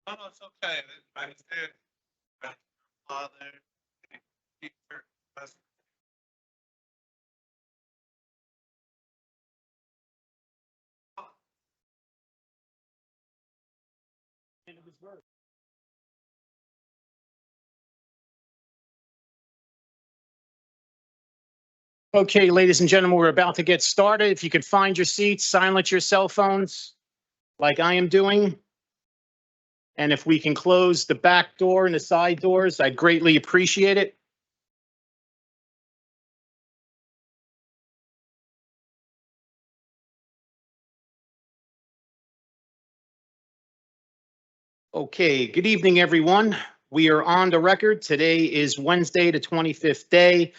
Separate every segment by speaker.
Speaker 1: No, no, it's okay. I understand. Father, teacher, husband.
Speaker 2: Okay, ladies and gentlemen, we're about to get started. If you could find your seats, silence your cell phones like I am doing. And if we can close the back door and the side doors, I'd greatly appreciate it. Okay, good evening, everyone. We are on the record. Today is Wednesday, the 25th day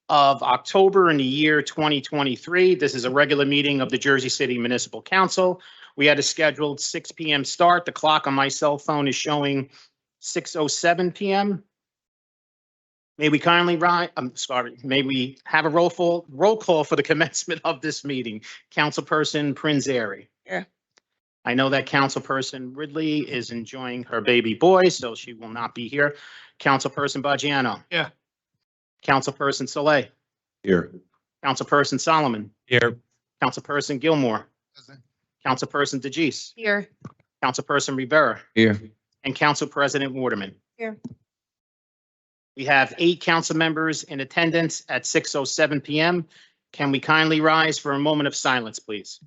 Speaker 2: of October in the year 2023. This is a regular meeting of the Jersey City Municipal Council. We had a scheduled 6 p.m. start. The clock on my cell phone is showing 6:07 p.m. May we kindly may we have a roll call for the commencement of this meeting. Councilperson Prinzary.
Speaker 3: Here.
Speaker 2: I know that Councilperson Ridley is enjoying her baby boy, so she will not be here. Councilperson Baggiano.
Speaker 1: Yeah.
Speaker 2: Councilperson Saleh.
Speaker 4: Here.
Speaker 2: Councilperson Solomon.
Speaker 1: Here.
Speaker 2: Councilperson Gilmore. Councilperson DeGise.
Speaker 3: Here.
Speaker 2: Councilperson Rivera.
Speaker 4: Here.
Speaker 2: And Council President Waterman.
Speaker 3: Here.
Speaker 2: We have 8 council members in attendance at 6:07 p.m. Can we kindly rise for a moment of silence, please?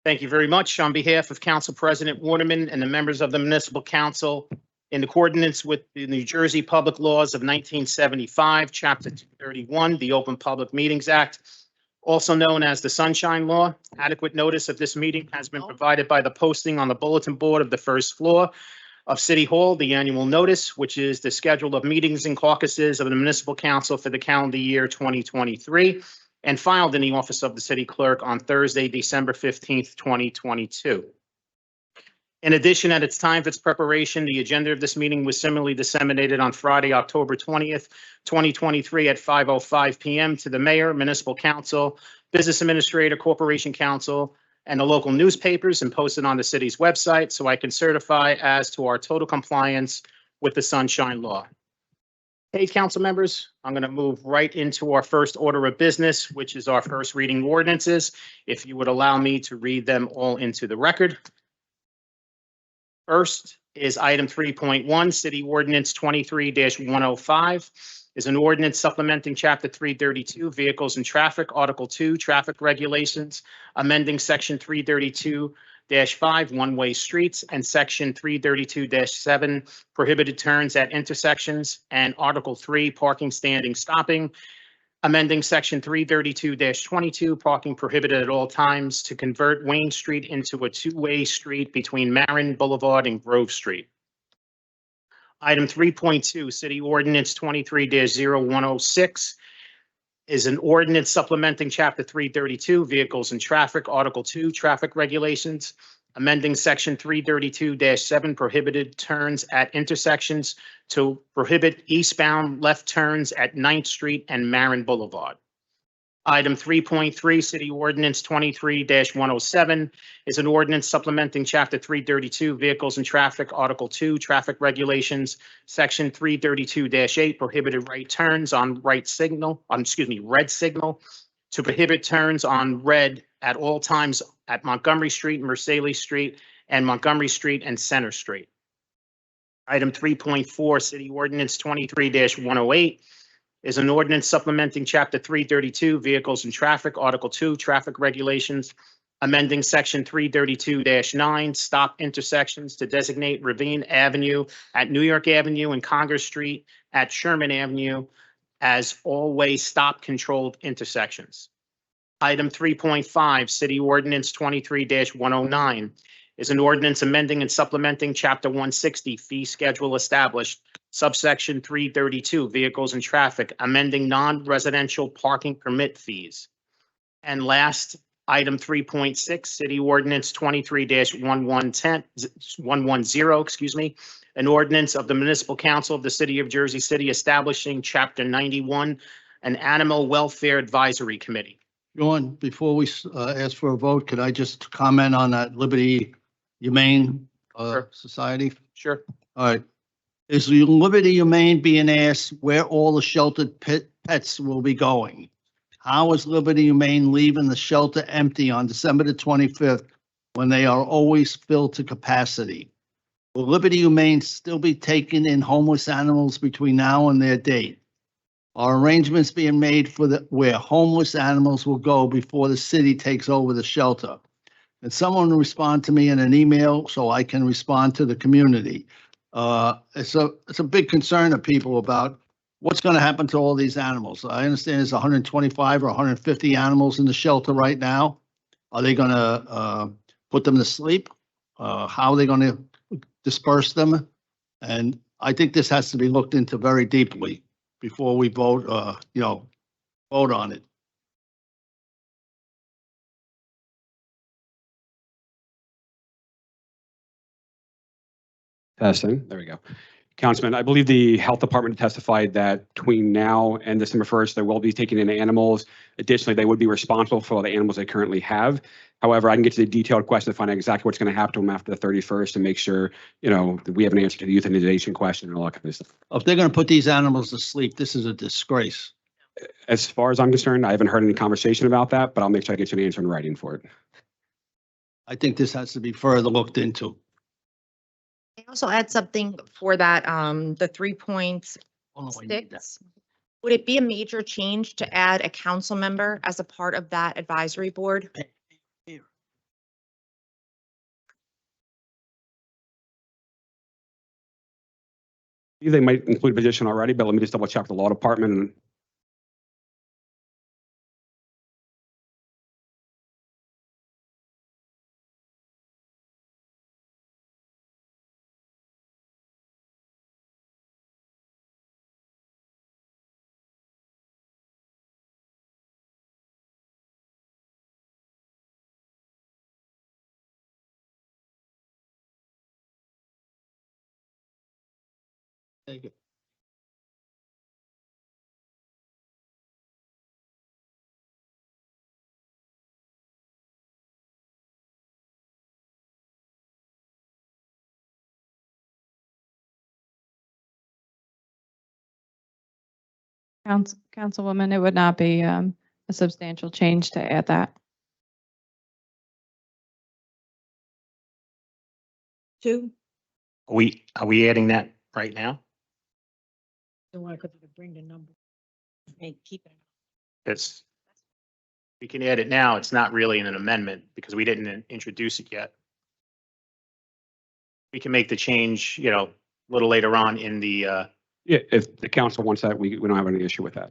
Speaker 2: Thank you very much. On behalf of Council President Waterman and the members of the Municipal Council, in accordance with the New Jersey Public Laws of 1975, Chapter 231, the Open Public Meetings Act, also known as the Sunshine Law, adequate notice of this meeting has been provided by the posting on the bulletin board of the first floor of City Hall, the annual notice, which is the schedule of meetings and caucuses of the Municipal Council for the calendar year 2023. And filed in the office of the city clerk on Thursday, December 15th, 2022. In addition, at its time of its preparation, the agenda of this meeting was similarly disseminated on Friday, October 20th, 2023 at 5:05 p.m. to the mayor, municipal council, business administrator, corporation council, and the local newspapers and posted on the city's website, so I can certify as to our total compliance with the Sunshine Law. Hey, council members, I'm going to move right into our first order of business, which is our first reading ordinances. If you would allow me to read them all into the record. First is item 3.1, City Ordinance 23-105, is an ordinance supplementing Chapter 332, Vehicles and Traffic, Article 2, Traffic Regulations, amending Section 332-5, one-way streets, and Section 332-7, prohibited turns at intersections, and Article 3, parking, standing, stopping, amending Section 332-22, parking prohibited at all times, to convert Wayne Street into a two-way street between Marin Boulevard and Grove Street. Item 3.2, City Ordinance 23-0106, is an ordinance supplementing Chapter 332, Vehicles and Traffic, Article 2, Traffic Regulations, amending Section 332-7, prohibited turns at intersections to prohibit eastbound left turns at 9th Street and Marin Boulevard. Item 3.3, City Ordinance 23-107, is an ordinance supplementing Chapter 332, Vehicles and Traffic, Article 2, Traffic Regulations, Section 332-8, prohibited right turns on red signal, to prohibit turns on red at all times at Montgomery Street, Mercedes Street, and Montgomery Street and Center Street. Item 3.4, City Ordinance 23-108, is an ordinance supplementing Chapter 332, Vehicles and Traffic, Article 2, Traffic Regulations, amending section 332-9, stop intersections to designate Ravine Avenue at New York Avenue and Congress Street at Sherman Avenue as all-way stop controlled intersections. Item 3.5, City Ordinance 23-109 is an ordinance amending and supplementing Chapter 160 Fee Schedule Established, subsection 332 Vehicles and Traffic, amending non-residential parking permit fees. And last, item 3.6, City Ordinance 23-110, an ordinance of the Municipal Council of the City of Jersey City establishing Chapter 91, an Animal Welfare Advisory Committee.
Speaker 3: John, before we ask for a vote, could I just comment on that Liberty Humane
Speaker 2: Sure.
Speaker 3: Society?
Speaker 2: Sure.
Speaker 3: All right. Is the Liberty Humane being asked where all the sheltered pets will be going? How is Liberty Humane leaving the shelter empty on December the 25th when they are always filled to capacity? Will Liberty Humane still be taking in homeless animals between now and their date? Are arrangements being made for where homeless animals will go before the city takes over the shelter? And someone respond to me in an email so I can respond to the community. It's a big concern of people about what's going to happen to all these animals. I understand there's 125 or 150 animals in the shelter right now. Are they going to put them to sleep? How are they going to disperse them? And I think this has to be looked into very deeply before we vote, vote on it.
Speaker 4: Testing. There we go. Councilman, I believe the health department testified that between now and December 1st, they will be taking in animals. Additionally, they would be responsible for the animals they currently have. However, I can get to the detailed question to find out exactly what's going to happen to them after the 31st and make sure, that we have an answer to the euthanization question and all that kind of stuff.
Speaker 3: If they're going to put these animals to sleep, this is a disgrace.
Speaker 4: As far as I'm concerned, I haven't heard any conversation about that, but I'll make sure I get you an answer in writing for it.
Speaker 3: I think this has to be further looked into.
Speaker 5: I also add something for that, the 3.6.
Speaker 3: Oh, no, I need that.
Speaker 5: Would it be a major change to add a council member as a part of that advisory board?
Speaker 4: They might include a position already, but let me just double check with the law department. And
Speaker 3: Thank you.
Speaker 6: Councilwoman, it would not be a substantial change to add that.
Speaker 5: Two.
Speaker 2: Are we adding that right now?
Speaker 5: Bring the number. Keep it.
Speaker 2: It's, we can add it now. It's not really an amendment because we didn't introduce it yet. We can make the change, a little later on in the,
Speaker 4: yeah, if the council wants that, we don't have any issue with that.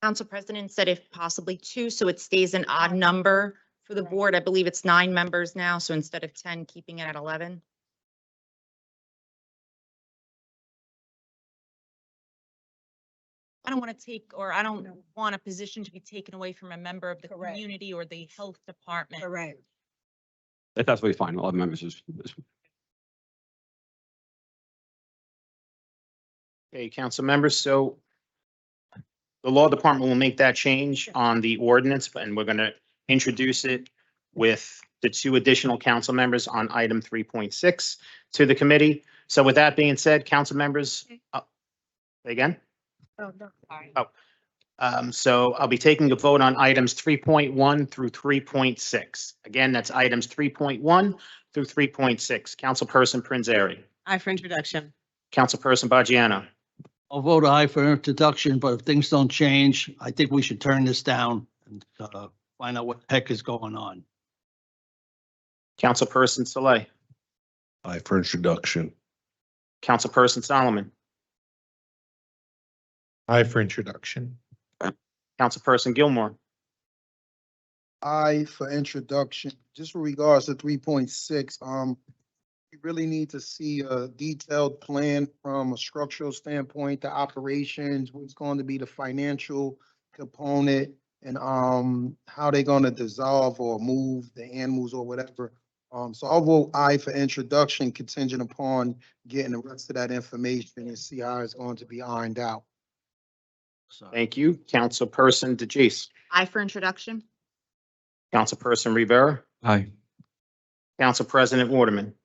Speaker 5: Council President said if possibly two, so it stays an odd number for the board. I believe it's 9 members now, so instead of 10, keeping it at 11. I don't want to take, or I don't want a position to be taken away from a member of the community or the health department.
Speaker 7: Correct.
Speaker 4: That's absolutely fine. 11 members is
Speaker 2: okay, council members. So the law department will make that change on the ordinance, and we're going to introduce it with the 2 additional council members on item 3.6 to the committee. So with that being said, council members, again?
Speaker 7: Oh, no, sorry.
Speaker 2: So I'll be taking a vote on items 3.1 through 3.6. Again, that's items 3.1 through 3.6. Councilperson Prinzary.
Speaker 7: Aye for introduction.
Speaker 2: Councilperson Baggiano.
Speaker 3: I'll vote aye for introduction, but if things don't change, I think we should turn this down and find find out what the heck is going on.
Speaker 2: Councilperson Saleh,
Speaker 8: Aye for introduction.
Speaker 2: Councilperson Solomon,
Speaker 9: Aye for introduction.
Speaker 2: Councilperson Gilmore,
Speaker 10: I for introduction, just with regards to 3.6, we really need to see a detailed plan from a structural standpoint, the operations, what's going to be the financial component, and, how they're gonna dissolve or move the animals or whatever. So I'll vote aye for introduction contingent upon getting the rest of that information and see how it's going to be ironed out.
Speaker 3: So,
Speaker 2: thank you. Councilperson DeJeece,
Speaker 5: I for introduction.
Speaker 2: Councilperson Rivera,
Speaker 8: Aye.
Speaker 2: Council President Waterman.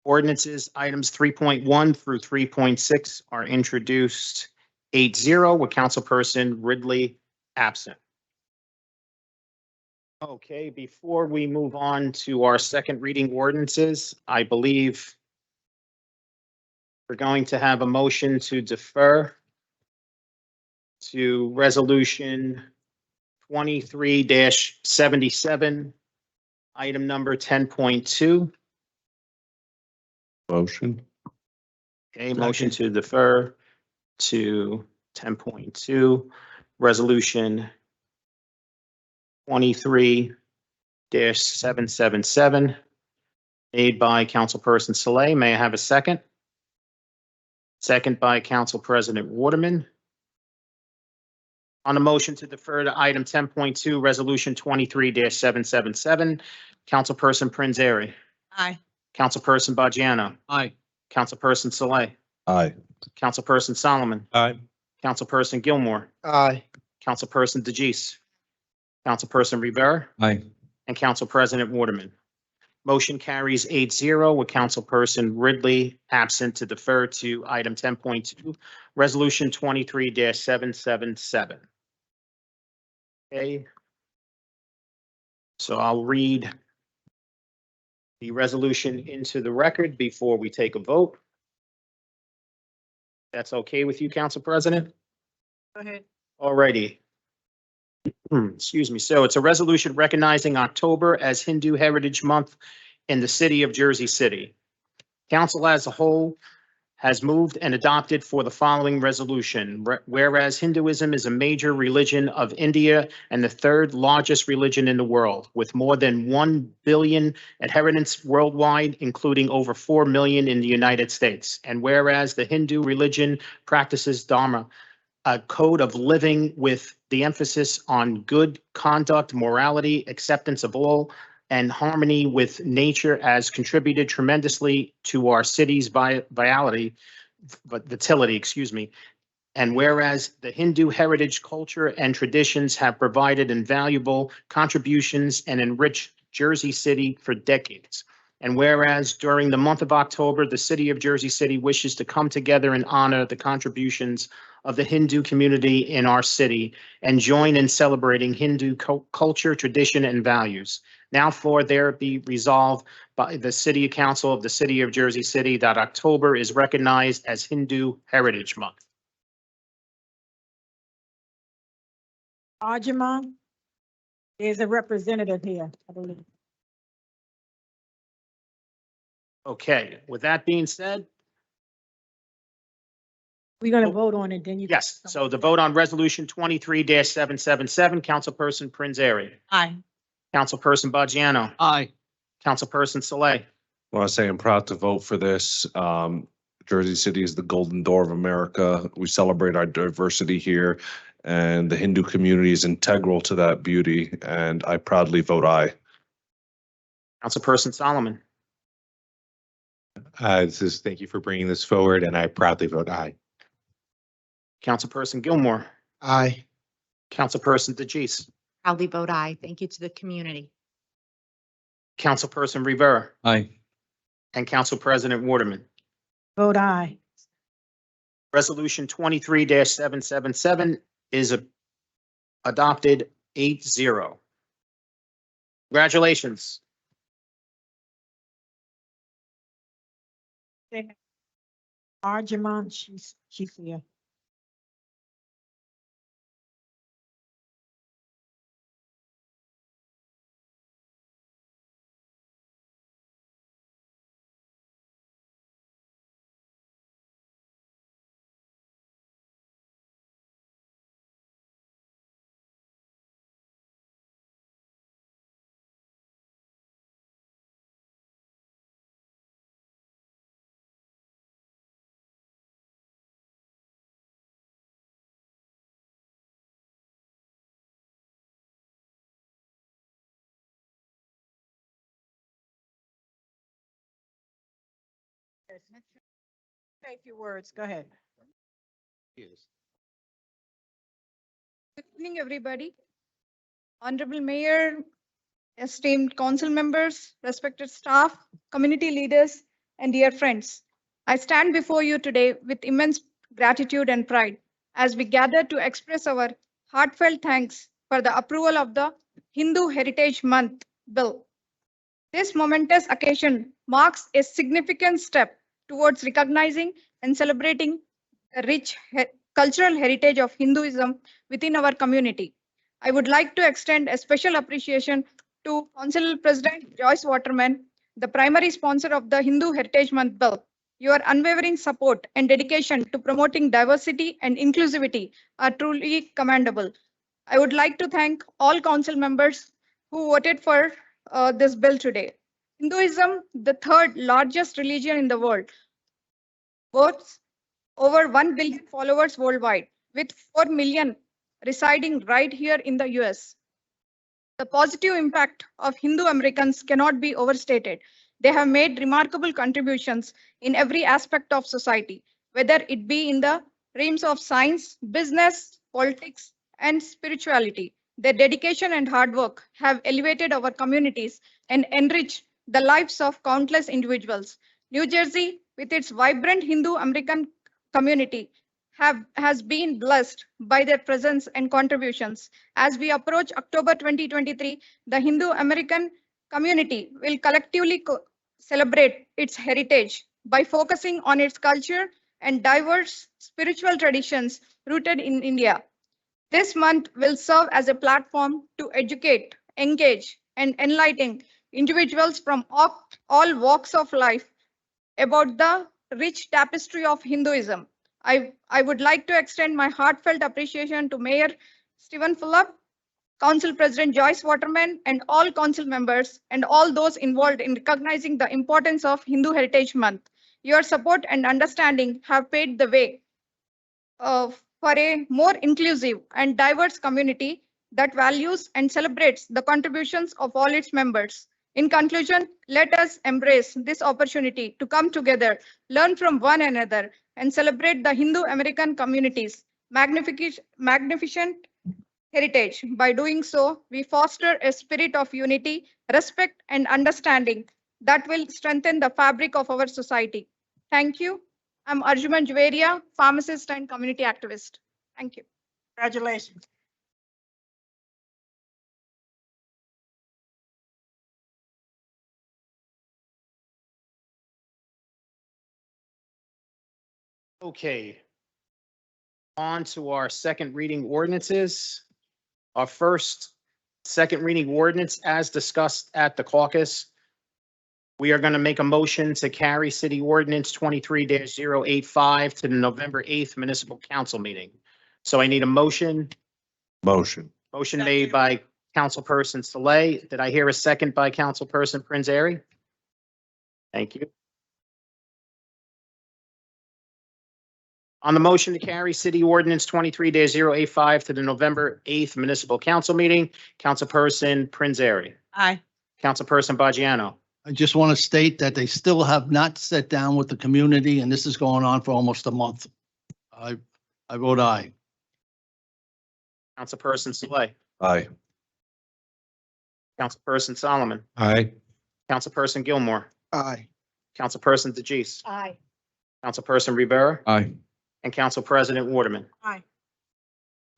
Speaker 2: Ordinances, items 3.1 through 3.6 are introduced 8-0 with Councilperson Ridley absent. Okay, before we move on to our second reading ordinances, I believe we're going to have a motion to defer to resolution 23-77, item number 10.2.
Speaker 8: Motion.
Speaker 2: Okay, motion to defer to 10.2, resolution 23-777, made by Councilperson Saleh. May I have a second? Second by Council President Waterman. On the motion to defer to item 10.2, resolution 23-777, Councilperson Prinzary,
Speaker 7: Aye.
Speaker 2: Councilperson Bajano,
Speaker 3: aye.
Speaker 2: Councilperson Saleh,
Speaker 8: Aye.
Speaker 2: Councilperson Solomon,
Speaker 9: Aye.
Speaker 2: Councilperson Gilmore,
Speaker 10: Aye.
Speaker 2: Councilperson DeJeece, Councilperson Rivera,
Speaker 8: Aye.
Speaker 2: and Council President Waterman. Motion carries 8-0 with Councilperson Ridley absent to defer to item 10.2, resolution 23-777. Okay. So I'll read the resolution into the record before we take a vote. That's okay with you, Council President?
Speaker 7: Go ahead.
Speaker 2: Alrighty. Excuse me. So it's a resolution recognizing October as Hindu Heritage Month in the city of Jersey City. Council as a whole has moved and adopted for the following resolution. Whereas Hinduism is a major religion of India and the third largest religion in the world, with more than 1 billion adherents worldwide, including over 4 million in the United States. And whereas the Hindu religion practices Dharma, a code of living with the emphasis on good conduct, morality, acceptance of all, and harmony with nature has contributed tremendously to our city's vitality, excuse me. And whereas the Hindu heritage, culture, and traditions have provided invaluable contributions and enriched Jersey City for decades. And whereas during the month of October, the city of Jersey City wishes to come together and honor the contributions of the Hindu community in our city and join in celebrating Hindu culture, tradition, and values. Now for there be resolved by the City Council of the City of Jersey City that October is recognized as Hindu Heritage Month.
Speaker 11: Arjumon, there's a representative here, I believe.
Speaker 2: Okay, with that being said,
Speaker 11: We're gonna vote on it, then you.
Speaker 2: yes, so the vote on resolution 23-777, Councilperson Prinzary,
Speaker 7: Aye.
Speaker 2: Councilperson Bajano,
Speaker 3: Aye.
Speaker 2: Councilperson Saleh,
Speaker 8: I want to say I'm proud to vote for this. Jersey City is the golden door of America. We celebrate our diversity here, and the Hindu community is integral to that beauty, and I proudly vote aye.
Speaker 2: Councilperson Solomon,
Speaker 9: Thank you for bringing this forward, and I proudly vote aye.
Speaker 2: Councilperson Gilmore,
Speaker 10: Aye.
Speaker 2: Councilperson DeJeece,
Speaker 5: Proudly vote aye. Thank you to the community.
Speaker 2: Councilperson Rivera,
Speaker 8: Aye.
Speaker 2: and Council President Waterman.
Speaker 11: Vote aye.
Speaker 2: Resolution 23-777 is adopted 8-0. Congratulations.
Speaker 11: Arjumon, she's here. Say a few words, go ahead.
Speaker 3: Yes.
Speaker 12: Good evening, everybody. Honorable Mayor, esteemed council members, respected staff, community leaders, and dear friends. I stand before you today with immense gratitude and pride as we gather to express our heartfelt thanks for the approval of the Hindu Heritage Month Bill. This momentous occasion marks a significant step towards recognizing and celebrating the rich cultural heritage of Hinduism within our community. I would like to extend a special appreciation to Council President Joyce Waterman, the primary sponsor of the Hindu Heritage Month Bill. Your unwavering support and dedication to promoting diversity and inclusivity are truly commendable. I would like to thank all council members who voted for this bill today. Hinduism, the third largest religion in the world, boasts over 1 billion followers worldwide, with 4 million residing right here in the US. The positive impact of Hindu Americans cannot be overstated. They have made remarkable contributions in every aspect of society, whether it be in the realms of science, business, politics, and spirituality. Their dedication and hard work have elevated our communities and enriched the lives of countless individuals. New Jersey, with its vibrant Hindu American community, has been blessed by their presence and contributions. As we approach October 2023, the Hindu American community will collectively celebrate its heritage by focusing on its culture and diverse spiritual traditions rooted in India. This month will serve as a platform to educate, engage, and enlighten individuals from all walks of life about the rich tapestry of Hinduism. I would like to extend my heartfelt appreciation to Mayor Stephen Fulop, Council President Joyce Waterman, and all council members and all those involved in recognizing the importance of Hindu Heritage Month. Your support and understanding have paved the way for a more inclusive and diverse community that values and celebrates the contributions of all its members. In conclusion, let us embrace this opportunity to come together, learn from one another, and celebrate the Hindu American community's magnificent heritage. By doing so, we foster a spirit of unity, respect, and understanding that will strengthen the fabric of our society. Thank you. I'm Arjuman Jveria, pharmacist and community activist. Thank you.
Speaker 11: Congratulations.
Speaker 2: Okay. On to our second reading ordinances. Our second reading ordinance, as discussed at the caucus. We are going to make a motion to carry City Ordinance 23-085 to the November 8th Municipal Council meeting. So I need a motion.
Speaker 8: Motion.
Speaker 2: Motion made by Councilperson Saleh. Did I hear a second by Councilperson Prince Airy? Thank you. On the motion to carry City Ordinance 23-085 to the November 8th Municipal Council meeting, Councilperson Prince Airy.
Speaker 7: Aye.
Speaker 2: Councilperson Baggiano.
Speaker 3: I just want to state that they still have not sat down with the community, and this is going on for almost a month. I vote aye.
Speaker 2: Councilperson Saleh.
Speaker 8: Aye.
Speaker 2: Councilperson Solomon.
Speaker 9: Aye.
Speaker 2: Councilperson Gilmore.
Speaker 10: Aye.
Speaker 2: Councilperson DeGise.
Speaker 11: Aye.
Speaker 2: Councilperson Rivera.
Speaker 8: Aye.
Speaker 2: And Council President Waterman.
Speaker 11: Aye.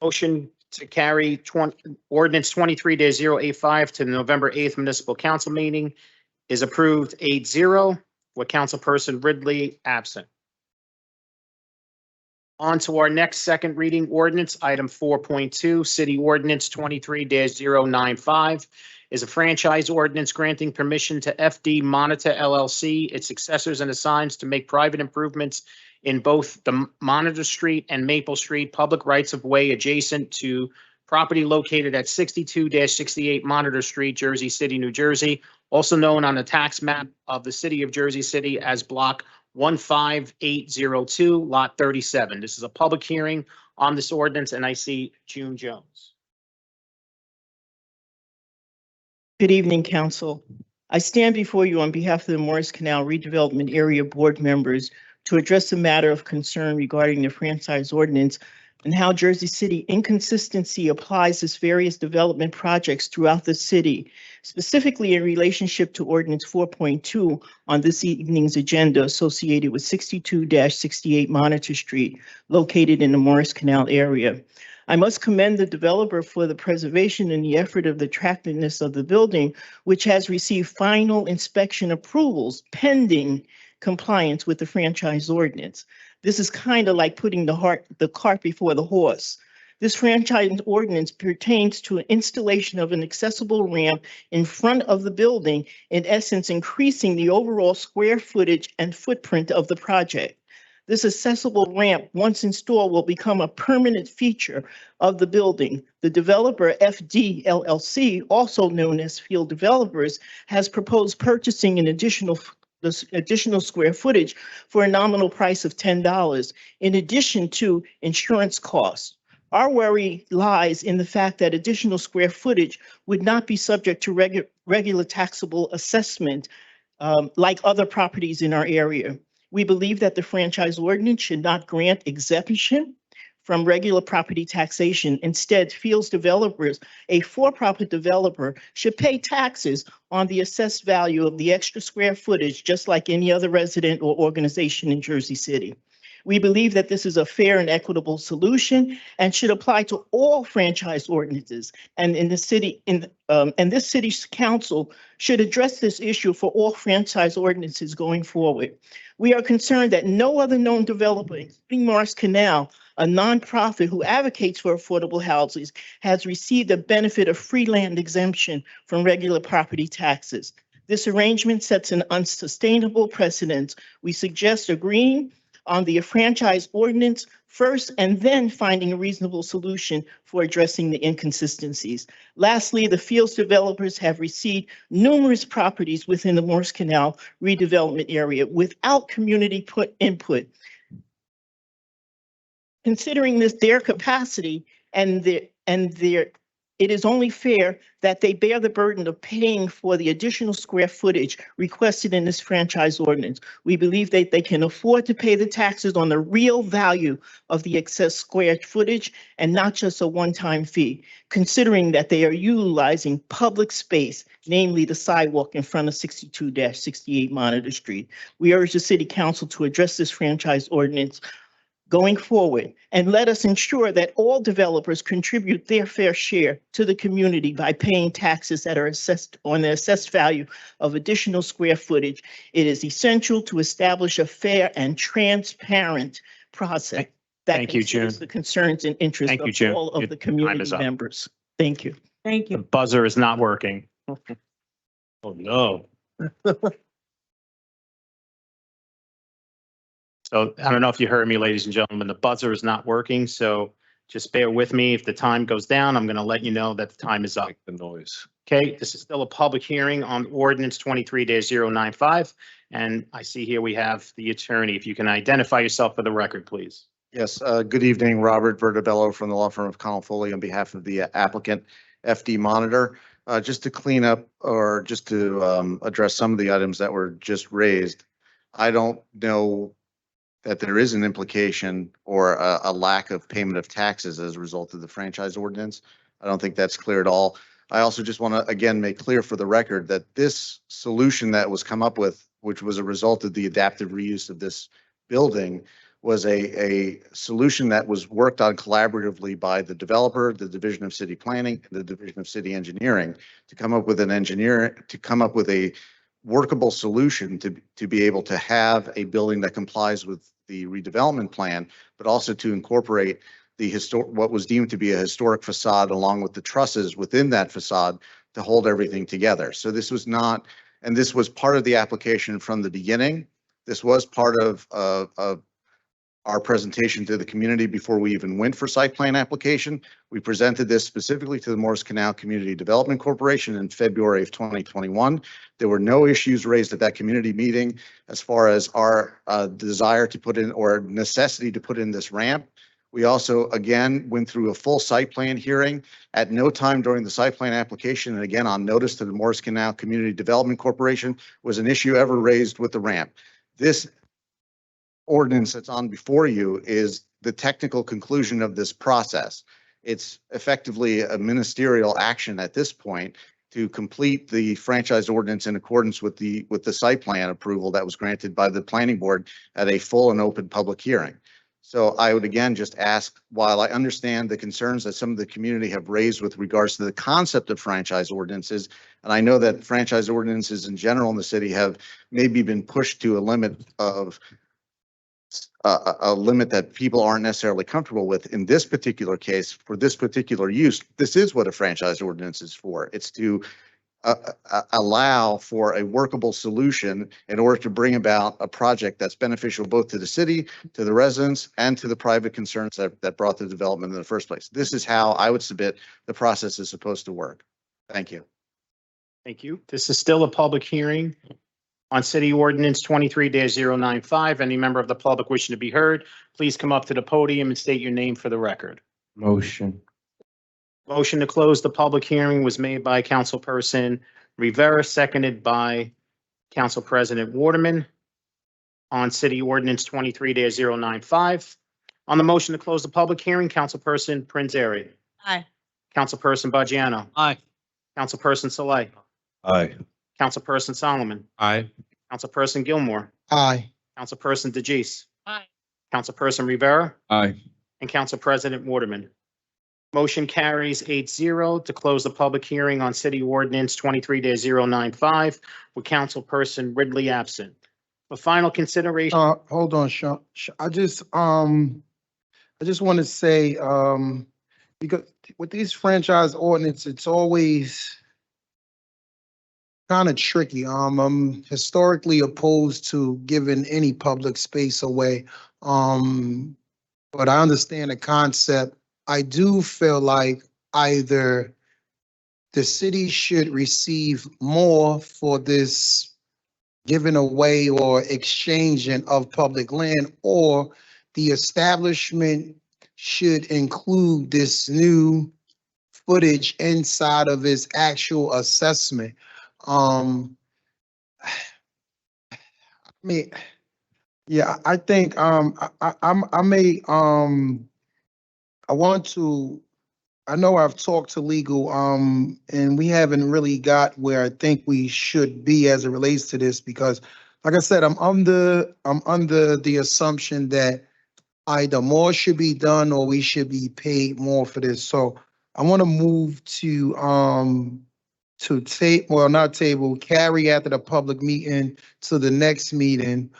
Speaker 2: Motion to carry Ordinance 23-085 to the November 8th Municipal Council meeting is approved 8-0 with Councilperson Ridley absent. On to our next second reading ordinance, item 4.2, City Ordinance 23-095 is a franchise ordinance granting permission to FD Monitor LLC, its successors and assigns to make private improvements in both the Monitor Street and Maple Street public rights of way adjacent to property located at 62-68 Monitor Street, Jersey City, New Jersey, also known on the tax map of the city of Jersey City as Block 15802, Lot 37. This is a public hearing on this ordinance, and I see June Jones.
Speaker 13: Good evening, council. I stand before you on behalf of the Morris Canal Redevelopment Area Board members to address a matter of concern regarding the franchise ordinance and how Jersey City inconsistency applies to various development projects throughout the city, specifically in relationship to Ordinance 4.2 on this evening's agenda associated with 62-68 Monitor Street, located in the Morris Canal area. I must commend the developer for the preservation and the effort of the attractiveness of the building, which has received final inspection approvals pending compliance with the franchise ordinance. This is kind of like putting the cart before the horse. This franchise ordinance pertains to an installation of an accessible ramp in front of the building, in essence, increasing the overall square footage and footprint of the project. This accessible ramp, once installed, will become a permanent feature of the building. The developer, FD LLC, also known as Field Developers, has proposed purchasing an additional square footage for a nominal price of $10, in addition to insurance costs. Our worry lies in the fact that additional square footage would not be subject to regular taxable assessment like other properties in our area. We believe that the franchise ordinance should not grant exemption from regular property taxation. Instead, Fields Developers, a for-profit developer, should pay taxes on the assessed value of the extra square footage, just like any other resident or organization in Jersey City. We believe that this is a fair and equitable solution and should apply to all franchise ordinances. And in the city, and this city's council should address this issue for all franchise ordinances going forward. We are concerned that no other known developer, including Morris Canal, a nonprofit who advocates for affordable houses, has received the benefit of free land exemption from regular property taxes. This arrangement sets an unsustainable precedent. We suggest agreeing on the franchise ordinance first and then finding a reasonable solution for addressing the inconsistencies. Lastly, the Fields Developers have received numerous properties within the Morris Canal redevelopment area without community input. Considering their capacity it is only fair that they bear the burden of paying for the additional square footage requested in this franchise ordinance. We believe that they can afford to pay the taxes on the real value of the excess square footage and not just a one-time fee, considering that they are utilizing public space, namely the sidewalk in front of 62-68 Monitor Street. We urge the City Council to address this franchise ordinance going forward, and let us ensure that all developers contribute their fair share to the community by paying taxes that are assessed on the assessed value of additional square footage. It is essential to establish a fair and transparent process that
Speaker 2: Thank you, June.
Speaker 13: considers the concerns and interests
Speaker 2: Thank you,
Speaker 13: of
Speaker 2: June.
Speaker 13: all of
Speaker 2: Your
Speaker 13: the
Speaker 2: time
Speaker 13: community
Speaker 2: is up.
Speaker 13: members. Thank you.
Speaker 7: Thank
Speaker 2: The
Speaker 7: you.
Speaker 2: buzzer is not working.
Speaker 3: Oh, no.
Speaker 2: So I don't know if you heard me, ladies and gentlemen, the buzzer is not working, so just bear with me. If the time goes down, I'm going to let you know that the time is up.
Speaker 8: Like the noise.
Speaker 2: Okay, this is still a public hearing on ordinance 23-095. And I see here we have the attorney. If you can identify yourself for the record, please.
Speaker 14: Yes, good evening, Robert Vertibello from the law firm of Connell Foley on behalf of the applicant, FD Monitor. Just to clean up or just to address some of the items that were just raised, I don't know that there is an implication or a lack of payment of taxes as a result of the franchise ordinance. I don't think that's clear at all. I also just want to, again, make clear for the record that this solution that was come up with, which was a result of the adaptive reuse of this building, was a solution that was worked on collaboratively by the developer, the Division of City Planning, and the Division of City Engineering to come up with a workable solution to be able to have a building that complies with the redevelopment plan, but also to incorporate the what was deemed to be a historic facade along with the trusses within that facade to hold everything together. So this was not, and this was part of the application from the beginning. This was part of our presentation to the community before we even went for site plan application. We presented this specifically to the Morris Canal Community Development Corporation in February of 2021. There were no issues raised at that community meeting as far as our desire to put in or necessity to put in this ramp. We also, again, went through a full site plan hearing. At no time during the site plan application, and again, on notice to the Morris Canal Community Development Corporation, was an issue ever raised with the ramp. This ordinance that's on before you is the technical conclusion of this process. It's effectively a ministerial action at this point to complete the franchise ordinance in accordance with the site plan approval that was granted by the planning board at a full and open public hearing. So I would again just ask, while I understand the concerns that some of the community have raised with regards to the concept of franchise ordinances, and I know that franchise ordinances in general in the city have maybe been pushed to a limit of a limit that people aren't necessarily comfortable with. In this particular case, for this particular use, this is what a franchise ordinance is for. It's to allow for a workable solution in order to bring about a project that's beneficial both to the city, to the residents, and to the private concerns that brought the development in the first place. This is how I would submit the process is supposed to work. Thank you.
Speaker 2: Thank you. This is still a public hearing on City Ordinance 23-095. Any member of the public wishing to be heard, please come up to the podium and state your name for the record.
Speaker 9: Motion.
Speaker 2: Motion to close the public hearing was made by Councilperson Rivera, seconded by Council President Waterman on City Ordinance 23-095. On the motion to close the public hearing, Councilperson Prinzary.
Speaker 7: Aye.
Speaker 2: Councilperson Bajano.
Speaker 3: Aye.
Speaker 2: Councilperson Saleh.
Speaker 8: Aye.
Speaker 2: Councilperson Solomon.
Speaker 9: Aye.
Speaker 2: Councilperson Gilmore.
Speaker 10: Aye.
Speaker 2: Councilperson DeJeece.
Speaker 7: Aye.
Speaker 2: Councilperson Rivera.
Speaker 9: Aye.
Speaker 2: And Council President Waterman. Motion carries 8-0 to close the public hearing on City Ordinance 23-095 with Councilperson Ridley absent. For final consideration.
Speaker 10: Hold on, Sean. I just want to say, because with these franchise ordinance, it's always kind of tricky. I'm historically opposed to giving any public space away. But I understand the concept. I do feel like either the city should receive more for this giving away or exchanging of public land, or the establishment should include this new footage inside of its actual assessment. I mean, yeah, I think I know I've talked to legal, and we haven't really got where I think we should be as it relates to this, because like I said, I'm under the assumption that either more should be done or we should be paid more for this. So I want to move to carry after the public meeting to the next meeting.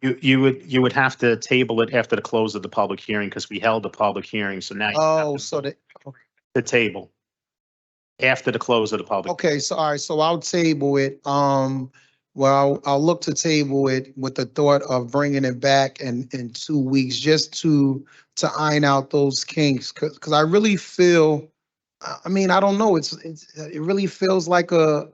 Speaker 2: You would have to table it after the close of the public hearing because we held the public hearing. So now the table after the close of the public.
Speaker 10: Okay, so all right, so I'll table it. Well, I'll look to table it with the thought of bringing it back in 2 weeks, just to iron out those kinks. Because I really feel, I mean, I don't know, it really feels like a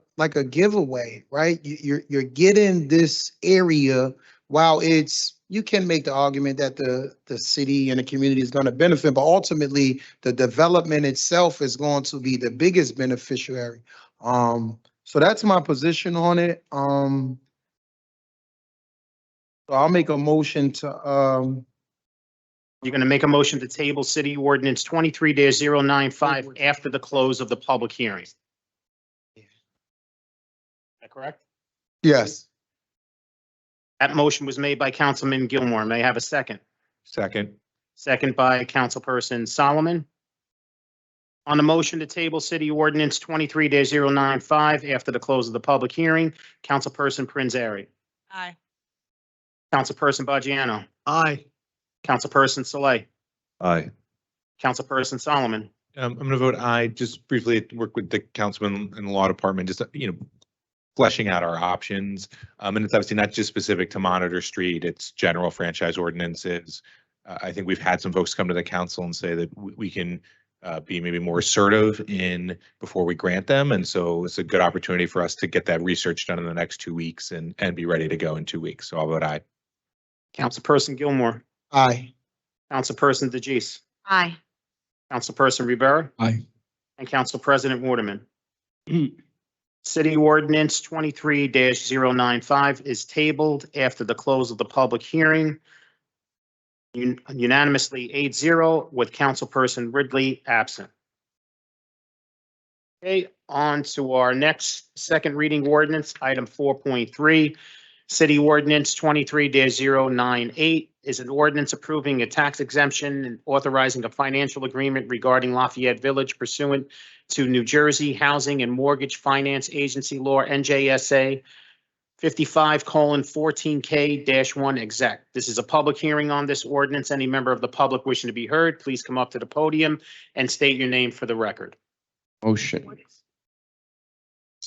Speaker 10: giveaway, right? You're getting this area while you can make the argument that the city and the community is going to benefit, but ultimately the development itself is going to be the biggest beneficiary. So that's my position on it. So I'll make a motion to,
Speaker 2: You're going to make a motion to table City Ordinance 23-095 after the close of the public hearing. Is that correct?
Speaker 10: yes.
Speaker 2: That motion was made by Councilman Gilmore. May I have a second?
Speaker 9: Second.
Speaker 2: Second by Councilperson Solomon. On the motion to table City Ordinance 23-095 after the close of the public hearing, Councilperson Prinzary.
Speaker 7: Aye.
Speaker 2: Councilperson Bajano.
Speaker 3: Aye.
Speaker 2: Councilperson Saleh.
Speaker 8: Aye.
Speaker 2: Councilperson Solomon.
Speaker 9: I'm going to vote aye. Just briefly work with the councilman in the law department, just, fleshing out our options. And it's obviously not just specific to Monitor Street, it's general franchise ordinances. I think we've had some folks come to the council and say that we can be maybe more assertive before we grant them. And so it's a good opportunity for us to get that research done in the next 2 weeks and be ready to go in 2 weeks. So I'll vote aye.
Speaker 2: Councilperson Gilmore.
Speaker 10: Aye.
Speaker 2: Councilperson DeJeece,
Speaker 5: Aye.
Speaker 2: Councilperson Rivera,
Speaker 8: Aye.
Speaker 2: and Council President Waterman. City Ordinance 23-095 is tabled after the close of the public hearing. Unanimously 8-0 with Councilperson Ridley absent. Okay, on to our next second reading ordinance, item 4.3. City Ordinance 23-098 is an ordinance approving a tax exemption and authorizing a financial agreement regarding Lafayette Village pursuant to New Jersey Housing and Mortgage Finance Agency Law, NJSA 55:14K-1 exec. This is a public hearing on this ordinance. Any member of the public wishing to be heard, please come up to the podium and state your name for the record.
Speaker 8: Motion.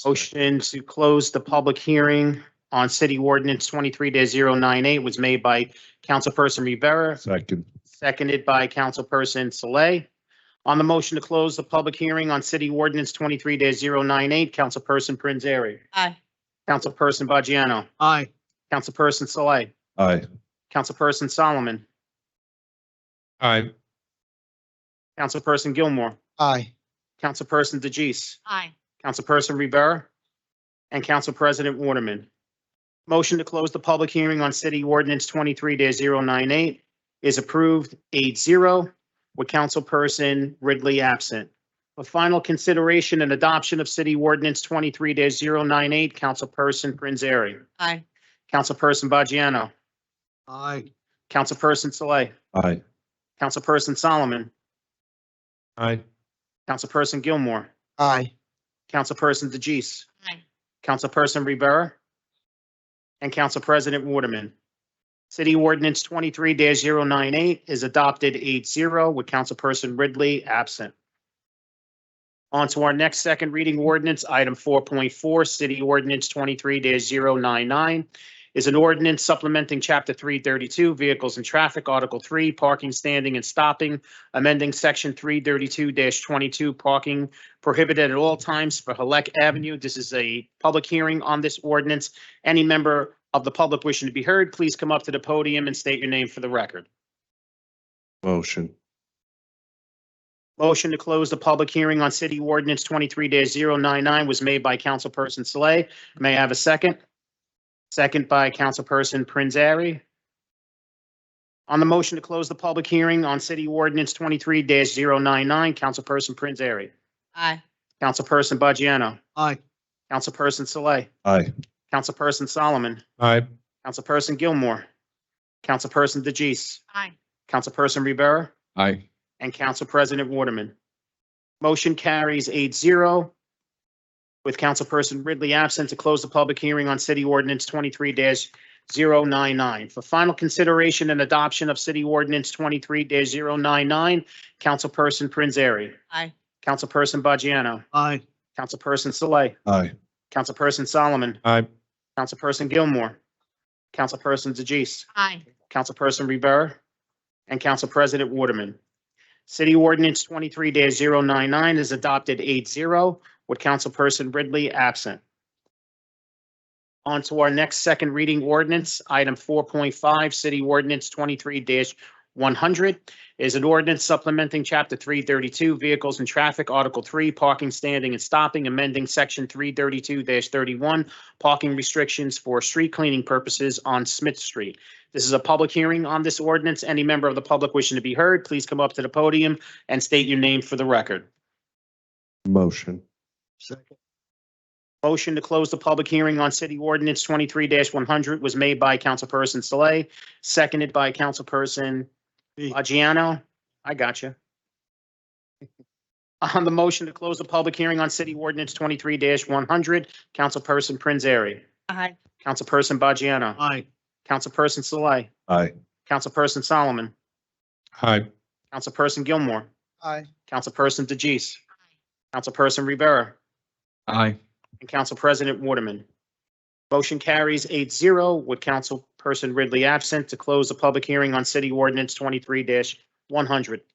Speaker 2: Motion to close the public hearing on City Ordinance 23-098 was made by Councilperson Rivera,
Speaker 8: Second.
Speaker 2: seconded by Councilperson Saleh. On the motion to close the public hearing on City Ordinance 23-098, Councilperson Prinzary,
Speaker 5: Aye.
Speaker 2: Councilperson Baggiano,
Speaker 3: Aye.
Speaker 2: Councilperson Saleh,
Speaker 8: Aye.
Speaker 2: Councilperson Solomon,
Speaker 9: Aye.
Speaker 2: Councilperson Gilmore,
Speaker 10: Aye.
Speaker 2: Councilperson DeJeece,
Speaker 5: Aye.
Speaker 2: Councilperson Rivera, and Council President Waterman. Motion to close the public hearing on City Ordinance 23-098 is approved 8-0 with Councilperson Ridley absent. For final consideration and adoption of City Ordinance 23-098, Councilperson Prinzary,
Speaker 5: Aye.
Speaker 2: Councilperson Baggiano,
Speaker 3: Aye.
Speaker 2: Councilperson Saleh,
Speaker 8: Aye.
Speaker 2: Councilperson Solomon,
Speaker 9: Aye.
Speaker 2: Councilperson Gilmore,
Speaker 10: Aye.
Speaker 2: Councilperson DeJeece,
Speaker 5: Aye.
Speaker 2: Councilperson Rivera, and Council President Waterman. City Ordinance 23-098 is adopted 8-0 with Councilperson Ridley absent. On to our next second reading ordinance, item 4.4, City Ordinance 23-099 is an ordinance supplementing Chapter 332, Vehicles and Traffic, Article 3, Parking, Standing, and Stopping, amending Section 332-22, Parking Prohibited at all times for Halleck Avenue. This is a public hearing on this ordinance. Any member of the public wishing to be heard, please come up to the podium and state your name for the record.
Speaker 8: Motion.
Speaker 2: Motion to close the public hearing on City Ordinance 23-099 was made by Councilperson Saleh. May I have a second? Second by Councilperson Prinzary. On the motion to close the public hearing on City Ordinance 23-099, Councilperson Prinzary,
Speaker 5: Aye.
Speaker 2: Councilperson Baggiano,
Speaker 3: Aye.
Speaker 2: Councilperson Saleh,
Speaker 8: Aye.
Speaker 2: Councilperson Solomon,
Speaker 9: Aye.
Speaker 2: Councilperson Gilmore, Councilperson DeJeece,
Speaker 5: Aye.
Speaker 2: Councilperson Rivera,
Speaker 8: Aye.
Speaker 2: and Council President Waterman. Motion carries 8-0 with Councilperson Ridley absent to close the public hearing on City Ordinance 23-099. For final consideration and adoption of City Ordinance 23-099, Councilperson Prinzary,
Speaker 5: Aye.
Speaker 2: Councilperson Baggiano,
Speaker 3: Aye.
Speaker 2: Councilperson Saleh,
Speaker 8: Aye.
Speaker 2: Councilperson Solomon,
Speaker 9: Aye.
Speaker 2: Councilperson Gilmore, Councilperson DeJeece,
Speaker 5: Aye.
Speaker 2: Councilperson Rivera, and Council President Waterman. City Ordinance 23-099 is adopted 8-0 with Councilperson Ridley absent. On to our next second reading ordinance, item 4.5, City Ordinance 23-100 is an ordinance supplementing Chapter 332, Vehicles and Traffic, Article 3, Parking, Standing, and Stopping, amending Section 332-31, Parking Restrictions for Street Cleaning Purposes on Smith Street. This is a public hearing on this ordinance. Any member of the public wishing to be heard, please come up to the podium and state your name for the record.
Speaker 8: Motion.
Speaker 3: Second.
Speaker 2: Motion to close the public hearing on City Ordinance 23-100 was made by Councilperson Saleh, seconded by Councilperson Baggiano. I got you. On the motion to close the public hearing on City Ordinance 23-100, Councilperson Prinzary,
Speaker 5: Aye.
Speaker 2: Councilperson Baggiano,
Speaker 3: Aye.
Speaker 2: Councilperson Saleh,
Speaker 8: Aye.
Speaker 2: Councilperson Solomon,
Speaker 9: Aye.
Speaker 2: Councilperson Gilmore,
Speaker 10: Aye.
Speaker 2: Councilperson DeJeece, Councilperson Rivera,
Speaker 8: Aye.
Speaker 2: and Council President Waterman. Motion carries 8-0 with Councilperson Ridley absent to close the public hearing on City Ordinance 23-100.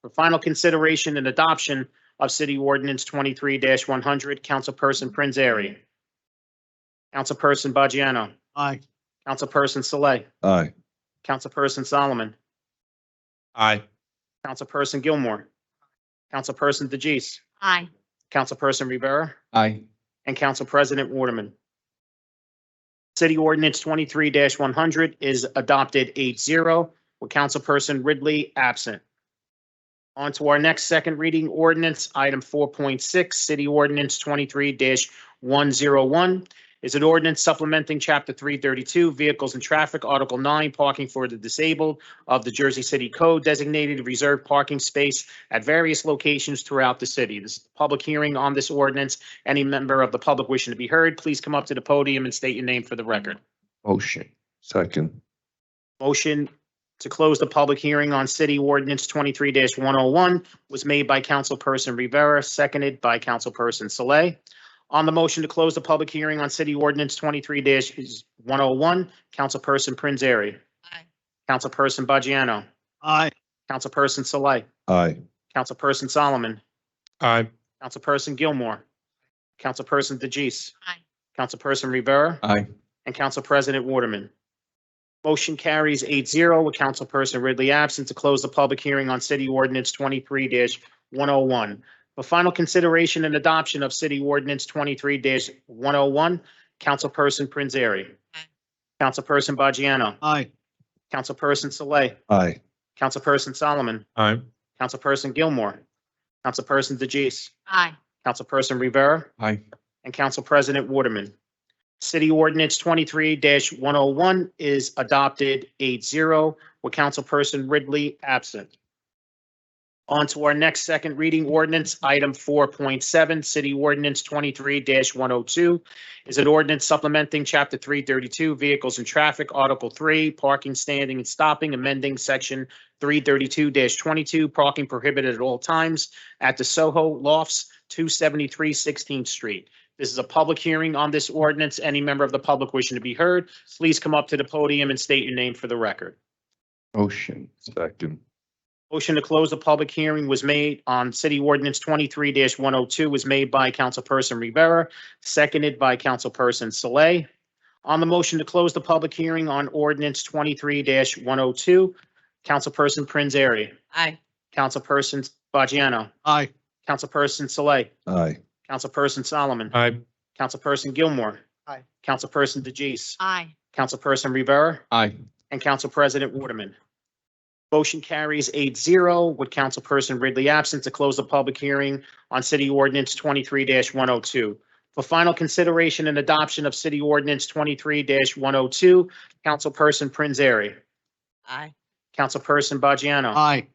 Speaker 2: For final consideration and adoption of City Ordinance 23-100, Councilperson Prinzary, Councilperson Baggiano,
Speaker 3: Aye.
Speaker 2: Councilperson Saleh,
Speaker 8: Aye.
Speaker 2: Councilperson Solomon,
Speaker 9: Aye.
Speaker 2: Councilperson Gilmore, Councilperson DeJeece,
Speaker 5: Aye.
Speaker 2: Councilperson Rivera,
Speaker 9: Aye.
Speaker 2: and Council President Waterman. City Ordinance 23-100 is adopted 8-0 with Councilperson Ridley absent. On to our next second reading ordinance, item 4.6, City Ordinance 23-101 is an ordinance supplementing Chapter 332, Vehicles and Traffic, Article 9, Parking for the Disabled of the Jersey City Code, designated reserved parking space at various locations throughout the city. This is a public hearing on this ordinance. Any member of the public wishing to be heard, please come up to the podium and state your name for the record.
Speaker 8: Motion. Second.
Speaker 2: Motion to close the public hearing on City Ordinance 23-101 was made by Councilperson Rivera, seconded by Councilperson Saleh. On the motion to close the public hearing on City Ordinance 23-101, Councilperson Prinzary.
Speaker 5: Aye.
Speaker 2: Councilperson Bajiano.
Speaker 3: Aye.
Speaker 2: Councilperson Saleh.
Speaker 8: Aye.
Speaker 2: Councilperson Solomon.
Speaker 9: Aye.
Speaker 2: Councilperson Gilmore. Councilperson DeJeece.
Speaker 5: Aye.
Speaker 2: Councilperson Rivera.
Speaker 9: Aye.
Speaker 2: And Council President Waterman. Motion carries 8-0 with Councilperson Ridley absent to close the public hearing on City Ordinance 23-101. For final consideration and adoption of City Ordinance 23-101, Councilperson Prinzary.
Speaker 5: Aye.
Speaker 2: Councilperson Bajiano.
Speaker 3: Aye.
Speaker 2: Councilperson Saleh.
Speaker 8: Aye.
Speaker 2: Councilperson Solomon.
Speaker 9: Aye.
Speaker 2: Councilperson Gilmore. Councilperson DeJeece.
Speaker 5: Aye.
Speaker 2: Councilperson Rivera.
Speaker 9: Aye.
Speaker 2: And Council President Waterman. City Ordinance 23-101 is adopted 8-0 with Councilperson Ridley absent. On to our next second reading ordinance, item 4.7, City Ordinance 23-102 is an ordinance supplementing Chapter 332, Vehicles and Traffic, Article 3, Parking, Standing, and Stopping, amending Section 332-22, Parking Prohibited at All Times at the Soho Lofts, 273 16th Street. This is a public hearing on this ordinance. Any member of the public wishing to be heard, please come up to the podium and state your name for the record.
Speaker 8: Motion. Second.
Speaker 2: Motion to close the public hearing was made on City Ordinance 23-102 was made by Councilperson Rivera, seconded by Councilperson Saleh. On the motion to close the public hearing on Ordinance 23-102, Councilperson Prinzary.
Speaker 5: Aye.
Speaker 2: Councilperson Bajiano.
Speaker 3: Aye.
Speaker 2: Councilperson Saleh.
Speaker 8: Aye.
Speaker 2: Councilperson Solomon.
Speaker 9: Aye.
Speaker 2: Councilperson Gilmore.
Speaker 10: Aye.
Speaker 2: Councilperson DeJeece.
Speaker 5: Aye.
Speaker 2: Councilperson Rivera.
Speaker 9: Aye.
Speaker 2: And Council President Waterman. Motion carries 8-0 with Councilperson Ridley absent to close the public hearing on City Ordinance 23-102. For final consideration and adoption of City Ordinance 23-102, Councilperson Prinzary.
Speaker 5: Aye.
Speaker 2: Councilperson Bajiano.
Speaker 3: Aye.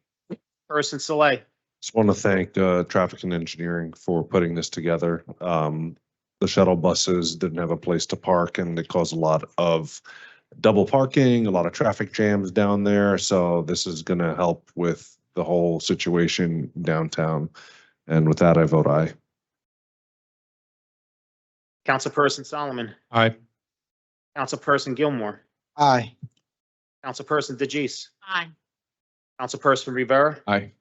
Speaker 2: Person Saleh.
Speaker 8: Just want to thank Traffic and Engineering for putting this together. The shuttle buses didn't have a place to park and it caused a lot of double parking, a lot of traffic jams down there. So this is going to help with the whole situation downtown. And with that, I vote aye.
Speaker 2: Councilperson Solomon.
Speaker 9: Aye.
Speaker 2: Councilperson Gilmore.
Speaker 10: Aye.
Speaker 2: Councilperson DeJeece.
Speaker 5: Aye.
Speaker 2: Councilperson Rivera.
Speaker 9: Aye.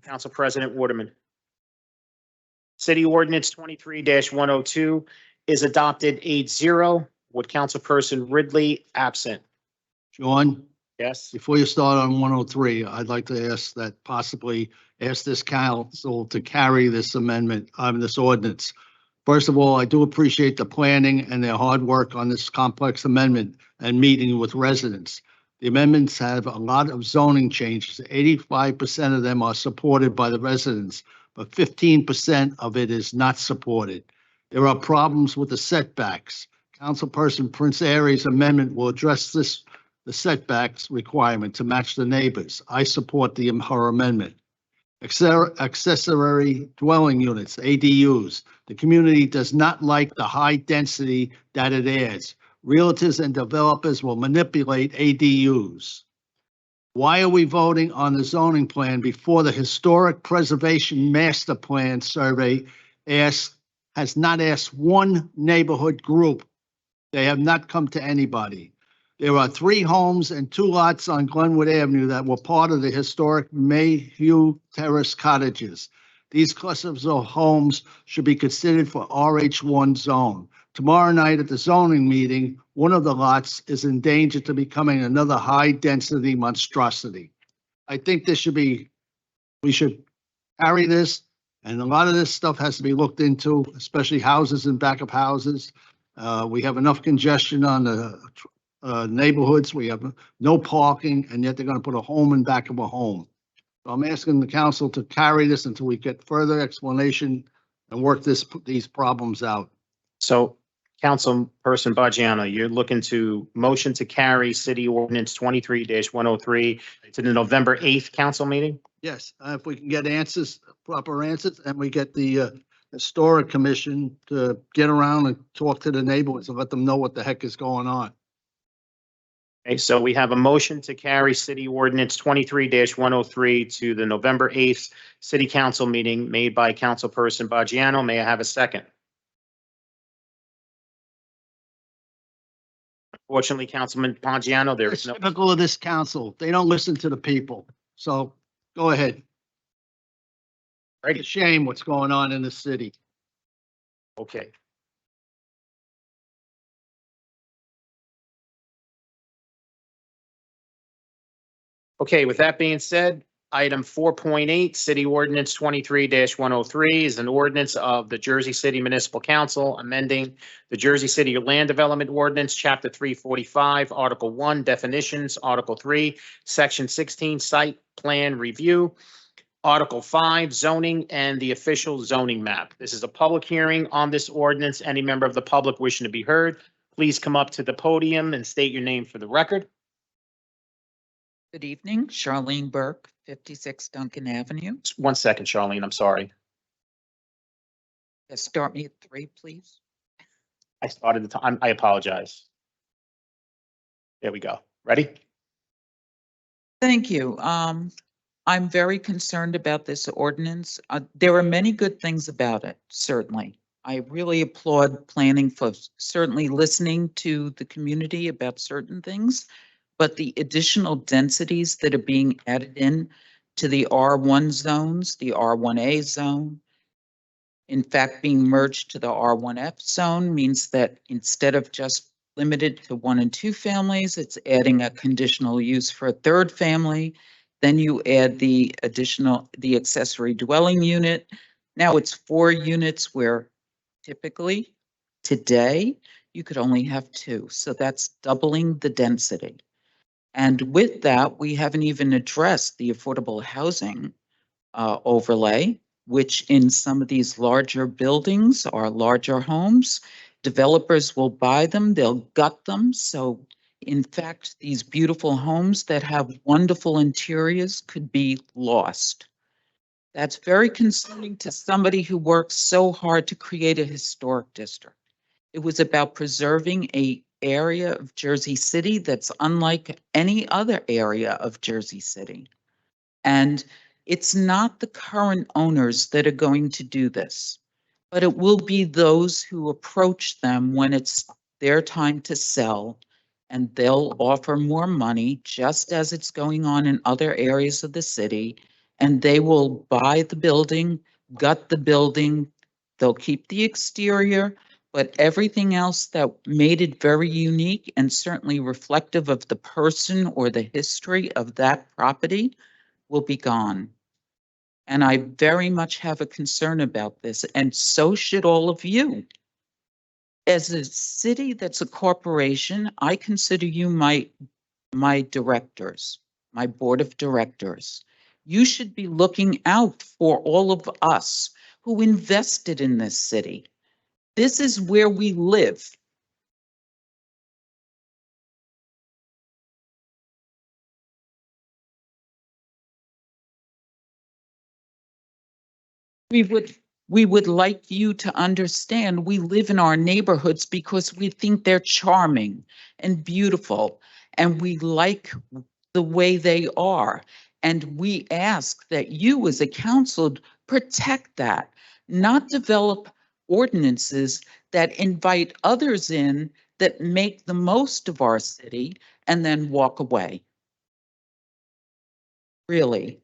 Speaker 2: Council President Waterman. City Ordinance 23-102 is adopted 8-0 with Councilperson Ridley absent.
Speaker 3: Sean,
Speaker 2: Yes.
Speaker 3: before you start on 103, I'd like to ask that possibly ask this council to carry this amendment, this ordinance. First of all, I do appreciate the planning and their hard work on this complex amendment and meeting with residents. The amendments have a lot of zoning changes. 85% of them are supported by the residents, but 15% of it is not supported. There are problems with the setbacks. Councilperson Prinzary's amendment will address the setbacks requirement to match the neighbors. I support her amendment. Accessory dwelling units, ADUs. The community does not like the high density that it adds. Realtors and developers will manipulate ADUs. Why are we voting on the zoning plan before the Historic Preservation Master Plan survey has not asked one neighborhood group? They have not come to anybody. There are 3 homes and 2 lots on Glenwood Avenue that were part of the historic Mayhew Terrace cottages. These clusters of homes should be considered for RH1 zone. Tomorrow night at the zoning meeting, one of the lots is in danger to becoming another high-density monstrosity. I think this should be We should carry this, and a lot of this stuff has to be looked into, especially houses and backup houses. We have enough congestion on the neighborhoods. We have no parking, and yet they're gonna put a home in back of a home. So I'm asking the council to carry this until we get further explanation and work these problems out.
Speaker 2: So Councilperson Bajano, you're looking to motion to carry City Ordinance 23-103 to the November 8th council meeting?
Speaker 3: Yes, if we can get answers, proper answers, and we get the historic commission to get around and talk to the neighborhoods and let them know what the heck is going on.
Speaker 2: Okay, so we have a motion to carry City Ordinance 23-103 to the November 8th City Council meeting made by Councilperson Bajano. May I have a second? Unfortunately, Councilman Bajano, there
Speaker 3: It's
Speaker 2: is no.
Speaker 3: typical of this council. They don't listen to the people. So go ahead. It's a shame what's going on in the city.
Speaker 2: Okay. Okay, with that being said, item 4.8, City Ordinance 23-103 is an ordinance of the Jersey City Municipal Council amending the Jersey City Land Development Ordinance, Chapter 345, Article 1, Definitions, Article 3, Section 16, Site Plan Review, Article 5, Zoning, and the official zoning map. This is a public hearing on this ordinance. Any member of the public wishing to be heard, please come up to the podium and state your name for the record.
Speaker 15: Good evening, Charlene Burke, 56 Duncan Avenue.
Speaker 2: 1 second, Charlene, I'm sorry.
Speaker 15: Start me at 3, please.
Speaker 2: I started the time. I apologize. There we go. Ready?
Speaker 15: Thank you. I'm very concerned about this ordinance. There are many good things about it, certainly. I really applaud planning for certainly listening to the community about certain things, but the additional densities that are being added in to the R1 zones, the R1A zone, in fact, being merged to the R1F zone means that instead of just limited to 1 and 2 families, it's adding a conditional use for a 3rd family. Then you add the accessory dwelling unit. Now it's 4 units where typically today you could only have 2. So that's doubling the density. And with that, we haven't even addressed the affordable housing overlay, which in some of these larger buildings or larger homes, developers will buy them, they'll gut them. So in fact, these beautiful homes that have wonderful interiors could be lost. That's very concerning to somebody who works so hard to create a historic district. It was about preserving an area of Jersey City that's unlike any other area of Jersey City. And it's not the current owners that are going to do this, but it will be those who approach them when it's their time to sell, and they'll offer more money, just as it's going on in other areas of the city, and they will buy the building, gut the building, they'll keep the exterior, but everything else that made it very unique and certainly reflective of the person or the history of that property will be gone. And I very much have a concern about this, and so should all of you. As a city that's a corporation, I consider you my directors, my board of directors. You should be looking out for all of us who invested in this city. This is where we live. We would like you to understand we live in our neighborhoods because we think they're charming and beautiful, and we like the way they are. And we ask that you as a council protect that, not develop ordinances that invite others in that make the most of our city and then walk away. Really,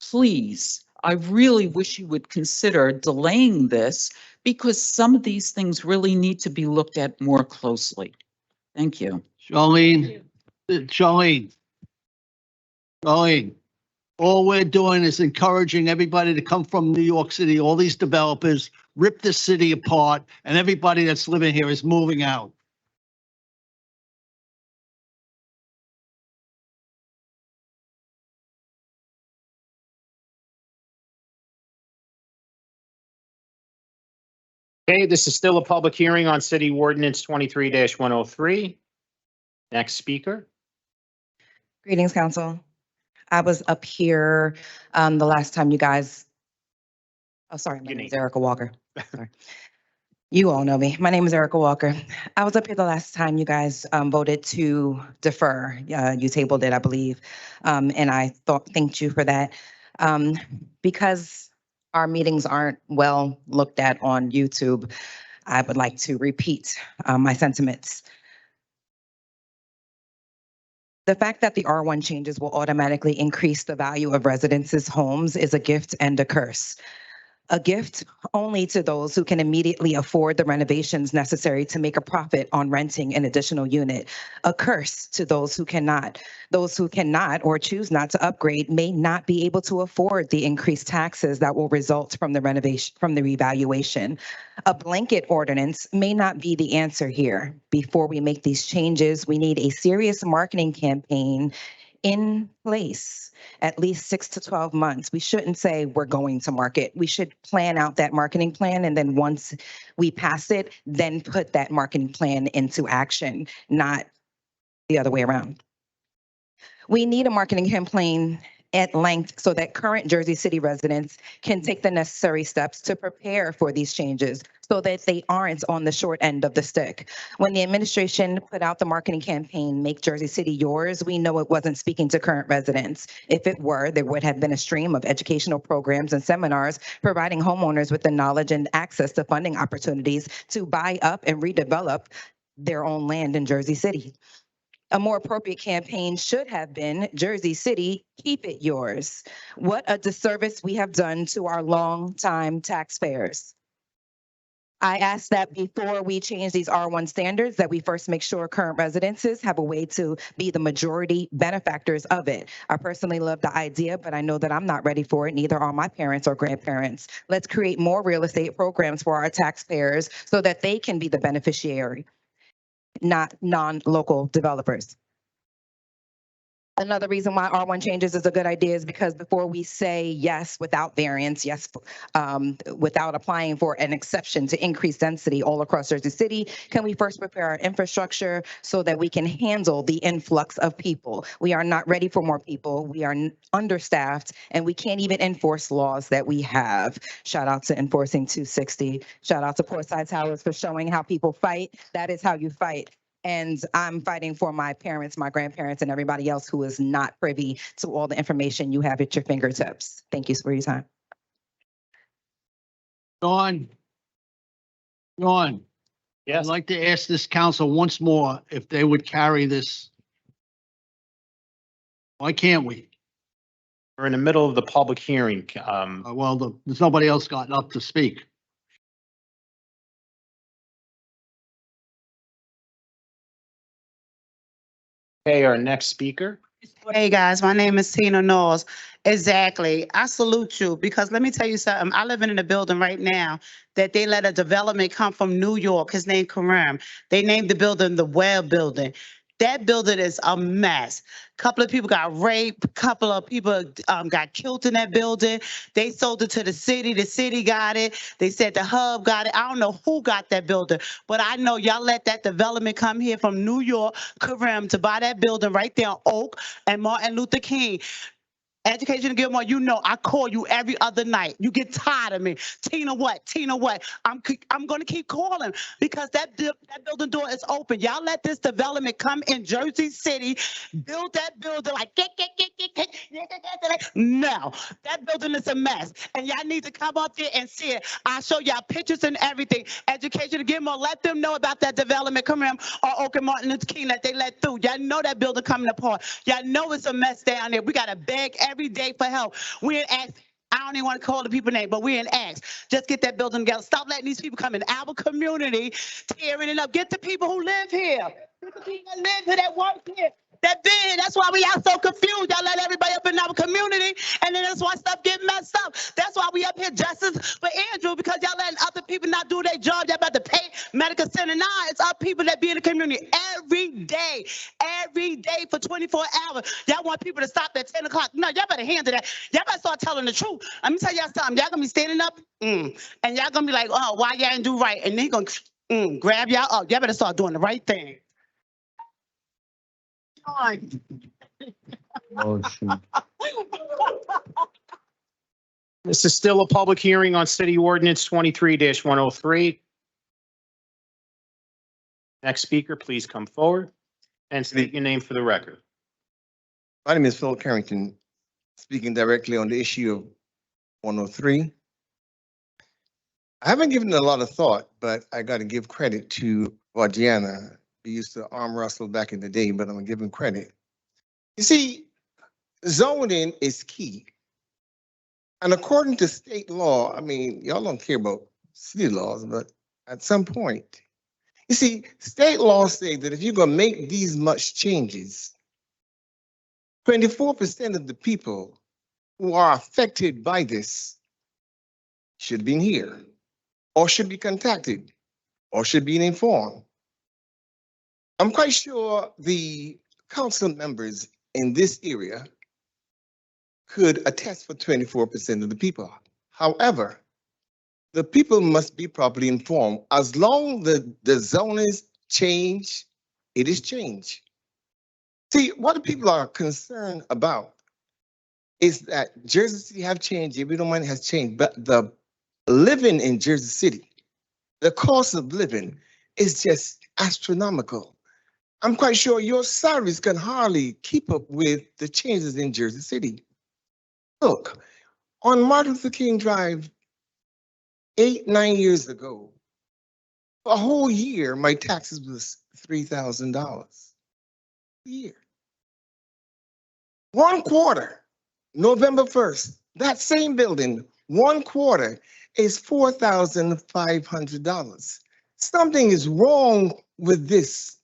Speaker 15: please. I really wish you would consider delaying this because some of these things really need to be looked at more closely. Thank you.
Speaker 3: Charlene, All we're doing is encouraging everybody to come from New York City, all these developers, rip the city apart, and everybody that's living here is moving out.
Speaker 2: Okay, this is still a public hearing on City Ordinance 23-103. Next speaker.
Speaker 16: Greetings, council. I was up here the last time you guys, oh, sorry, my
Speaker 2: Your
Speaker 16: name is
Speaker 2: name.
Speaker 16: Erica Walker. Sorry. You all know me. My name is Erica Walker. I was up here the last time you guys voted to defer. You tabled it, I believe. And I thanked you for that. Because our meetings aren't well looked at on YouTube, I would like to repeat my sentiments. The fact that the R1 changes will automatically increase the value of residences' homes is a gift and a curse. A gift only to those who can immediately afford the renovations necessary to make a profit on renting an additional unit. A curse to those who cannot. Those who cannot or choose not to upgrade may not be able to afford the increased taxes that will result from the revaluation. A blanket ordinance may not be the answer here. Before we make these changes, we need a serious marketing campaign in place, at least 6 to 12 months. We shouldn't say we're going to market. We should plan out that marketing plan. And then once we pass it, then put that marketing plan into action, not the other way around. We need a marketing campaign at length so that current Jersey City residents can take the necessary steps to prepare for these changes so that they aren't on the short end of the stick. When the administration put out the marketing campaign, Make Jersey City Yours, we know it wasn't speaking to current residents. If it were, there would have been a stream of educational programs and seminars providing homeowners with the knowledge and access to funding opportunities to buy up and redevelop their own land in Jersey City. A more appropriate campaign should have been Jersey City, keep it yours. What a disservice we have done to our longtime taxpayers. I ask that before we change these R1 standards, that we first make sure current residences have a way to be the majority benefactors of it. I personally love the idea, but I know that I'm not ready for it. Neither are my parents or grandparents. Let's create more real estate programs for our taxpayers so that they can be the beneficiary, not non-local developers. Another reason why R1 changes is a good idea is because before we say yes without variance, yes without applying for an exception to increase density all across Jersey City, can we first prepare our infrastructure so that we can handle the influx of people? We are not ready for more people. We are understaffed, and we can't even enforce laws that we have. Shout out to Enforcing 260. Shout out to Portside Towers for showing how people fight. That is how you fight. And I'm fighting for my parents, my grandparents, and everybody else who is not privy to all the information you have at your fingertips. Thank you for your time.
Speaker 3: John, I'd
Speaker 2: Yes.
Speaker 3: like to ask this council once more if they would carry this. Why can't we?
Speaker 2: We're in the middle of the public hearing.
Speaker 3: Well, there's nobody else gotten up to speak.
Speaker 2: Okay, our next speaker.
Speaker 7: Hey, guys, my name is Tina Knowles. Exactly. I salute you because let me tell you something. I live in a building right now that they let a development come from New York. His name Karam. They named the building the Webb Building. That building is a mess. Couple of people got raped. Couple of people got killed in that building. They sold it to the city. The city got it. They said the hub got it. I don't know who got that building, but I know y'all let that development come here from New York, Karam, to buy that building right there on Oak and Martin Luther King. Education and Gilmore, you know I call you every other night. You get tired of me. Tina what? Tina what? I'm going to keep calling because that building door is open. Y'all let this development come in Jersey City, build that building like no, that building is a mess. And y'all need to come up there and see it. I'll show y'all pictures and everything. Education and Gilmore, let them know about that development coming or Oak and Martin Luther King that they let through. Y'all know that building coming apart. Y'all know it's a mess down there. We got to beg every day for help. We ain't ask. I don't even want to call the people name, but we ain't ask. Just get that building together. Stop letting these people come in our community, tearing it up. Get the people who live here. Get the people that live here, that work here. that been. That's why we out so confused. Y'all let everybody up in our community, and then that's why stuff get messed up. That's why we up here justice for Andrew, because y'all letting other people not do their job. Y'all about to pay medical center. Now it's our people that be in the community every day for 24 hours. Y'all want people to stop at 10 o'clock. No, y'all better handle that. Y'all better start telling the truth. Let me tell y'all something. Y'all gonna be standing up, and y'all gonna be like, oh, why y'all didn't do right? And they gonna grab y'all up. Y'all better start doing the right thing.
Speaker 3: Motion.
Speaker 2: This is still a public hearing on City Ordinance 23-103. Next speaker, please come forward and state your name for the record.
Speaker 17: My name is Phil Carrington, speaking directly on the issue of 103. I haven't given it a lot of thought, but I got to give credit to Vajana. We used to arm wrestle back in the day, but I'm gonna give him credit. You see, zoning is key. And according to state law, I mean, y'all don't care about city laws, but at some point, you see, state laws say that if you're gonna make these much changes, 24% of the people who are affected by this should be here, or should be contacted, or should be informed. I'm quite sure the council members in this area could attest for 24% of the people. However, the people must be properly informed. As long as the zonings change, it is change. See, what the people are concerned about is that Jersey City have changed, everyone has changed, but the living in Jersey City, the cost of living is just astronomical. I'm quite sure your salaries can hardly keep up with the changes in Jersey City. Look, on Martin Luther King Drive, 9 years ago, for a whole year, my taxes was $3,000 a year. 1 quarter, November 1st, that same building, 1 quarter is $4,500. Something is wrong with this.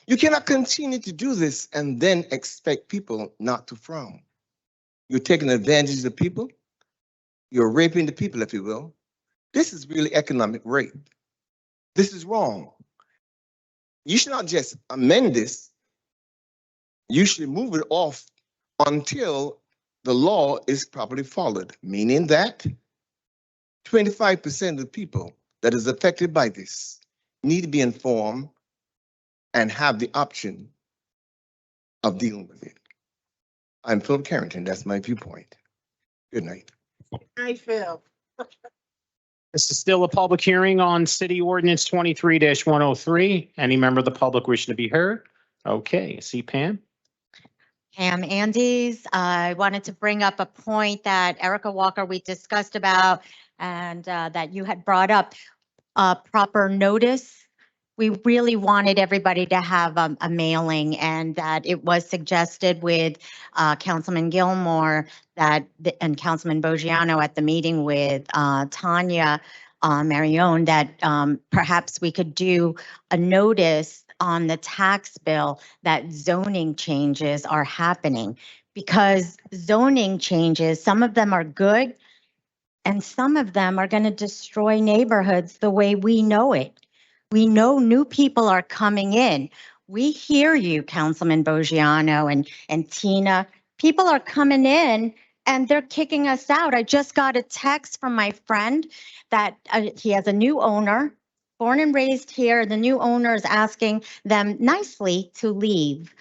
Speaker 17: You cannot continue to do this and then expect people not to frown. You're taking advantage of the people. You're raping the people, if you will. This is really economic rape. This is wrong. You should not just amend this. You should move it off until the law is properly followed, meaning that 25% of the people that is affected by this need to be informed and have the option of dealing with it. I'm Philip Carrington. That's my viewpoint. Good night.
Speaker 7: I feel.
Speaker 2: This is still a public hearing on City Ordinance 23-103. Any member of the public wishing to be heard? Okay, see Pam.
Speaker 18: Pam Andes. I wanted to bring up a point that Erica Walker, we discussed about, and that you had brought up, proper notice. We really wanted everybody to have a mailing, and that it was suggested with Councilman Gilmore and Councilman Bogiano at the meeting with Tanya Marione, that perhaps we could do a notice on the tax bill that zoning changes are happening, because zoning changes, some of them are good and some of them are going to destroy neighborhoods the way we know it. We know new people are coming in. We hear you, Councilman Bogiano and Tina. People are coming in and they're kicking us out. I just got a text from my friend that he has a new owner, born and raised here. The new owner is asking them nicely to leave.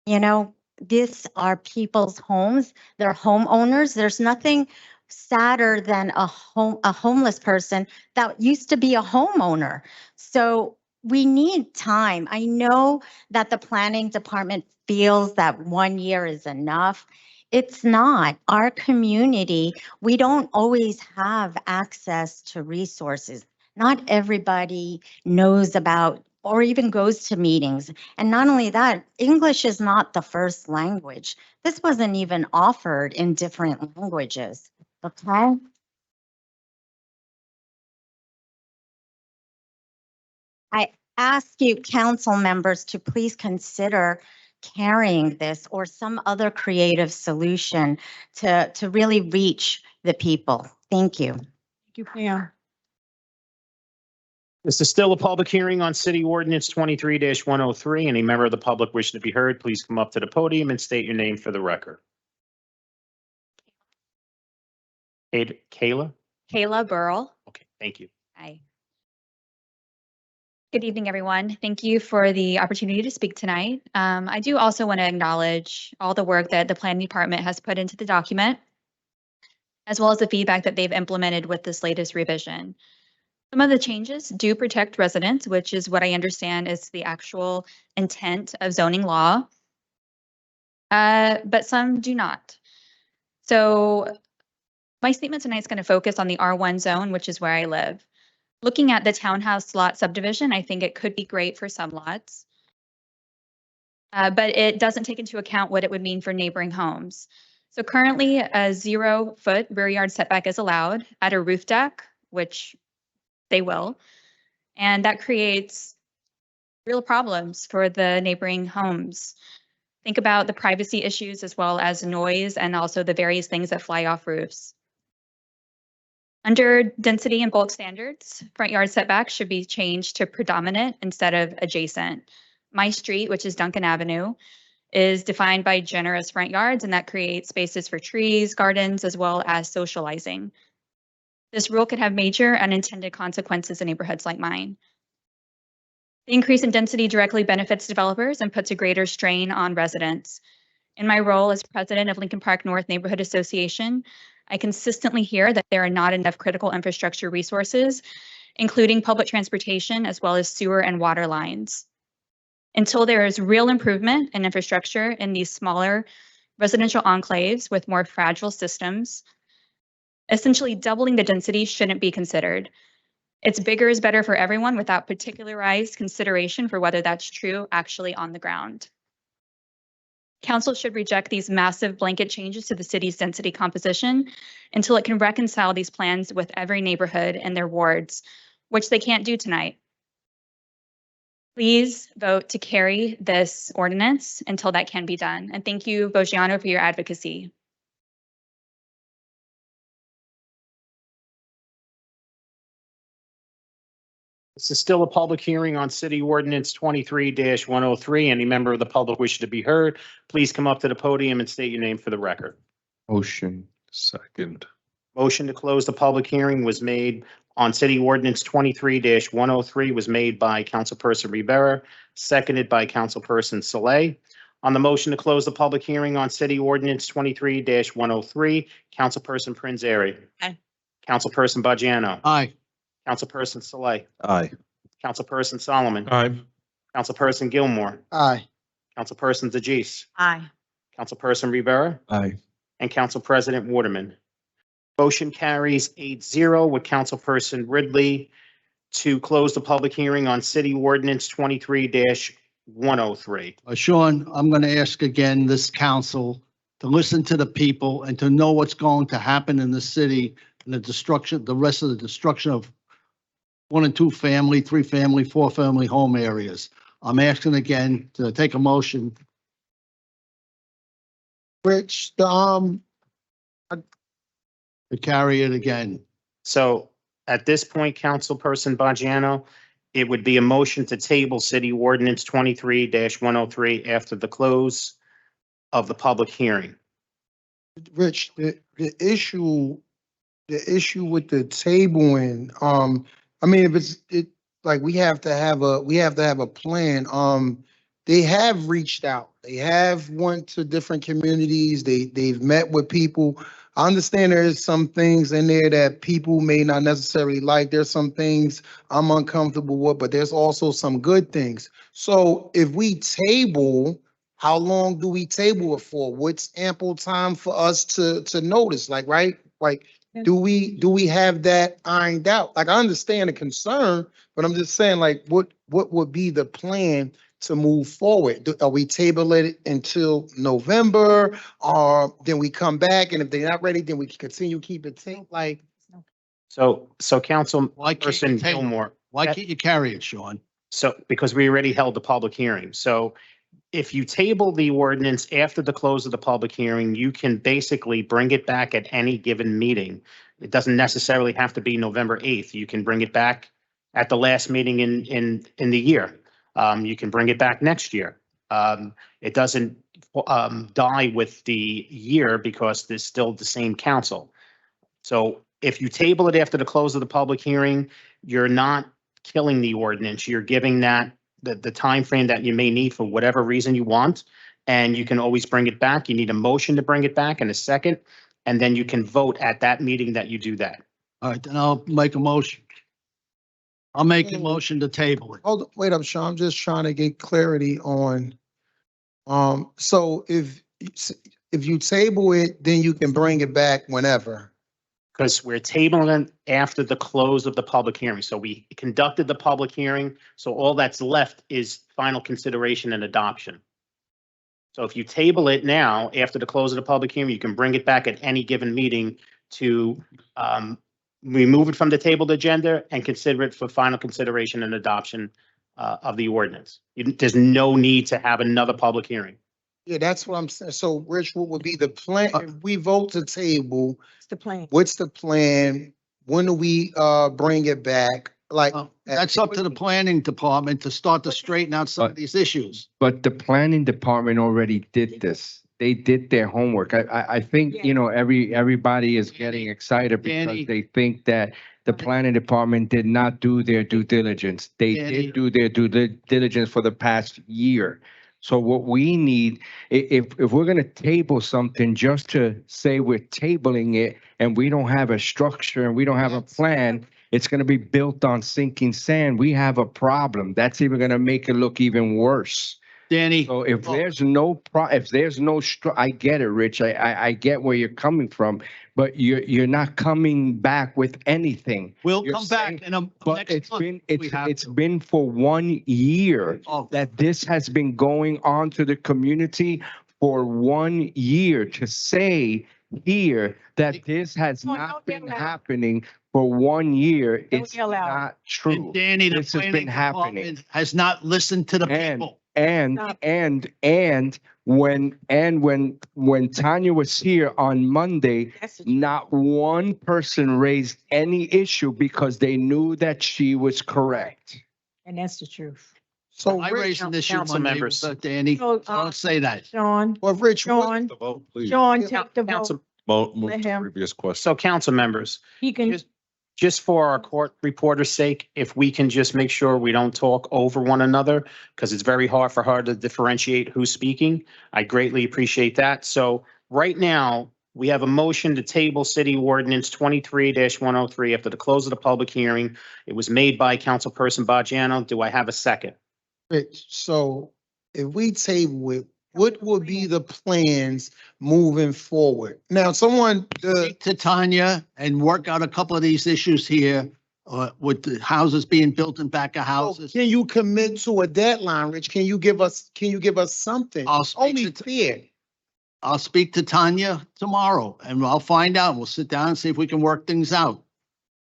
Speaker 18: You know, these are people's homes. They're homeowners. There's nothing sadder than a homeless person that used to be a homeowner. So we need time. I know that the planning department feels that 1 year is enough. It's not. Our community, we don't always have access to resources. Not everybody knows about or even goes to meetings. And not only that, English is not the first language. This wasn't even offered in different languages. Okay. I ask you, council members, to please consider carrying this or some other creative solution to really reach the people. Thank you.
Speaker 11: Thank you, Pam.
Speaker 2: This is still a public hearing on City Ordinance 23-103. Any member of the public wishing to be heard, please come up to the podium and state your name for the record. Kayla?
Speaker 19: Kayla Burrell.
Speaker 2: Okay, thank you.
Speaker 19: Hi. Good evening, everyone. Thank you for the opportunity to speak tonight. I do also want to acknowledge all the work that the planning department has put into the document, as well as the feedback that they've implemented with this latest revision. Some of the changes do protect residents, which is what I understand is the actual intent of zoning law, but some do not. So my statement tonight is going to focus on the R1 zone, which is where I live. Looking at the townhouse lot subdivision, I think it could be great for some lots, but it doesn't take into account what it would mean for neighboring homes. So currently a 0-foot rear yard setback is allowed at a roof deck, which they will, and that creates real problems for the neighboring homes. Think about the privacy issues as well as noise and also the various things that fly off roofs. Under density and bulk standards, front yard setbacks should be changed to predominant instead of adjacent. My street, which is Duncan Avenue, is defined by generous front yards, and that creates spaces for trees, gardens, as well as socializing. This rule could have major unintended consequences in neighborhoods like mine. The increase in density directly benefits developers and puts a greater strain on residents. In my role as president of Lincoln Park North Neighborhood Association, I consistently hear that there are not enough critical infrastructure resources, including public transportation, as well as sewer and water lines. Until there is real improvement in infrastructure in these smaller residential enclaves with more fragile systems, essentially doubling the density shouldn't be considered. It's bigger is better for everyone without particularized consideration for whether that's true actually on the ground. Council should reject these massive blanket changes to the city's density composition until it can reconcile these plans with every neighborhood and their wards, which they can't do tonight. Please vote to carry this ordinance until that can be done. And thank you, Bogiano, for your advocacy.
Speaker 2: This is still a public hearing on City Ordinance 23-103. Any member of the public wishing to be heard, please come up to the podium and state your name for the record.
Speaker 8: Motion. Second.
Speaker 2: Motion to close the public hearing was made on City Ordinance 23-103 was made by Councilperson Rivera, seconded by Councilperson Saleh. On the motion to close the public hearing on City Ordinance 23-103, Councilperson Prinzary.
Speaker 11: Aye.
Speaker 2: Councilperson Bajiano.
Speaker 3: Aye.
Speaker 2: Councilperson Saleh.
Speaker 8: Aye.
Speaker 2: Councilperson Solomon.
Speaker 9: Aye.
Speaker 2: Councilperson Gilmore.
Speaker 10: Aye.
Speaker 2: Councilperson DeJeece.
Speaker 5: Aye.
Speaker 2: Councilperson Rivera.
Speaker 8: Aye.
Speaker 2: And Council President Waterman. Motion carries 8-0 with Councilperson Ridley to close the public hearing on City Ordinance 23-103.
Speaker 3: Sean, I'm going to ask again this council to listen to the people and to know what's going to happen in the city and the destruction, the rest of the destruction of 1 and 2 family, 3 family, 4 family home areas. I'm asking again to take a motion.
Speaker 10: Rich,
Speaker 3: To carry it again.
Speaker 2: So at this point, Councilperson Bajiano, it would be a motion to table City Ordinance 23-103 after the close of the public hearing.
Speaker 10: Rich, the issue with the tabling, I mean, if like we have to have a plan. They have reached out. They have went to different communities. They've met with people. I understand there's some things in there that people may not necessarily like. There's some things I'm uncomfortable with, but there's also some good things. So if we table, how long do we table it for? What's ample time for us to notice? Like, right? Like, do we have that ironed out? Like, I understand the concern, but I'm just saying, like, what would be the plan to move forward? Are we tabling it until November, or then we come back, and if they're not ready, then we can continue keep it like?
Speaker 2: So Councilperson Gilmore.
Speaker 3: Why can't you carry it, Sean?
Speaker 2: So, because we already held the public hearing. So if you table the ordinance after the close of the public hearing, you can basically bring it back at any given meeting. It doesn't necessarily have to be November 8th. You can bring it back at the last meeting in the year. You can bring it back next year. It doesn't die with the year because there's still the same council. So if you table it after the close of the public hearing, you're not killing the ordinance. You're giving that the timeframe that you may need for whatever reason you want, and you can always bring it back. You need a motion to bring it back in a second, and then you can vote at that meeting that you do that.
Speaker 3: All right, then I'll make a motion. I'll make a motion to table it.
Speaker 10: Hold, wait up, Sean, I'm just trying to get clarity on, so if you table it, then you can bring it back whenever.
Speaker 2: Because we're tabling it after the close of the public hearing. So we conducted the public hearing, so all that's left is final consideration and adoption. So if you table it now, after the close of the public hearing, you can bring it back at any given meeting to remove it from the tabled agenda and consider it for final consideration and adoption of the ordinance. There's no need to have another public hearing.
Speaker 10: Yeah, that's what I'm saying. So Rich, what would be the plan? If we vote to table,
Speaker 11: What's the plan?
Speaker 10: what's the plan? When do we bring it back? Like,
Speaker 3: That's up to the planning department to start to straighten out some of these issues.
Speaker 20: But the planning department already did this. They did their homework. I think, you know, everybody is getting excited because
Speaker 3: Danny.
Speaker 20: they think that the planning department did not do their due diligence. They
Speaker 3: Danny.
Speaker 20: did do their due diligence for the past year. So what we need, if we're gonna table something just to say we're tabling it and we don't have a structure and we don't have a plan, it's gonna be built on sinking sand. We have a problem. That's even gonna make it look even worse.
Speaker 3: Danny.
Speaker 20: So if there's no I get it, Rich. I get where you're coming from, but you're not coming back with anything.
Speaker 3: We'll
Speaker 20: You're
Speaker 3: come back in a
Speaker 20: But
Speaker 3: next
Speaker 20: it's
Speaker 3: month
Speaker 20: been,
Speaker 3: if we have
Speaker 20: it's
Speaker 3: to.
Speaker 20: been for 1 year
Speaker 3: Oh.
Speaker 20: that this has been going on to the community for 1 year to say here that this has
Speaker 11: No,
Speaker 20: not
Speaker 11: don't
Speaker 20: been
Speaker 11: yell out.
Speaker 20: happening for 1 year.
Speaker 11: Don't
Speaker 20: It's
Speaker 11: yell out.
Speaker 20: not true.
Speaker 3: And Danny, the
Speaker 20: This has
Speaker 3: planning
Speaker 20: been happening.
Speaker 3: department has not listened to the people.
Speaker 20: And when Tanya was here on Monday,
Speaker 11: That's the-
Speaker 20: not one person raised any issue because they knew that she was correct.
Speaker 11: And that's the truth.
Speaker 10: so
Speaker 3: I
Speaker 10: Rich,
Speaker 3: raised an issue
Speaker 2: council
Speaker 3: Monday,
Speaker 2: members.
Speaker 3: Danny.
Speaker 11: So,
Speaker 3: Don't say that.
Speaker 11: Sean,
Speaker 10: well, Rich, what,
Speaker 11: Sean,
Speaker 8: The vote, please.
Speaker 11: Sean, take the vote.
Speaker 2: Council,
Speaker 8: Move
Speaker 11: Let
Speaker 8: to
Speaker 11: him.
Speaker 8: previous question.
Speaker 2: so council members,
Speaker 11: He can,
Speaker 2: just for our court reporter's sake, if we can just make sure we don't talk over one another, because it's very hard for her to differentiate who's speaking. I greatly appreciate that. So right now, we have a motion to table city ordinance 23-103 after the close of the public hearing. It was made by Councilperson Bajano. Do I have a second?
Speaker 10: Rich, so if we table it, what would be the plans moving forward? Now, someone,
Speaker 3: Speak to Tanya and work out a couple of these issues here, with the houses being built in back of houses.
Speaker 10: can you commit to a deadline, Rich? Can you give us something?
Speaker 3: I'll speak
Speaker 10: Only
Speaker 3: to-
Speaker 10: fair.
Speaker 3: I'll speak to Tanya tomorrow and I'll find out. We'll sit down and see if we can work things out.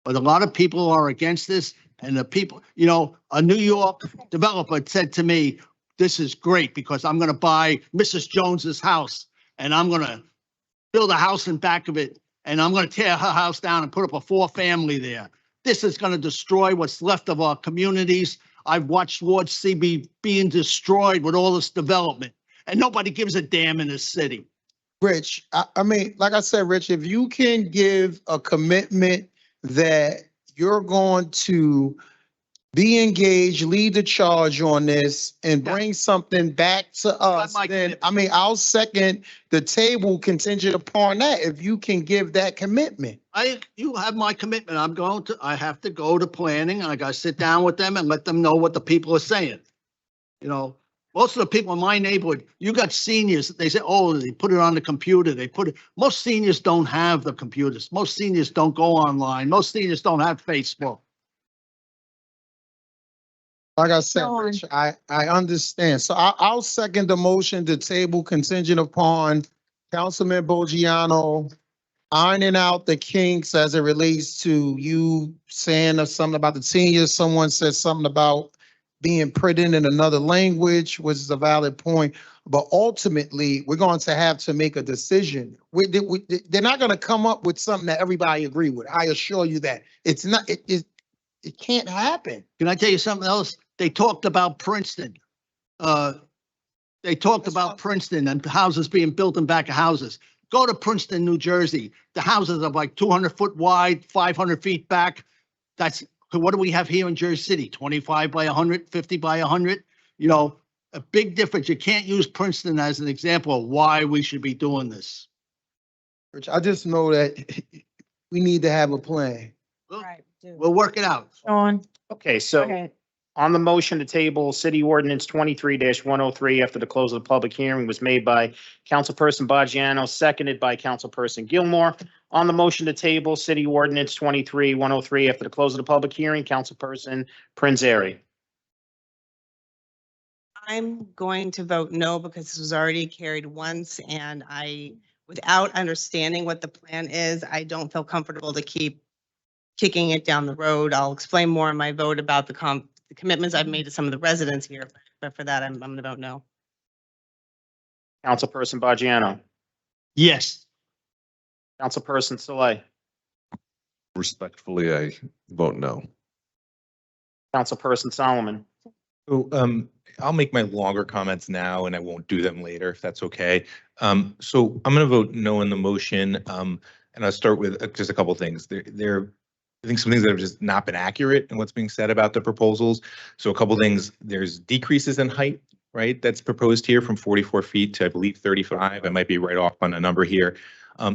Speaker 3: But a lot of people are against this, and the people, you know, a New York developer said to me, this is great because I'm gonna buy Mrs. Jones's house and I'm gonna build a house in back of it and I'm gonna tear her house down and put up a 4-family there. This is gonna destroy what's left of our communities. I've watched Ward C being destroyed with all this development, and nobody gives a damn in this city.
Speaker 10: Rich, I mean, like I said, Rich, if you can give a commitment that you're going to be engaged, lead the charge on this and bring something back to us,
Speaker 3: my
Speaker 10: then, I mean, I'll second the table contingent upon that, if you can give that commitment.
Speaker 3: You have my commitment. I have to go to planning and I gotta sit down with them and let them know what the people are saying. You know, most of the people in my neighborhood, you got seniors, they say, oh, they put it on the computer, most seniors don't have the computers. Most seniors don't go online. Most seniors don't have Facebook.
Speaker 10: Like I said,
Speaker 11: Sean.
Speaker 10: Rich, I understand. So I'll second the motion to table contingent upon Councilman Bogiano ironing out the kinks as it relates to you saying something about the seniors. Someone said something about being printed in another language, which is a valid point. But ultimately, we're going to have to make a decision. They're not going to come up with something that everybody agree with. I assure you that. It's not, it can't happen.
Speaker 3: Can I tell you something else? They talked about Princeton. They talked about Princeton and houses being built in back of houses. Go to Princeton, New Jersey. The houses are like 200 foot wide, 500 feet back. That's, what do we have here in Jersey City? 25 by 100, 50 by 100? You know, a big difference. You can't use Princeton as an example of why we should be doing this.
Speaker 10: Rich, I just know that we need to have a plan.
Speaker 3: We'll work it out.
Speaker 11: Sean,
Speaker 2: Okay,
Speaker 11: go
Speaker 2: so
Speaker 11: ahead.
Speaker 2: on the motion to table, City Ordinance 23-103 after the close of the public hearing was made by Councilperson Bajano, seconded by Councilperson Gilmore. On the motion to table, City Ordinance 23-103 after the close of the public hearing, Councilperson Prinzary.
Speaker 21: I'm going to vote no because this was already carried once and without understanding what the plan is, I don't feel comfortable to keep kicking it down the road. I'll explain more in my vote about the commitments I've made to some of the residents here, but for that, I'm going to vote no.
Speaker 2: Councilperson Bajano.
Speaker 3: Yes.
Speaker 2: Councilperson Saleh.
Speaker 8: Respectfully, I vote no.
Speaker 2: Councilperson Solomon.
Speaker 9: So, I'll make my longer comments now and I won't do them later if that's okay. So I'm going to vote no on the motion. And I'll start with just a couple of things. I think some things that have just not been accurate in what's being said about the proposals. So a couple of things, there's decreases in height, right? That's proposed here from 44 feet to, I believe, 35. I might be right off on a number here.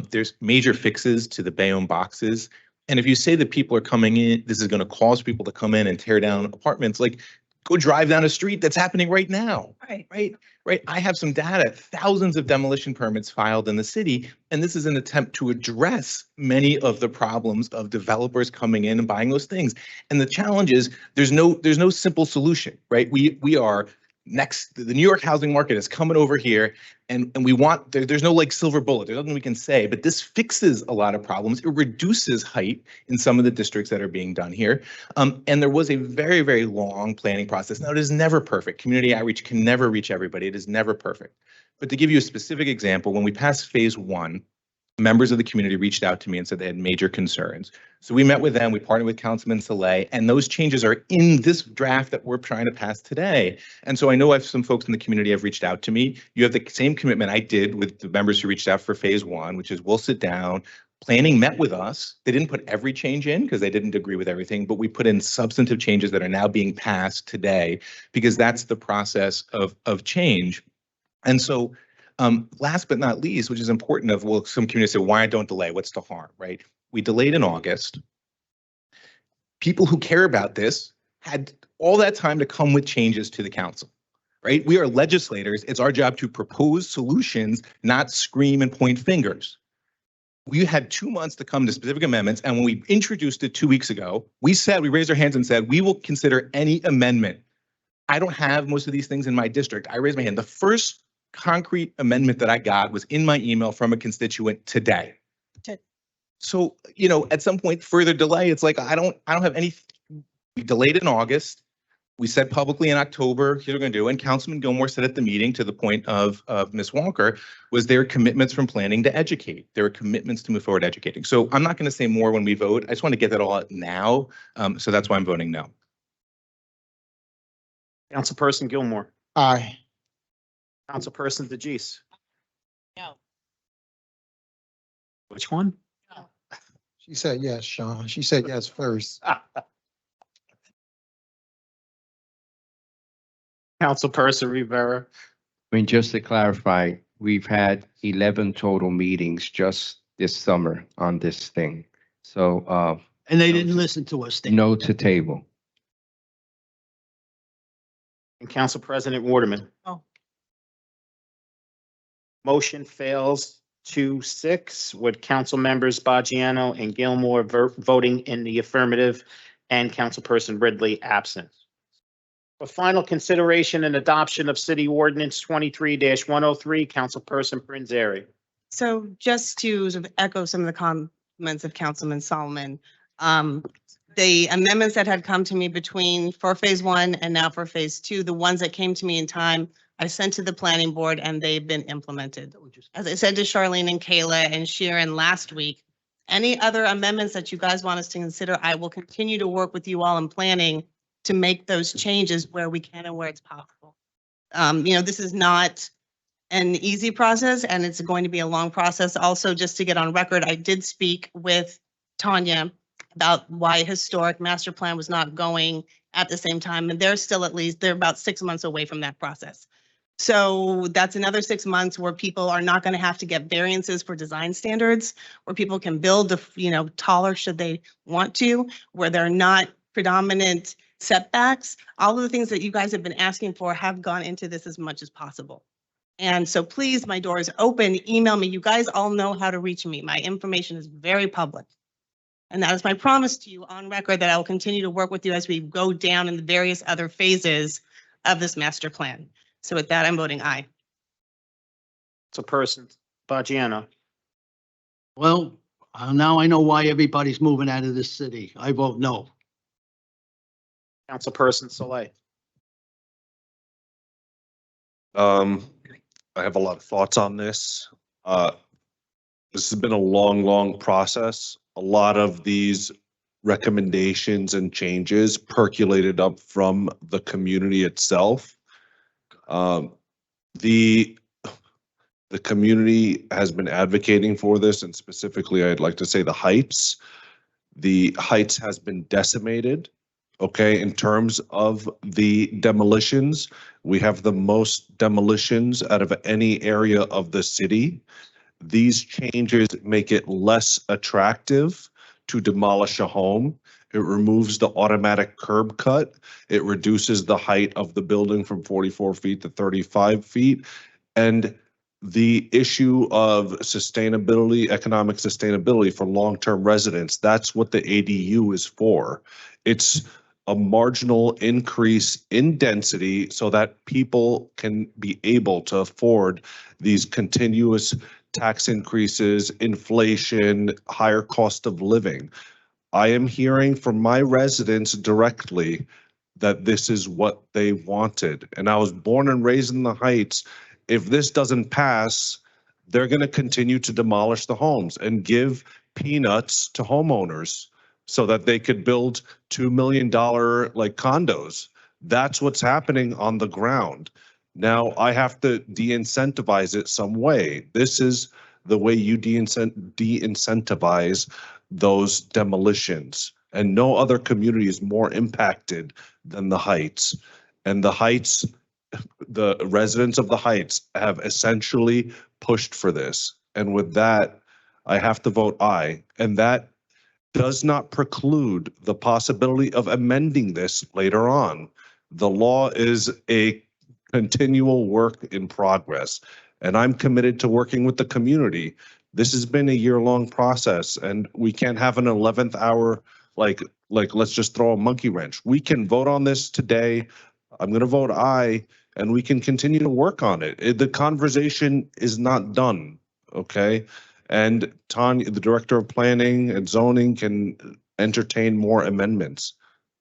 Speaker 9: There's major fixes to the Bayonne boxes. And if you say that people are coming in, this is going to cause people to come in and tear down apartments, like go drive down a street that's happening right now. Right. I have some data, thousands of demolition permits filed in the city, and this is an attempt to address many of the problems of developers coming in and buying those things. And the challenge is there's no simple solution, right? We are next, the New York housing market is coming over here and we want, there's no like silver bullet, there's nothing we can say, but this fixes a lot of problems. It reduces height in some of the districts that are being done here. And there was a very, very long planning process. Now it is never perfect. Community outreach can never reach everybody. It is never perfect. But to give you a specific example, when we passed phase 1, members of the community reached out to me and said they had major concerns. So we met with them, we partnered with Councilman Saleh, and those changes are in this draft that we're trying to pass today. And so I know some folks in the community have reached out to me. You have the same commitment I did with the members who reached out for phase 1, which is we'll sit down. Planning met with us. They didn't put every change in because they didn't agree with everything, but we put in substantive changes that are now being passed today because that's the process of change. And so last but not least, which is important some communities say, why don't delay? What's the harm, right? We delayed in August. People who care about this had all that time to come with changes to the council, right? We are legislators. It's our job to propose solutions, not scream and point fingers. We had 2 months to come to specific amendments. And when we introduced it 2 weeks ago, we raised our hands and said, we will consider any amendment. I don't have most of these things in my district. I raised my hand. The first concrete amendment that I got was in my email from a constituent today. So, at some point further delay, it's like, I don't have any, we delayed in August. We said publicly in October, here's what we're going to do. And Councilman Gilmore said at the meeting, to the point of Ms. Walker, was there commitments from planning to educate. There were commitments to move forward educating. So I'm not going to say more when we vote. I just want to get that all out now. So that's why I'm voting no.
Speaker 2: Councilperson Gilmore.
Speaker 10: Aye.
Speaker 2: Councilperson DeGise.
Speaker 21: No.
Speaker 2: Which one?
Speaker 10: She said yes, Sean. She said yes first.
Speaker 2: Councilperson Rivera.
Speaker 20: I mean, just to clarify, we've had 11 total meetings just this summer on this thing. So,
Speaker 3: And they didn't listen to us.
Speaker 20: no to table.
Speaker 2: And Council President Waterman.
Speaker 21: Oh.
Speaker 2: Motion fails 2-6 with council members Bajano and Gilmore voting in the affirmative and Councilperson Ridley absent. For final consideration and adoption of City Ordinance 23-103, Councilperson Prinzary.
Speaker 21: So just to sort of echo some of the comments of Councilman Solomon, the amendments that had come to me for phase one and now for phase two, the ones that came to me in time, I sent to the planning board and they've been implemented. As I said to Charlene and Kayla and Sharon last week, any other amendments that you guys want us to consider, I will continue to work with you all in planning to make those changes where we can and where it's possible. This is not an easy process and it's going to be a long process. Also, just to get on record, I did speak with Tanya about why historic master plan was not going at the same time. And they're about 6 months away from that process. So that's another 6 months where people are not going to have to get variances for design standards, where people can build, taller should they want to, where they're not predominant setbacks. All of the things that you guys have been asking for have gone into this as much as possible. And so please, my door is open. Email me. You guys all know how to reach me. My information is very public. And that is my promise to you on record that I will continue to work with you as we go down in the various other phases of this master plan. So with that, I'm voting aye.
Speaker 2: Councilperson Bajano.
Speaker 3: Well, now I know why everybody's moving out of this city. I vote no.
Speaker 2: Councilperson Saleh.
Speaker 8: I have a lot of thoughts on this. This has been a long process. A lot of these recommendations and changes percolated up from the community itself. The community has been advocating for this, and specifically, I'd like to say the Heights. The Heights has been decimated. Okay, in terms of the demolitions, we have the most demolitions out of any area of the city. These changes make it less attractive to demolish a home. It removes the automatic curb cut. It reduces the height of the building from 44 feet to 35 feet. And the issue of sustainability, economic sustainability for long-term residents, that's what the ADU is for. It's a marginal increase in density so that people can be able to afford these continuous tax increases, inflation, higher cost of living. I am hearing from my residents directly that this is what they wanted. And I was born and raised in the Heights. If this doesn't pass, they're going to continue to demolish the homes and give peanuts to homeowners so that they could build $2 million like condos. That's what's happening on the ground. Now I have to de-incentivize it some way. This is the way you de-incentivize those demolitions. And no other community is more impacted than the Heights. And the Heights, the residents of the Heights have essentially pushed for this. And with that, I have to vote aye. And that does not preclude the possibility of amending this later on. The law is a continual work in progress, and I'm committed to working with the community. This has been a year-long process, and we can't have an 11th hour, like let's just throw a monkey wrench. We can vote on this today. I'm going to vote aye, and we can continue to work on it. The conversation is not done, okay? And Tanya, the Director of Planning and Zoning, can entertain more amendments.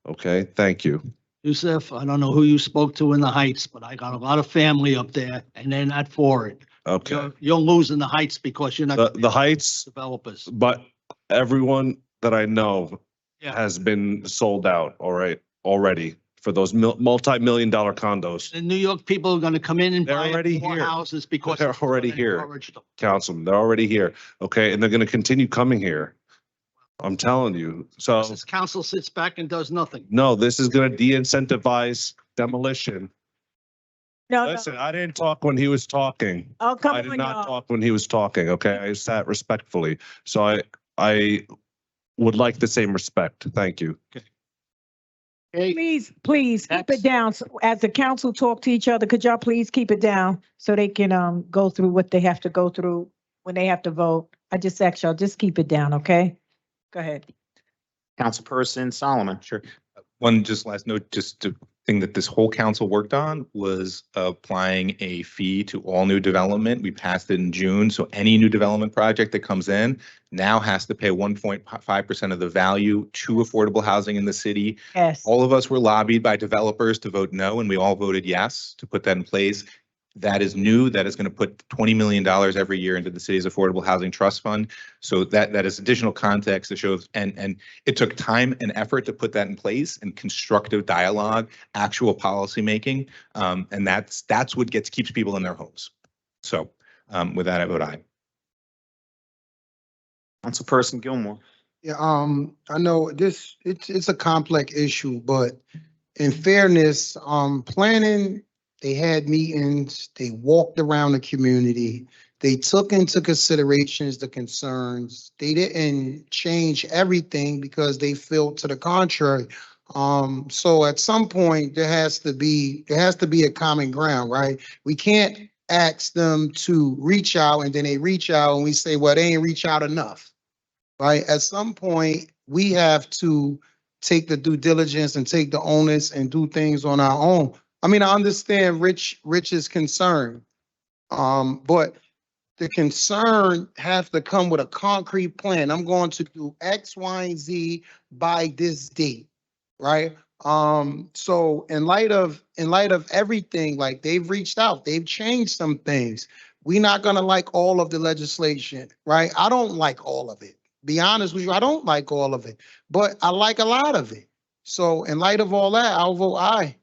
Speaker 8: Okay, thank you.
Speaker 3: Yusef, I don't know who you spoke to in the Heights, but I got a lot of family up there and they're not for it.
Speaker 8: Okay.
Speaker 3: You're losing the Heights because you're not.
Speaker 8: The Heights,
Speaker 3: developers.
Speaker 8: but everyone that I know
Speaker 3: Yeah.
Speaker 8: has been sold out, all right, already for those multi-million dollar condos.
Speaker 3: The New York people are going to come in and
Speaker 8: They're
Speaker 3: buy
Speaker 8: already
Speaker 3: more
Speaker 8: here.
Speaker 3: houses because
Speaker 8: They're
Speaker 3: it's
Speaker 8: already
Speaker 3: gonna
Speaker 8: here.
Speaker 3: encourage them.
Speaker 8: Councilman, they're already here, okay, and they're going to continue coming here. I'm telling you. So
Speaker 3: This council sits back and does nothing.
Speaker 8: no, this is going to de-incentivize demolition.
Speaker 11: No,
Speaker 8: Listen, I didn't talk when he was talking.
Speaker 11: Oh, come
Speaker 8: I did
Speaker 11: on,
Speaker 8: not
Speaker 11: y'all.
Speaker 8: talk when he was talking, okay? I sat respectfully. So I would like the same respect. Thank you.
Speaker 11: Please, keep it down. So as the council talk to each other, could y'all please keep it down so they can go through what they have to go through when they have to vote? I just ask y'all, just keep it down, okay? Go ahead.
Speaker 2: Councilperson Solomon.
Speaker 9: Sure. One just last note, just to thing that this whole council worked on was applying a fee to all new development. We passed it in June, so any new development project that comes in now has to pay 1.5% of the value to affordable housing in the city.
Speaker 11: Yes.
Speaker 9: All of us were lobbied by developers to vote no, and we all voted yes to put that in place. That is new. That is going to put $20 million every year into the city's affordable housing trust fund. So that is additional context to show, and it took time and effort to put that in place, and constructive dialogue, actual policy making. And that's what keeps people in their homes. So with that, I vote aye.
Speaker 2: Councilperson Gilmore.
Speaker 10: Yeah, I know it's a complex issue, but in fairness, planning, they had meetings, they walked around the community, they took into considerations the concerns. They didn't change everything because they feel to the contrary. So at some point there has to be a common ground, right? We can't ask them to reach out and then they reach out and we say, well, they ain't reach out enough. Right? At some point, we have to take the due diligence and take the onus and do things on our own. I mean, I understand Rich's concern, but the concern has to come with a concrete plan. I'm going to do X, Y, and Z by this date, right? So in light of everything, like they've reached out, they've changed some things. We're not gonna like all of the legislation, right? I don't like all of it. Be honest with you, I don't like all of it, but I like a lot of it. So in light of all that, I'll vote aye.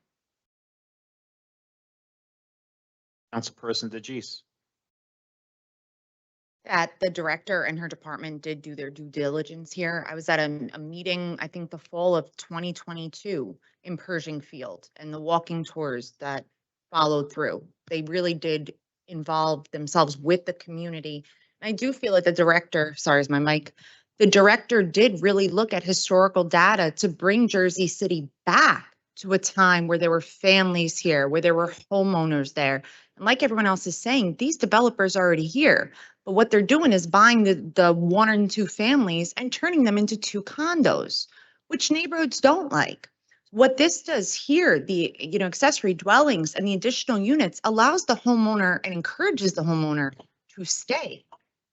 Speaker 2: Councilperson DeGise.
Speaker 5: That the director and her department did do their due diligence here. I was at a meeting, I think the fall of 2022 in Pershing Field, and the walking tours that followed through. They really did involve themselves with the community. I do feel like the director, sorry, is my mic? The director did really look at historical data to bring Jersey City back to a time where there were families here, where there were homeowners there. And like everyone else is saying, these developers are already here. But what they're doing is buying the 1 and 2 families and turning them into 2 condos, which neighborhoods don't like. What this does here, the accessory dwellings and the additional units allows the homeowner and encourages the homeowner to stay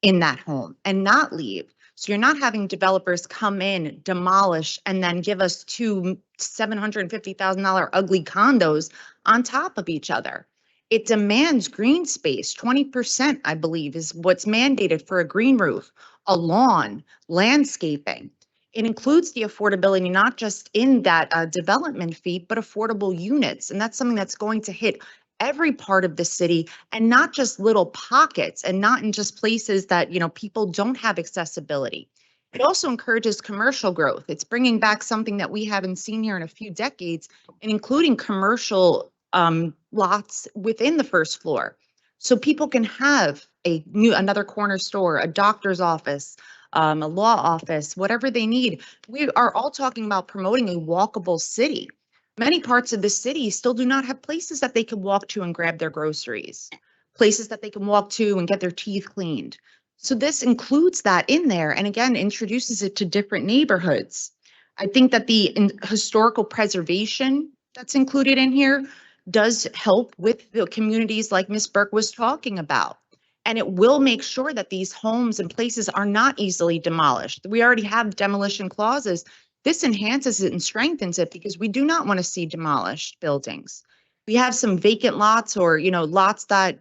Speaker 5: in that home and not leave. So you're not having developers come in, demolish, and then give us 2 $750,000 ugly condos on top of each other. It demands green space, 20%, I believe, is what's mandated for a green roof, a lawn, landscaping. It includes the affordability, not just in that development fee, but affordable units. And that's something that's going to hit every part of the city and not just little pockets and not in just places that, people don't have accessibility. It also encourages commercial growth. It's bringing back something that we haven't seen here in a few decades, and including commercial lots within the first floor. So people can have another corner store, a doctor's office, a law office, whatever they need. We are all talking about promoting a walkable city. Many parts of the city still do not have places that they can walk to and grab their groceries, places that they can walk to and get their teeth cleaned. So this includes that in there, and again, introduces it to different neighborhoods. I think that the historical preservation that's included in here does help with the communities like Ms. Burke was talking about. And it will make sure that these homes and places are not easily demolished. We already have demolition clauses. This enhances it and strengthens it because we do not want to see demolished buildings. We have some vacant lots or, lots that,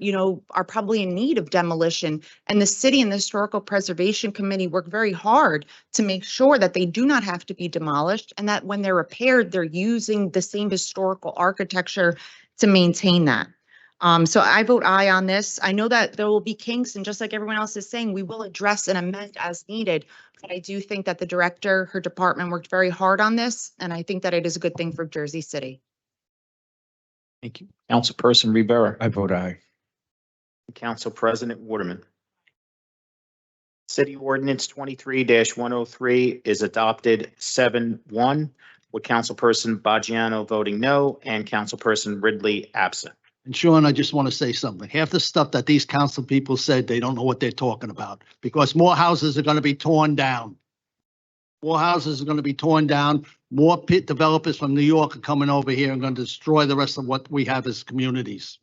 Speaker 5: are probably in need of demolition. And the city and the Historical Preservation Committee work very hard to make sure that they do not have to be demolished and that when they're repaired, they're using the same historical architecture to maintain that. So I vote aye on this. I know that there will be kinks, and just like everyone else is saying, we will address and amend as needed. But I do think that the director, her department worked very hard on this, and I think that it is a good thing for Jersey City.
Speaker 2: Thank you. Councilperson Rivera.
Speaker 20: I vote aye.
Speaker 2: Council President Waterman. City Ordinance 23-103 is adopted 7-1, with Councilperson Baggiano voting no and Councilperson Ridley absent.
Speaker 3: And Sean, I just want to say something. Half the stuff that these council people said, they don't know what they're talking about because more houses are going to be torn down. More houses are going to be torn down. More pit developers from New York are coming over here and going to destroy the rest of what we have as communities.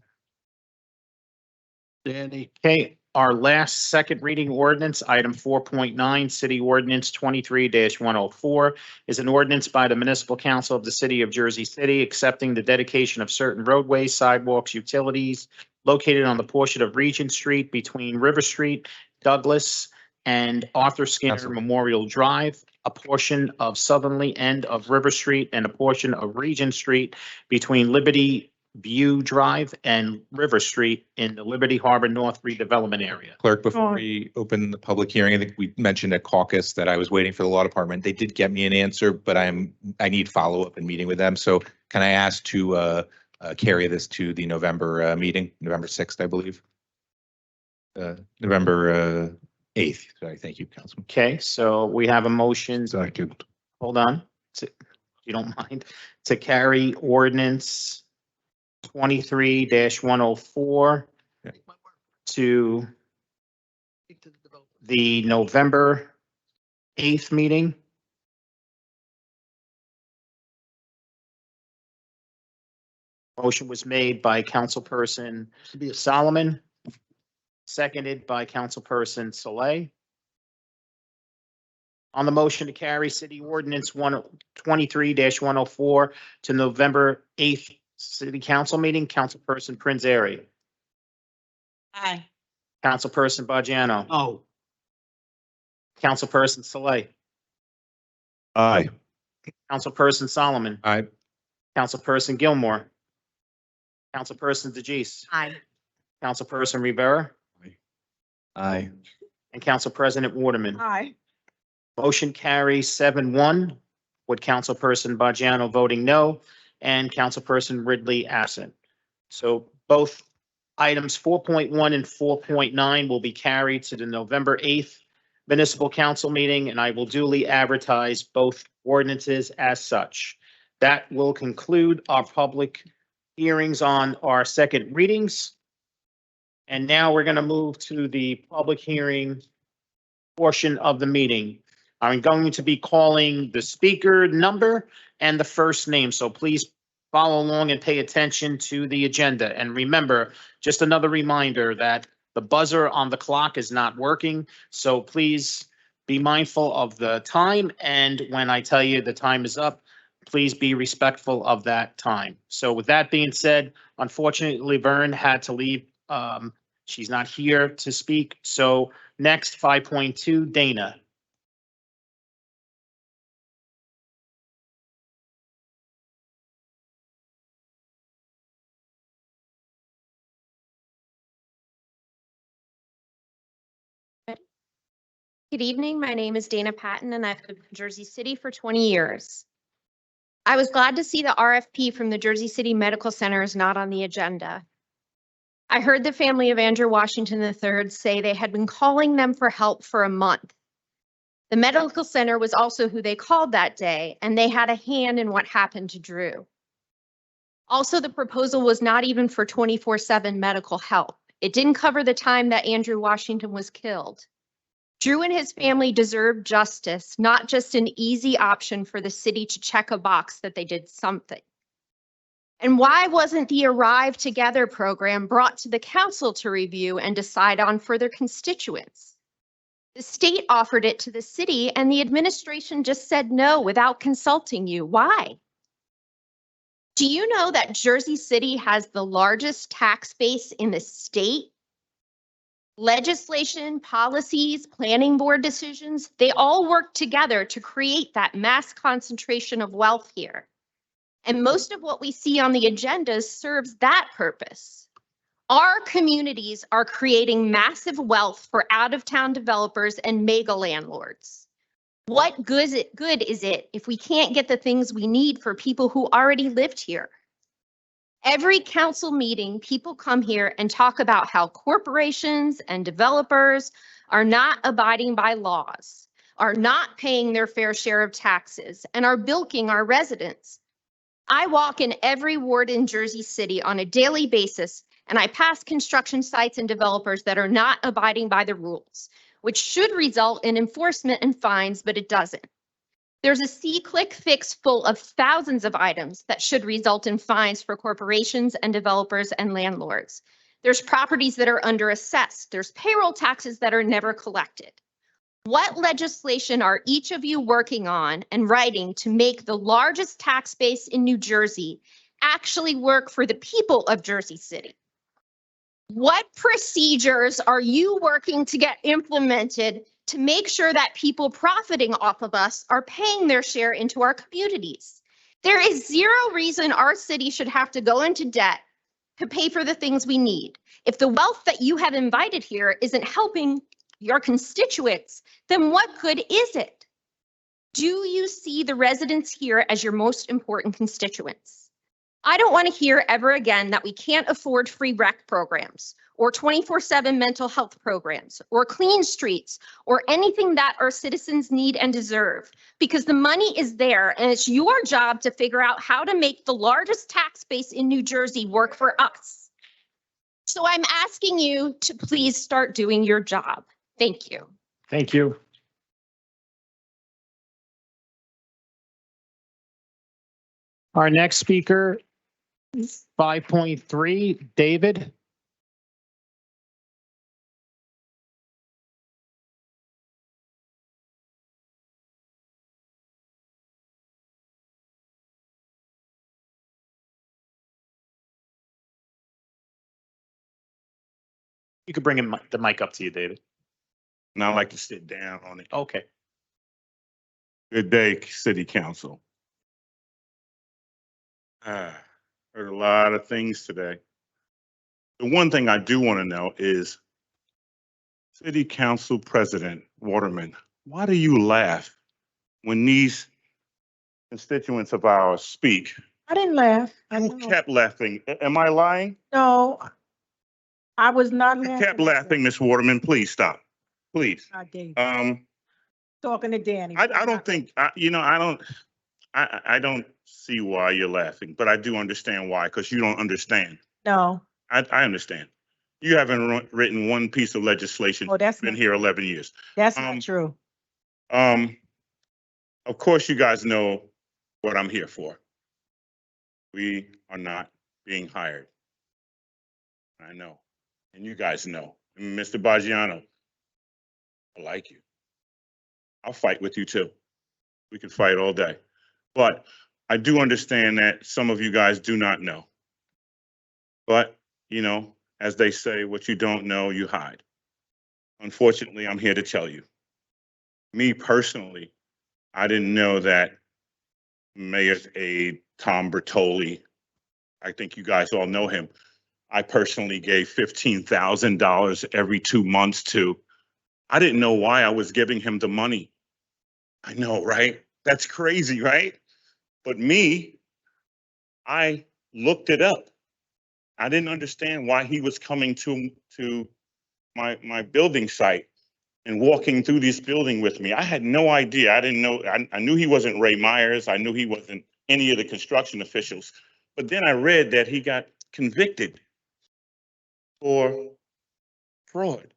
Speaker 3: Danny?
Speaker 2: Okay, our last second reading ordinance, item 4.9, City Ordinance 23-104, is an ordinance by the Municipal Council of the City of Jersey City accepting the dedication of certain roadways, sidewalks, utilities located on the portion of Regent Street between River Street, Douglas, and Arthur Skinner Memorial Drive, a portion of southerly end of River Street, and a portion of Regent Street between Liberty View Drive and River Street in the Liberty Harbor North redevelopment area.
Speaker 9: Clerk, before we open the public hearing, I think we mentioned at caucus that I was waiting for the law department. They did get me an answer, but I need follow-up and meeting with them. So can I ask to carry this to the November meeting, November 6th, I believe? November 8th. Sorry, thank you, Councilman.
Speaker 2: Okay, so we have a motion.
Speaker 8: Second.
Speaker 2: Hold on, if you don't mind, to carry ordinance 23-104 to the November 8th meeting. Motion was made by Councilperson Solomon, seconded by Councilperson Saleh. On the motion to carry City Ordinance 23-104 to November 8th City Council meeting, Councilperson Prinzary.
Speaker 7: Aye.
Speaker 2: Councilperson Bajano.
Speaker 3: Oh.
Speaker 2: Councilperson Saleh.
Speaker 8: Aye.
Speaker 2: Councilperson Solomon.
Speaker 9: Aye.
Speaker 2: Councilperson Gilmore. Councilperson DeGise.
Speaker 18: Aye.
Speaker 2: Councilperson Rivera.
Speaker 20: Aye.
Speaker 2: And Council President Waterman.
Speaker 11: Aye.
Speaker 2: Motion carries 7-1 with Councilperson Bajano voting no and Councilperson Ridley absent. So both items 4.1 and 4.9 will be carried to the November 8th Municipal Council meeting, and I will duly advertise both ordinances as such. That will conclude our public hearings on our second readings. And now we're going to move to the public hearing portion of the meeting. I'm going to be calling the speaker number and the first name, so please follow along and pay attention to the agenda. And remember, just another reminder that the buzzer on the clock is not working, so please be mindful of the time, and when I tell you the time is up, please be respectful of that time. So with that being said, unfortunately, Vern had to leave. She's not here to speak. So next, 5.2, Dana.
Speaker 1: Good evening. My name is Dana Patton, and I've lived in Jersey City for 20 years. I was glad to see the RFP from the Jersey City Medical Center is not on the agenda. I heard the family of Andrew Washington III say they had been calling them for help for a month. The medical center was also who they called that day, and they had a hand in what happened to Drew. Also, the proposal was not even for 24/7 medical help. It didn't cover the time that Andrew Washington was killed. Drew and his family deserve justice, not just an easy option for the city to check a box that they did something. And why wasn't the Arrive Together program brought to the council to review and decide on for their constituents? The state offered it to the city and the administration just said no without consulting you. Why? Do you know that Jersey City has the largest tax base in the state? Legislation, policies, planning board decisions, they all work together to create that mass concentration of wealth here. And most of what we see on the agendas serves that purpose. Our communities are creating massive wealth for out-of-town developers and mega landlords. What good is it if we can't get the things we need for people who already lived here? Every council meeting, people come here and talk about how corporations and developers are not abiding by laws, are not paying their fair share of taxes, and are bilking our residents. I walk in every ward in Jersey City on a daily basis, and I pass construction sites and developers that are not abiding by the rules, which should result in enforcement and fines, but it doesn't. There's a C-click fix full of thousands of items that should result in fines for corporations and developers and landlords. There's properties that are underassessed. There's payroll taxes that are never collected. What legislation are each of you working on and writing to make the largest tax base in New Jersey actually work for the people of Jersey City? What procedures are you working to get implemented to make sure that people profiting off of us are paying their share into our communities? There is zero reason our city should have to go into debt to pay for the things we need. If the wealth that you have invited here isn't helping your constituents, then what good is it? Do you see the residents here as your most important constituents? I don't want to hear ever again that we can't afford free rec programs or 24/7 mental health programs or clean streets or anything that our citizens need and deserve, because the money is there and it's your job to figure out how to make the largest tax base in New Jersey work for us. So I'm asking you to please start doing your job. Thank you.
Speaker 2: Thank you. Our next speaker, 5.3, David. You could bring the mic up to you, David.
Speaker 6: And I like to sit down on it.
Speaker 2: Okay.
Speaker 6: Good day, City Council. Heard a lot of things today. The one thing I do want to know is, City Council President Waterman, why do you laugh when these constituents of ours speak?
Speaker 11: I didn't laugh.
Speaker 6: You kept laughing. Am I lying?
Speaker 11: No, I was not
Speaker 6: You
Speaker 11: laughing.
Speaker 6: kept laughing, Miss Waterman. Please stop. Please.
Speaker 11: I did.
Speaker 6: Talking
Speaker 11: to Danny.
Speaker 6: I don't think, I don't see why you're laughing, but I do understand why, because you don't understand.
Speaker 11: No.
Speaker 6: I understand. You haven't written one piece of legislation.
Speaker 11: Oh, that's
Speaker 6: been
Speaker 11: not
Speaker 6: here 11 years.
Speaker 11: That's not true.
Speaker 6: Of course, you guys know what I'm here for. We are not being hired. I know, and you guys know. And Mr. Baggiano, I like you. I'll fight with you too. We can fight all day. But I do understand that some of you guys do not know. But, as they say, what you don't know, you hide. Unfortunately, I'm here to tell you. Me personally, I didn't know that Mayor's aide, Tom Bertoli, I think you guys all know him. I personally gave $15,000 every 2 months to. I didn't know why I was giving him the money. I know, right? That's crazy, right? But me, I looked it up. I didn't understand why he was coming to my building site and walking through this building with me. I had no idea. I didn't know. I knew he wasn't Ray Myers. I knew he wasn't any of the construction officials. But then I read that he got convicted for fraud.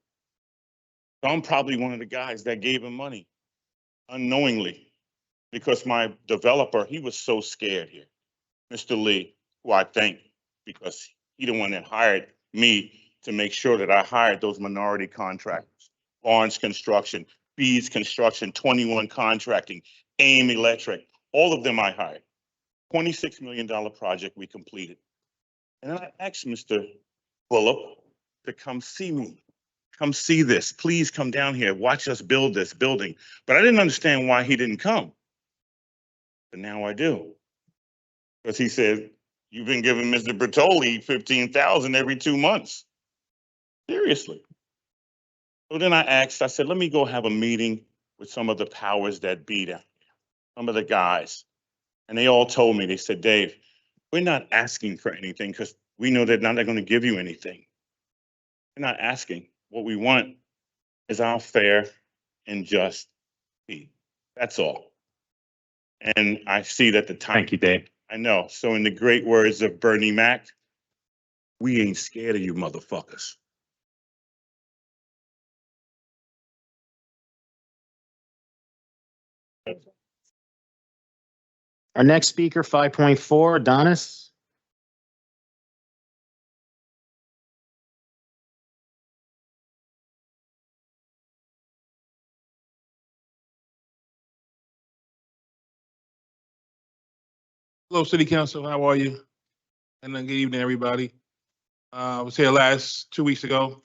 Speaker 6: So I'm probably one of the guys that gave him money unknowingly, because my developer, he was so scared here. Mr. Lee, who I thank, because he the one that hired me to make sure that I hired those minority contractors. Barnes Construction, Bees Construction, 21 Contracting, AIM Electric, all of them I hired. $26 million project we completed. And then I asked Mr. Bullock to come see me. Come see this. Please come down here. Watch us build this building. But I didn't understand why he didn't come. But now I do. Because he said, you've been giving Mr. Bertoli $15,000 every 2 months. Seriously. So then I said, let me go have a meeting with some of the powers that be down here, some of the guys. And they all told me, they said, Dave, we're not asking for anything because we know they're not going to give you anything. We're not asking. What we want is our fair and just fee. That's all. And I see that the time.
Speaker 2: Thank you, Dave.
Speaker 6: I know. So in the great words of Bernie Mac, we ain't scared of you motherfuckers.
Speaker 2: Our next speaker, 5.4, Adonis.
Speaker 4: Hello, City Council. How are you? And then good evening, everybody. I was here last 2 weeks ago.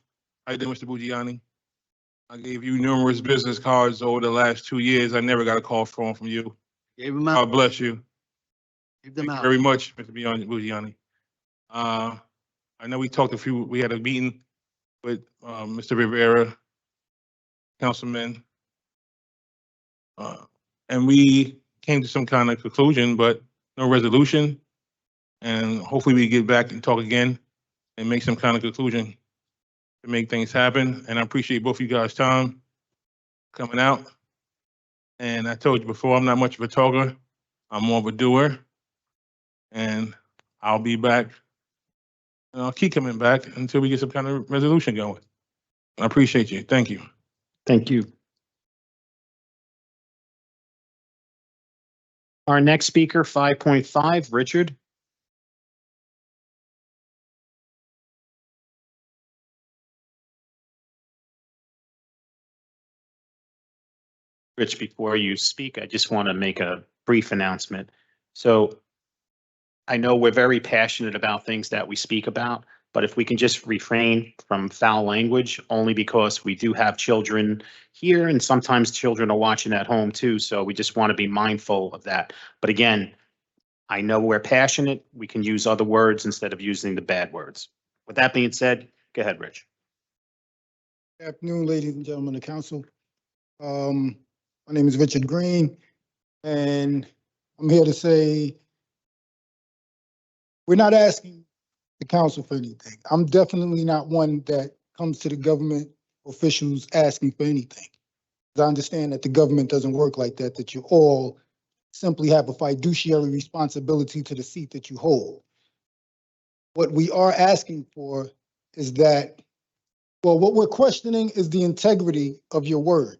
Speaker 4: How you doing, Mr. Bugiani? I gave you numerous business cards over the last 2 years. I never got a call from you.
Speaker 3: Gave them out.
Speaker 4: God bless you.
Speaker 3: Gave them
Speaker 4: Thank you
Speaker 3: out.
Speaker 4: very much, Mr. Bugiani. I know we had a meeting with Mr. Rivera, councilman, and we came to some kind of conclusion, but no resolution. And hopefully we get back and talk again and make some kind of conclusion to make things happen. And I appreciate both of you guys' time coming out. And I told you before, I'm not much of a talker. I'm more of a doer. And I'll be back. And I'll keep coming back until we get some kind of resolution going. I appreciate you. Thank you.
Speaker 2: Thank you. Our next speaker, 5.5, Richard. Rich, before you speak, I just want to make a brief announcement. So I know we're very passionate about things that we speak about, but if we can just refrain from foul language, only because we do have children here and sometimes children are watching at home too. So we just want to be mindful of that. But again, I know we're passionate. We can use other words instead of using the bad words. With that being said, go ahead, Rich.
Speaker 10: Good afternoon, ladies and gentlemen of the council. My name is Richard Green, and I'm here to say we're not asking the council for anything. I'm definitely not one that comes to the government officials asking for anything. I understand that the government doesn't work like that, that you all simply have a fiduciary responsibility to the seat that you hold. What we are asking for is that, well, what we're questioning is the integrity of your word.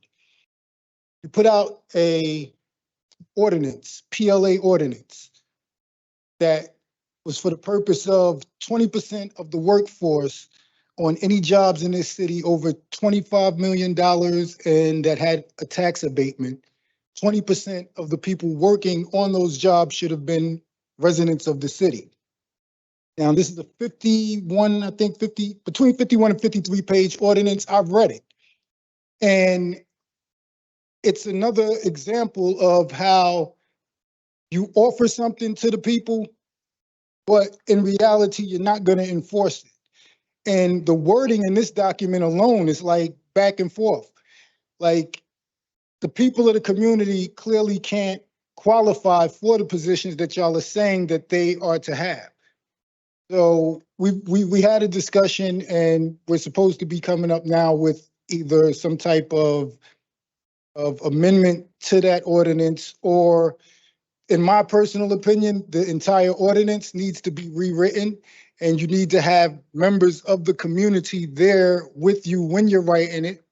Speaker 10: You put out a ordinance, PLA ordinance, that was for the purpose of 20% of the workforce on any jobs in this city over $25 million and that had a tax abatement. 20% of the people working on those jobs should have been residents of the city. Now, this is a 51, I think 50, between 51 and 53 page ordinance. I've read it. And it's another example of how you offer something to the people, but in reality, you're not going to enforce it. And the wording in this document alone is like back and forth. Like the people of the community clearly can't qualify for the positions that y'all are saying that they are to have. So we had a discussion and we're supposed to be coming up now with either some type of amendment to that ordinance, or in my personal opinion, the entire ordinance needs to be rewritten, and you need to have members of the community there with you when you're writing it,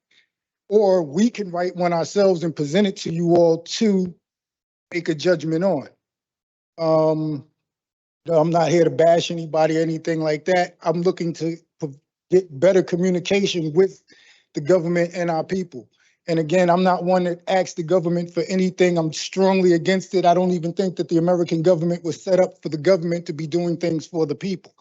Speaker 10: or we can write one ourselves and present it to you all to make a judgment on. I'm not here to bash anybody or anything like that. I'm looking to get better communication with the government and our people. And again, I'm not one that asks the government for anything. I'm strongly against it. I don't even think that the American government was set up for the government to be doing things for the people.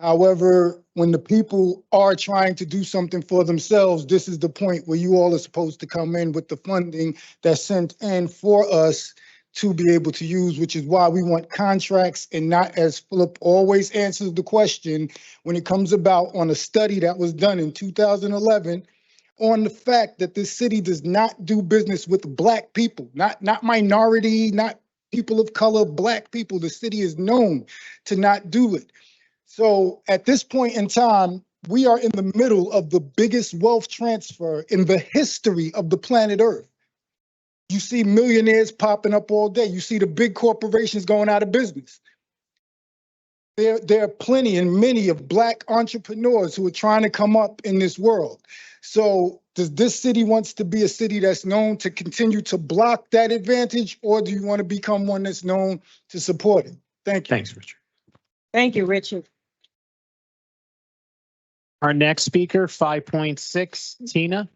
Speaker 10: However, when the people are trying to do something for themselves, this is the point where you all are supposed to come in with the funding that's sent in for us to be able to use, which is why we want contracts and not, as Philip always answers the question, when it comes about on a study that was done in 2011 on the fact that this city does not do business with Black people, not minority, not people of color, Black people. The city is known to not do it. So at this point in time, we are in the middle of the biggest wealth transfer in the history of the planet Earth. You see millionaires popping up all day. You see the big corporations going out of business. There are plenty and many of Black entrepreneurs who are trying to come up in this world. So does this city wants to be a city that's known to continue to block that advantage, or do you want to become one that's known to support it? Thank you.
Speaker 2: Thanks, Richard.
Speaker 11: Thank you, Richard.
Speaker 2: Our next speaker, 5.6, Tina.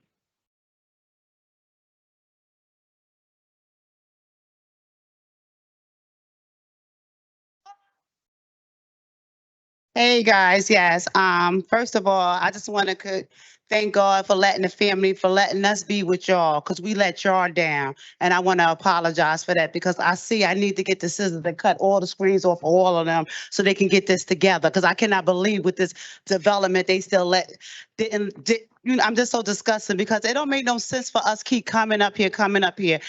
Speaker 7: Hey, guys, yes. First of all, I just want to thank God for letting the family, for letting us be with y'all, because we let y'all down. And I want to apologize for that, because I need to get the scissors and cut all the screens off all of them so they can get this together, because I cannot believe with this development, they still I'm just so disgusted, because it don't make no sense for us keep coming up here.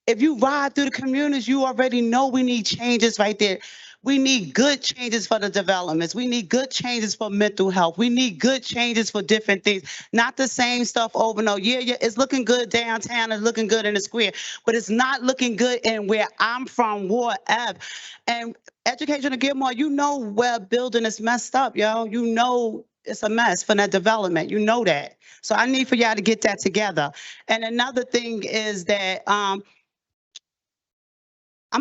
Speaker 7: If you ride through the communities, you already know we need changes right there. We need good changes for the developments. We need good changes for mental health. We need good changes for different things, not the same stuff over and over. Yeah, it's looking good downtown, it's looking good in the square, but it's not looking good in where I'm from, Ward F. And Education of Gilmore, you know where building is messed up, yo. You know it's a mess for that development. You know that. So I need for y'all to get that together. And another thing is that I'm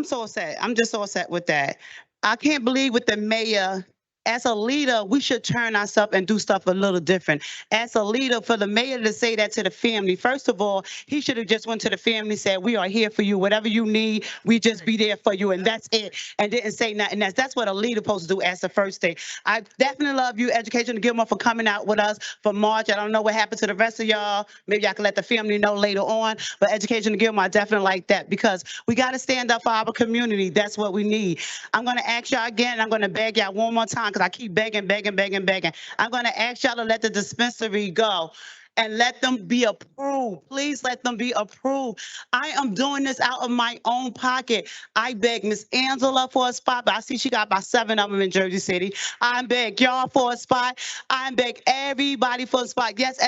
Speaker 7: so upset. I'm just so upset with that. I can't believe with the mayor. As a leader, we should turn ourselves and do stuff a little different. As a leader, for the mayor to say that to the family, first of all, he should have just went to the family and said, we are here for you. Whatever you need, we just be there for you. And that's it. And didn't say nothing else. That's what a leader supposed to do as the first thing. I definitely love you, Education of Gilmore, for coming out with us for March. I don't know what happened to the rest of y'all. Maybe I can let the family know later on. But Education of Gilmore, I definitely like that, because we got to stand up for our community. That's what we need. I'm going to ask y'all again. I'm going to beg y'all one more time, because I keep begging. I'm going to ask y'all to let the dispensary go and let them be approved. Please let them be approved. I am doing this out of my own pocket. I beg Miss Angela for a spot, but I see she got about 7 of them in Jersey City. I beg y'all for a spot. I beg everybody for a spot. Yes,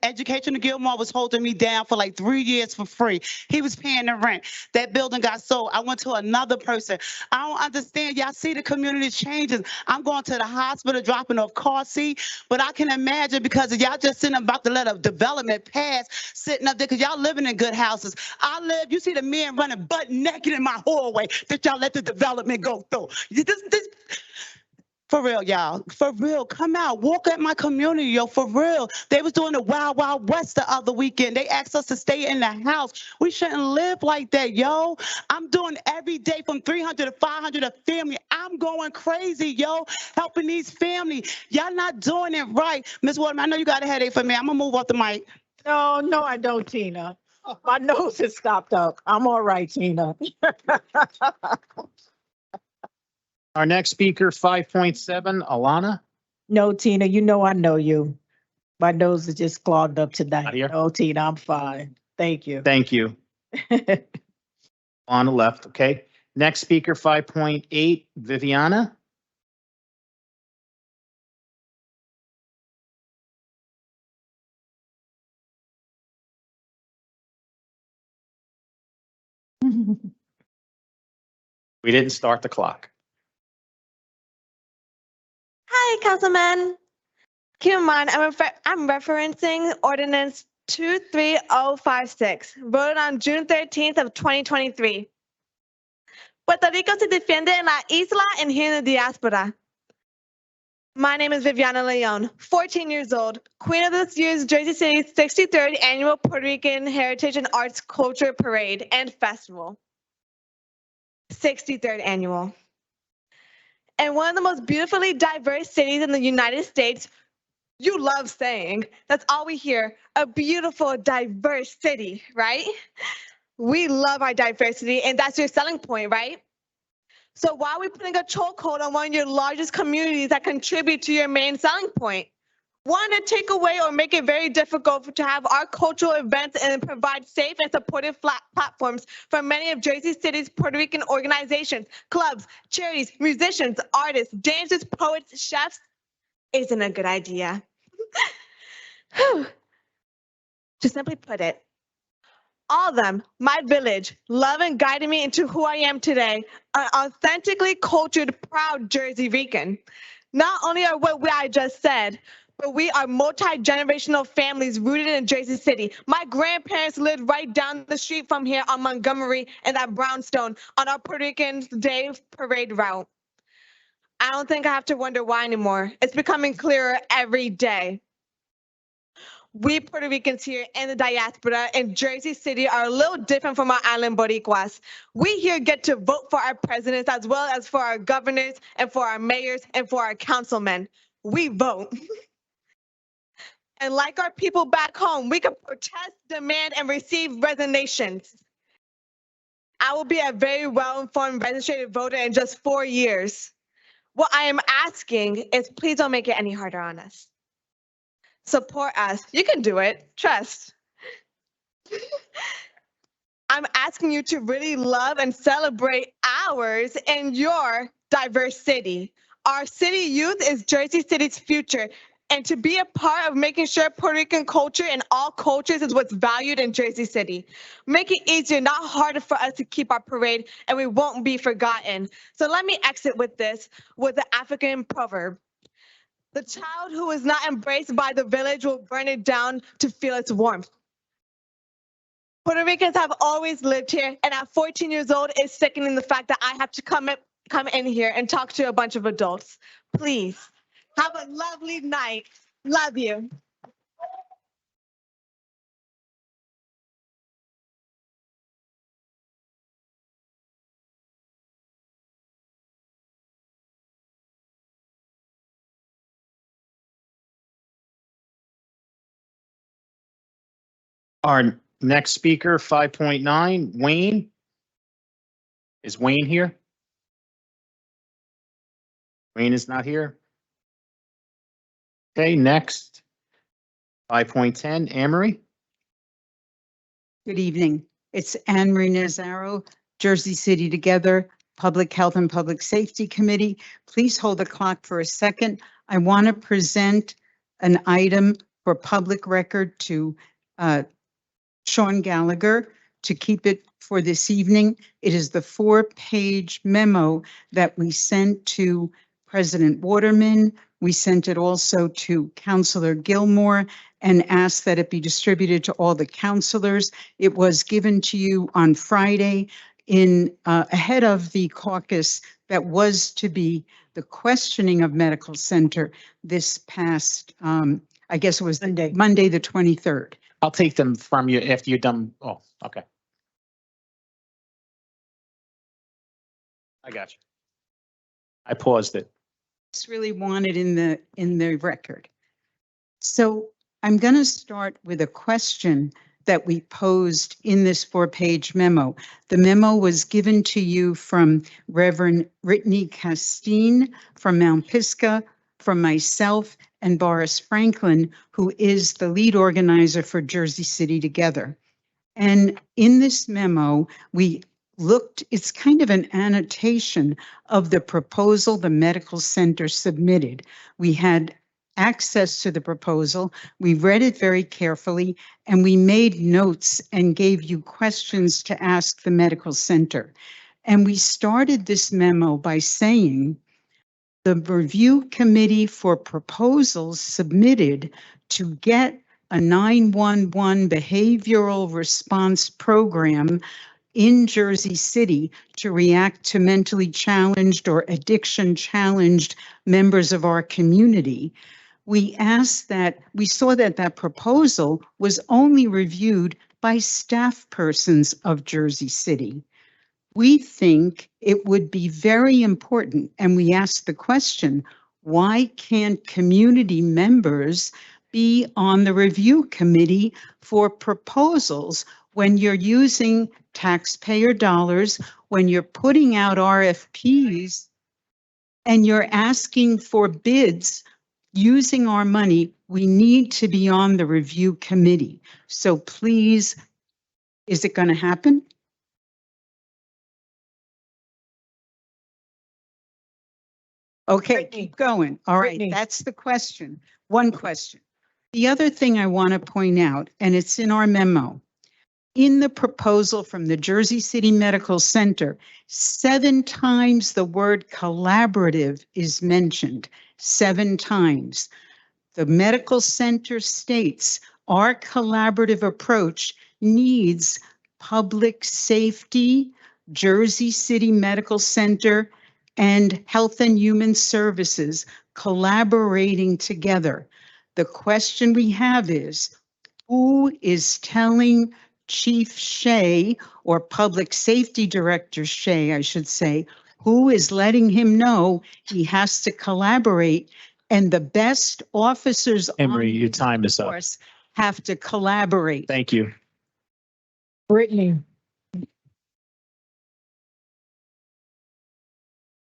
Speaker 7: Education of Gilmore was holding me down for like 3 years for free. He was paying the rent. That building got sold. I went to another person. I don't understand. Y'all see the community changes. I'm going to the hospital, dropping off car seat, but I can imagine, because y'all just sitting about to let a development pass, sitting up there, because y'all living in good houses. You see the men running butt naked in my hallway that y'all let the development go through. For real, y'all. For real. Come out. Walk at my community, yo. For real. They was doing the Wild Wild West the other weekend. They asked us to stay in the house. We shouldn't live like that, yo. I'm doing every day from 300 to 500 a family. I'm going crazy, yo, helping these families. Y'all not doing it right. Ms. Waterman, I know you got a headache for me. I'm going to move off the mic.
Speaker 11: No, I don't, Tina. My nose is stopped up. I'm all right, Tina.
Speaker 2: Our next speaker, 5.7, Alana.
Speaker 11: No, Tina, you know I know you. My nose is just clogged up tonight.
Speaker 2: Here.
Speaker 11: No, Tina, I'm fine. Thank you.
Speaker 2: Thank you. On the left, okay. Next speaker, 5.8, Viviana. We didn't start the clock.
Speaker 12: Hi, Councilman. Keep in mind, I'm referencing Ordinance 23056, voted on June 13th of 2023. Puerto Rico se defiende en la isla and here in the diaspora. My name is Viviana Leon, 14 years old, queen of this year's Jersey City's 63rd Annual Puerto Rican Heritage and Arts Culture Parade and Festival. 63rd Annual. And one of the most beautifully diverse cities in the United States. You love saying, that's all we hear, a beautiful, diverse city, right? We love our diversity, and that's your selling point, right? So why are we putting a chokehold on one of your largest communities that contribute to your main selling point? Want to take away or make it very difficult to have our cultural events and provide safe and supportive platforms for many of Jersey City's Puerto Rican organizations, clubs, charities, musicians, artists, dancers, poets, chefs, isn't a good idea. To simply put it, all of them, my village, love and guiding me into who I am today, an authentically cultured, proud Jersey Rican. Not only are I just said, but we are multi-generational families rooted in Jersey City. My grandparents lived right down the street from here on Montgomery and at Brownstone on our Puerto Rican Day parade route. I don't think I have to wonder why anymore. It's becoming clearer every day. We Puerto Ricans here in the diaspora in Jersey City are a little different from our island Boricuas. We here get to vote for our presidents as well as for our governors and for our mayors and for our councilmen. We vote. And like our people back home, we can protest, demand, and receive resignations. I will be a very well-informed registered voter in just 4 years. What I am asking is please don't make it any harder on us. Support us. You can do it. Trust. I'm asking you to really love and celebrate ours and your diverse city. Our city youth is Jersey City's future. And to be a part of making sure Puerto Rican culture and all cultures is what's valued in Jersey City. Make it easier, not harder for us to keep our parade, and we won't be forgotten. So let me exit with this, with the African proverb. The child who is not embraced by the village will burn it down to feel its warmth. Puerto Ricans have always lived here, and at 14 years old, it's sickening the fact that I have to come in here and talk to a bunch of adults. Please, have a lovely night. Love you.
Speaker 2: Our next speaker, 5.9, Wayne. Is Wayne here? Wayne is not here. Okay, next, 5.10, Amory.
Speaker 13: Good evening. It's Anne Marie Nazaro, Jersey City Together, Public Health and Public Safety Committee. Please hold the clock for a second. I want to present an item for public record to Sean Gallagher to keep it for this evening. It is the 4-page memo that we sent to President Waterman. We sent it also to Councilor Gilmore and asked that it be distributed to all the councilors. It was given to you on Friday in ahead of the caucus that was to be the questioning of medical center this past, I guess it was Monday, the 23rd.
Speaker 2: I'll take them from you after you're done. Oh, okay. I got you. I paused it.
Speaker 13: It's really wanted in the record. So I'm going to start with a question that we posed in this 4-page memo. The memo was given to you from Reverend Brittany Castine from Mount Pisgah, from myself and Boris Franklin, who is the lead organizer for Jersey City Together. And in this memo, we looked, it's kind of an annotation of the proposal the medical center submitted. We had access to the proposal. We read it very carefully, and we made notes and gave you questions to ask the medical center. And we started this memo by saying, the review committee for proposals submitted to get a 911 behavioral response program in Jersey City to react to mentally challenged or addiction challenged members of our community. We asked that, we saw that that proposal was only reviewed by staff persons of Jersey City. We think it would be very important, and we asked the question, why can't community members be on the review committee for proposals when you're using taxpayer dollars, when you're putting out RFPs, and you're asking for bids using our money? We need to be on the review committee. So please, is it going to happen? Okay, keep going. All right, that's the question. One question. The other thing I want to point out, and it's in our memo, in the proposal from the Jersey City Medical Center, 7 times the word collaborative is mentioned, 7 times. The medical center states our collaborative approach needs public safety, Jersey City Medical Center, and Health and Human Services collaborating together. The question we have is, who is telling Chief Shea, or Public Safety Director Shea, I should say, who is letting him know he has to collaborate, and the best officers
Speaker 2: Emery,
Speaker 13: on
Speaker 2: your
Speaker 13: his
Speaker 2: time is up.
Speaker 13: force have to collaborate?
Speaker 2: Thank you.
Speaker 11: Brittany,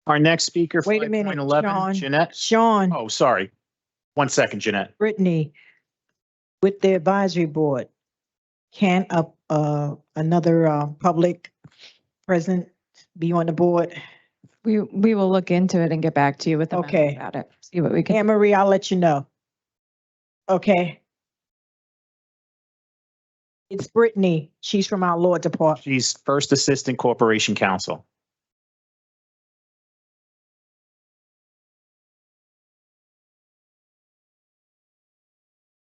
Speaker 2: Our next speaker,
Speaker 11: wait a minute,
Speaker 2: 5.11,
Speaker 11: Sean.
Speaker 2: Jeanette.
Speaker 11: Sean,
Speaker 2: Oh, sorry. 1 second, Jeanette.
Speaker 11: Brittany, with the advisory board, can another public president be on the board?
Speaker 14: We will look into it and get back to you with a memo
Speaker 11: Okay.
Speaker 14: about it. See what we can.
Speaker 11: Anne Marie, I'll let you know. Okay. It's Brittany. She's from our law department.
Speaker 2: She's First Assistant Corporation Counsel.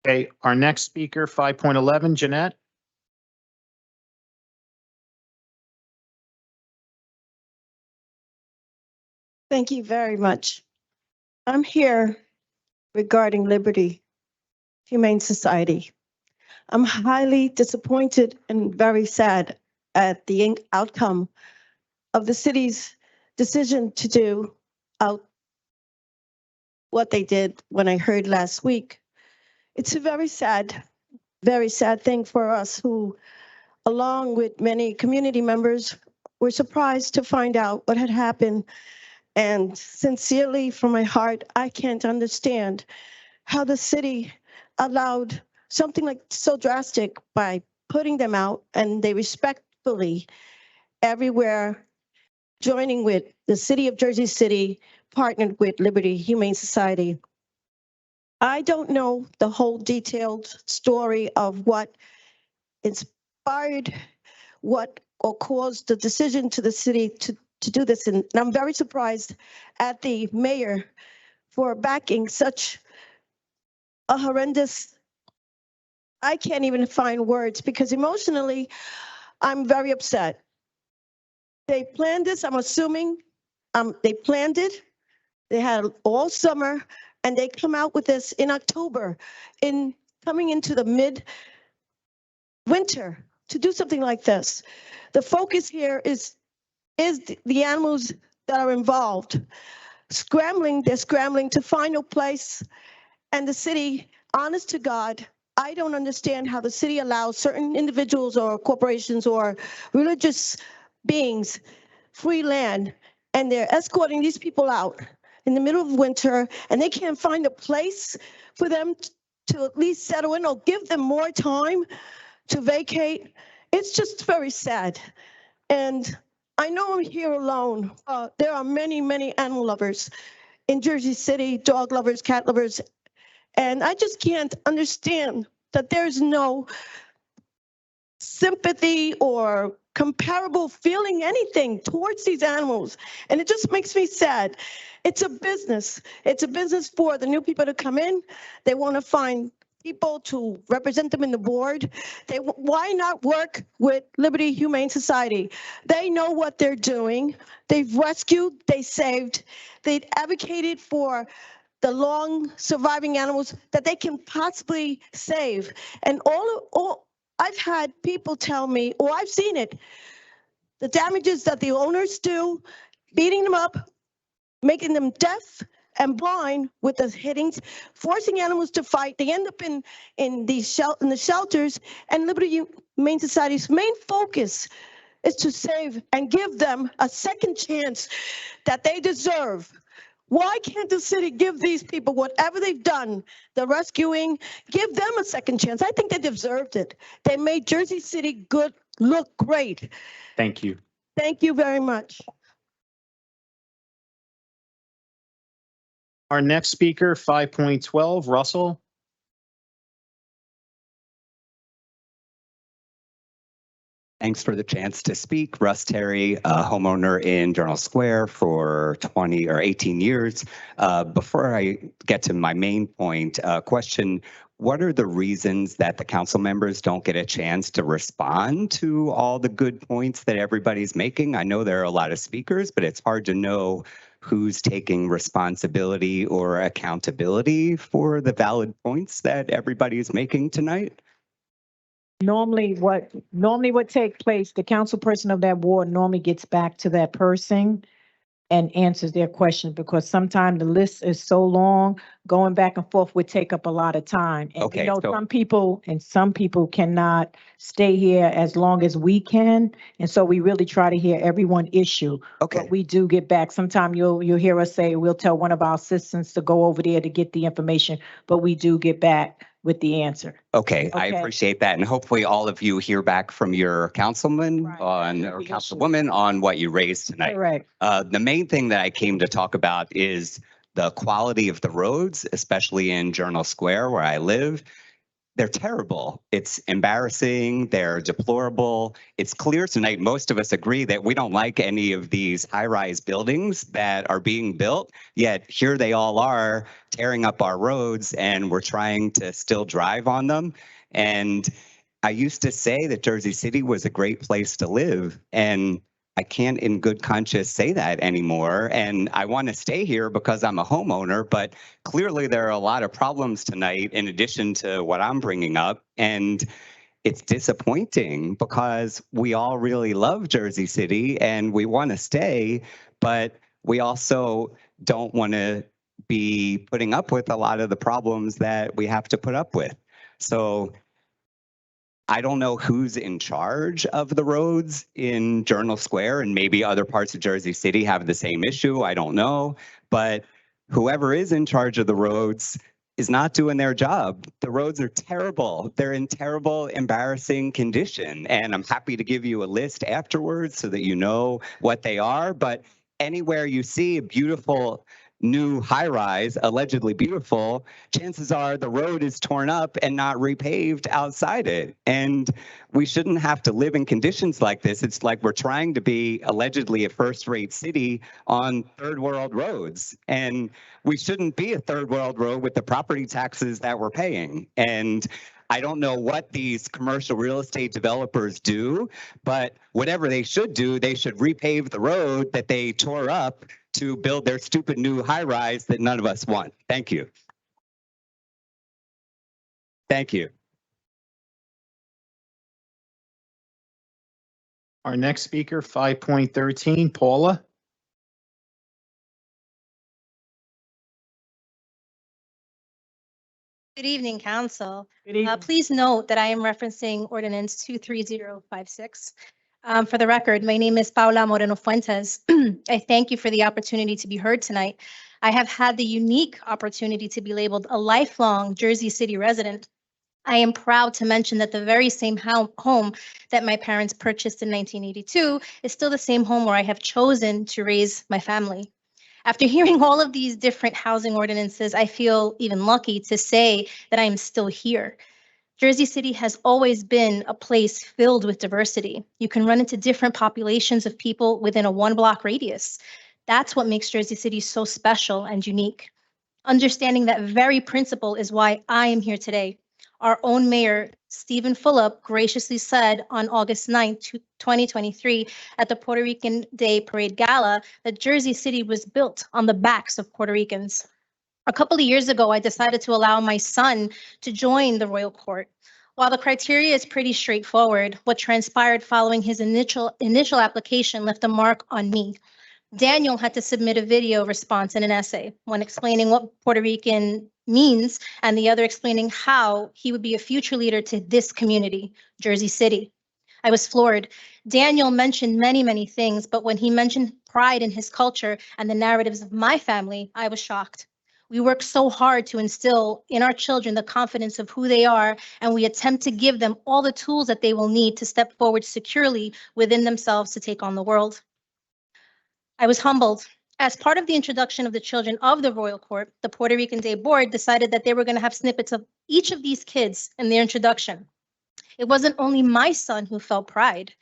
Speaker 2: Okay, our next speaker, 5.11, Jeanette.
Speaker 22: Thank you very much. I'm here regarding Liberty Humane Society. I'm highly disappointed and very sad at the outcome of the city's decision to do out what they did when I heard last week. It's a very sad thing for us who, along with many community members, were surprised to find out what had happened. And sincerely, from my heart, I can't understand how the city allowed something like so drastic by putting them out, and they respectfully everywhere joining with the city of Jersey City, partnered with Liberty Humane Society. I don't know the whole detailed story of what inspired what or caused the decision to the city to do this. And I'm very surprised at the mayor for backing such a horrendous, I can't even find words because emotionally, I'm very upset. They planned this, I'm assuming, they planned it. They had all summer and they come out with this in October, coming into the mid-winter to do something like this. The focus here is the animals that are involved. They're scrambling to find a place, and the city, honest to God, I don't understand how the city allows certain individuals or corporations or religious beings free land, and they're escorting these people out in the middle of winter, and they can't find a place for them to at least settle in or give them more time to vacate. It's just very sad. And I know I'm here alone. There are many, many animal lovers in Jersey City, dog lovers, cat lovers, and I just can't understand that there's no sympathy or comparable feeling anything towards these animals. And it just makes me sad. It's a business. It's a business for the new people to come in. They want to find people to represent them in the board. Why not work with Liberty Humane Society? They know what they're doing. They've rescued, they saved, they've advocated for the long surviving animals that they can possibly save. And all I've had people tell me, or I've seen it, the damages that the owners do, beating them up, making them deaf and blind with the hittings, forcing animals to fight. They end up in the shelters, and Liberty Humane Society's main focus is to save and give them a second chance that they deserve. Why can't the city give these people whatever they've done, the rescuing, give them a second chance? I think they deserved it. They made Jersey City look great.
Speaker 2: Thank you.
Speaker 22: Thank you very much.
Speaker 2: Our next speaker, 5.12, Russell.
Speaker 15: Thanks for the chance to speak. Russ Terry, a homeowner in Journal Square for 20 or 18 years. Before I get to my main point, question, what are the reasons that the council members don't get a chance to respond to all the good points that everybody's making? I know there are a lot of speakers, but it's hard to know who's taking responsibility or accountability for the valid points that everybody's making tonight.
Speaker 11: Normally what take place, the council person of that ward normally gets back to that person and answers their questions, because sometimes the list is so long, going back and forth would take up a lot of time. And
Speaker 15: Okay,
Speaker 11: you know,
Speaker 15: so-
Speaker 11: some people cannot stay here as long as we can. And so we really try to hear everyone issue.
Speaker 15: Okay.
Speaker 11: But we do get back. Sometimes you'll hear us say, we'll tell one of our assistants to go over there to get the information, but we do get back with the answer.
Speaker 15: Okay, I
Speaker 11: Okay.
Speaker 15: appreciate that. And hopefully all of you hear back from your councilman on, or
Speaker 11: The issue.
Speaker 15: councilwoman on what you raised tonight.
Speaker 11: Correct.
Speaker 15: The main thing that I came to talk about is the quality of the roads, especially in Journal Square where I live. They're terrible. It's embarrassing. They're deplorable. It's clear tonight, most of us agree that we don't like any of these high-rise buildings that are being built, yet here they all are tearing up our roads and we're trying to still drive on them. And I used to say that Jersey City was a great place to live, and I can't in good conscience say that anymore. And I want to stay here because I'm a homeowner, but clearly there are a lot of problems tonight in addition to what I'm bringing up. And it's disappointing because we all really love Jersey City and we want to stay, but we also don't want to be putting up with a lot of the problems that we have to put up with. So I don't know who's in charge of the roads in Journal Square, and maybe other parts of Jersey City have the same issue. I don't know. But whoever is in charge of the roads is not doing their job. The roads are terrible. They're in terrible, embarrassing condition. And I'm happy to give you a list afterwards so that you know what they are. But anywhere you see a beautiful new high-rise, allegedly beautiful, chances are the road is torn up and not repaved outside it. And we shouldn't have to live in conditions like this. It's like we're trying to be allegedly a first-rate city on third world roads. And we shouldn't be a third world road with the property taxes that we're paying. And I don't know what these commercial real estate developers do, but whatever they should do, they should repave the road that they tore up to build their stupid new high-rise that none of us want. Thank you. Thank you.
Speaker 2: Our next speaker, 5.13, Paula.
Speaker 16: Good evening, council.
Speaker 11: Good evening.
Speaker 16: Please note that I am referencing ordinance 23056. For the record, my name is Paula Moreno Fuentes. I thank you for the opportunity to be heard tonight. I have had the unique opportunity to be labeled a lifelong Jersey City resident. I am proud to mention that the very same home that my parents purchased in 1982 is still the same home where I have chosen to raise my family. After hearing all of these different housing ordinances, I feel even lucky to say that I am still here. Jersey City has always been a place filled with diversity. You can run into different populations of people within a 1-block radius. That's what makes Jersey City so special and unique. Understanding that very principle is why I am here today. Our own mayor, Stephen Fulop, graciously said on August 9, 2023, at the Puerto Rican Day Parade Gala, that Jersey City was built on the backs of Puerto Ricans. A couple of years ago, I decided to allow my son to join the royal court. While the criteria is pretty straightforward, what transpired following his initial application left a mark on me. Daniel had to submit a video response and an essay, one explaining what Puerto Rican means and the other explaining how he would be a future leader to this community, Jersey City. I was floored. Daniel mentioned many, many things, but when he mentioned pride in his culture and the narratives of my family, I was shocked. We work so hard to instill in our children the confidence of who they are, and we attempt to give them all the tools that they will need to step forward securely within themselves to take on the world. I was humbled. As part of the introduction of the children of the Royal Court, the Puerto Rican Day Board decided that they were going to have snippets of each of these kids in their introduction. It wasn't only my son who felt pride.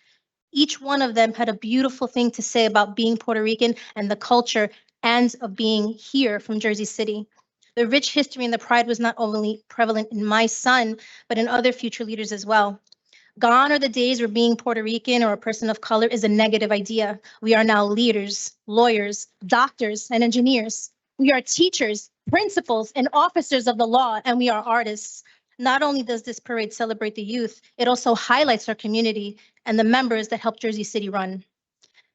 Speaker 16: Each one of them had a beautiful thing to say about being Puerto Rican and the culture and of being here from Jersey City. The rich history and the pride was not only prevalent in my son, but in other future leaders as well. Gone are the days where being Puerto Rican or a person of color is a negative idea. We are now leaders, lawyers, doctors, and engineers. We are teachers, principals, and officers of the law, and we are artists. Not only does this parade celebrate the youth, it also highlights our community and the members that help Jersey City run.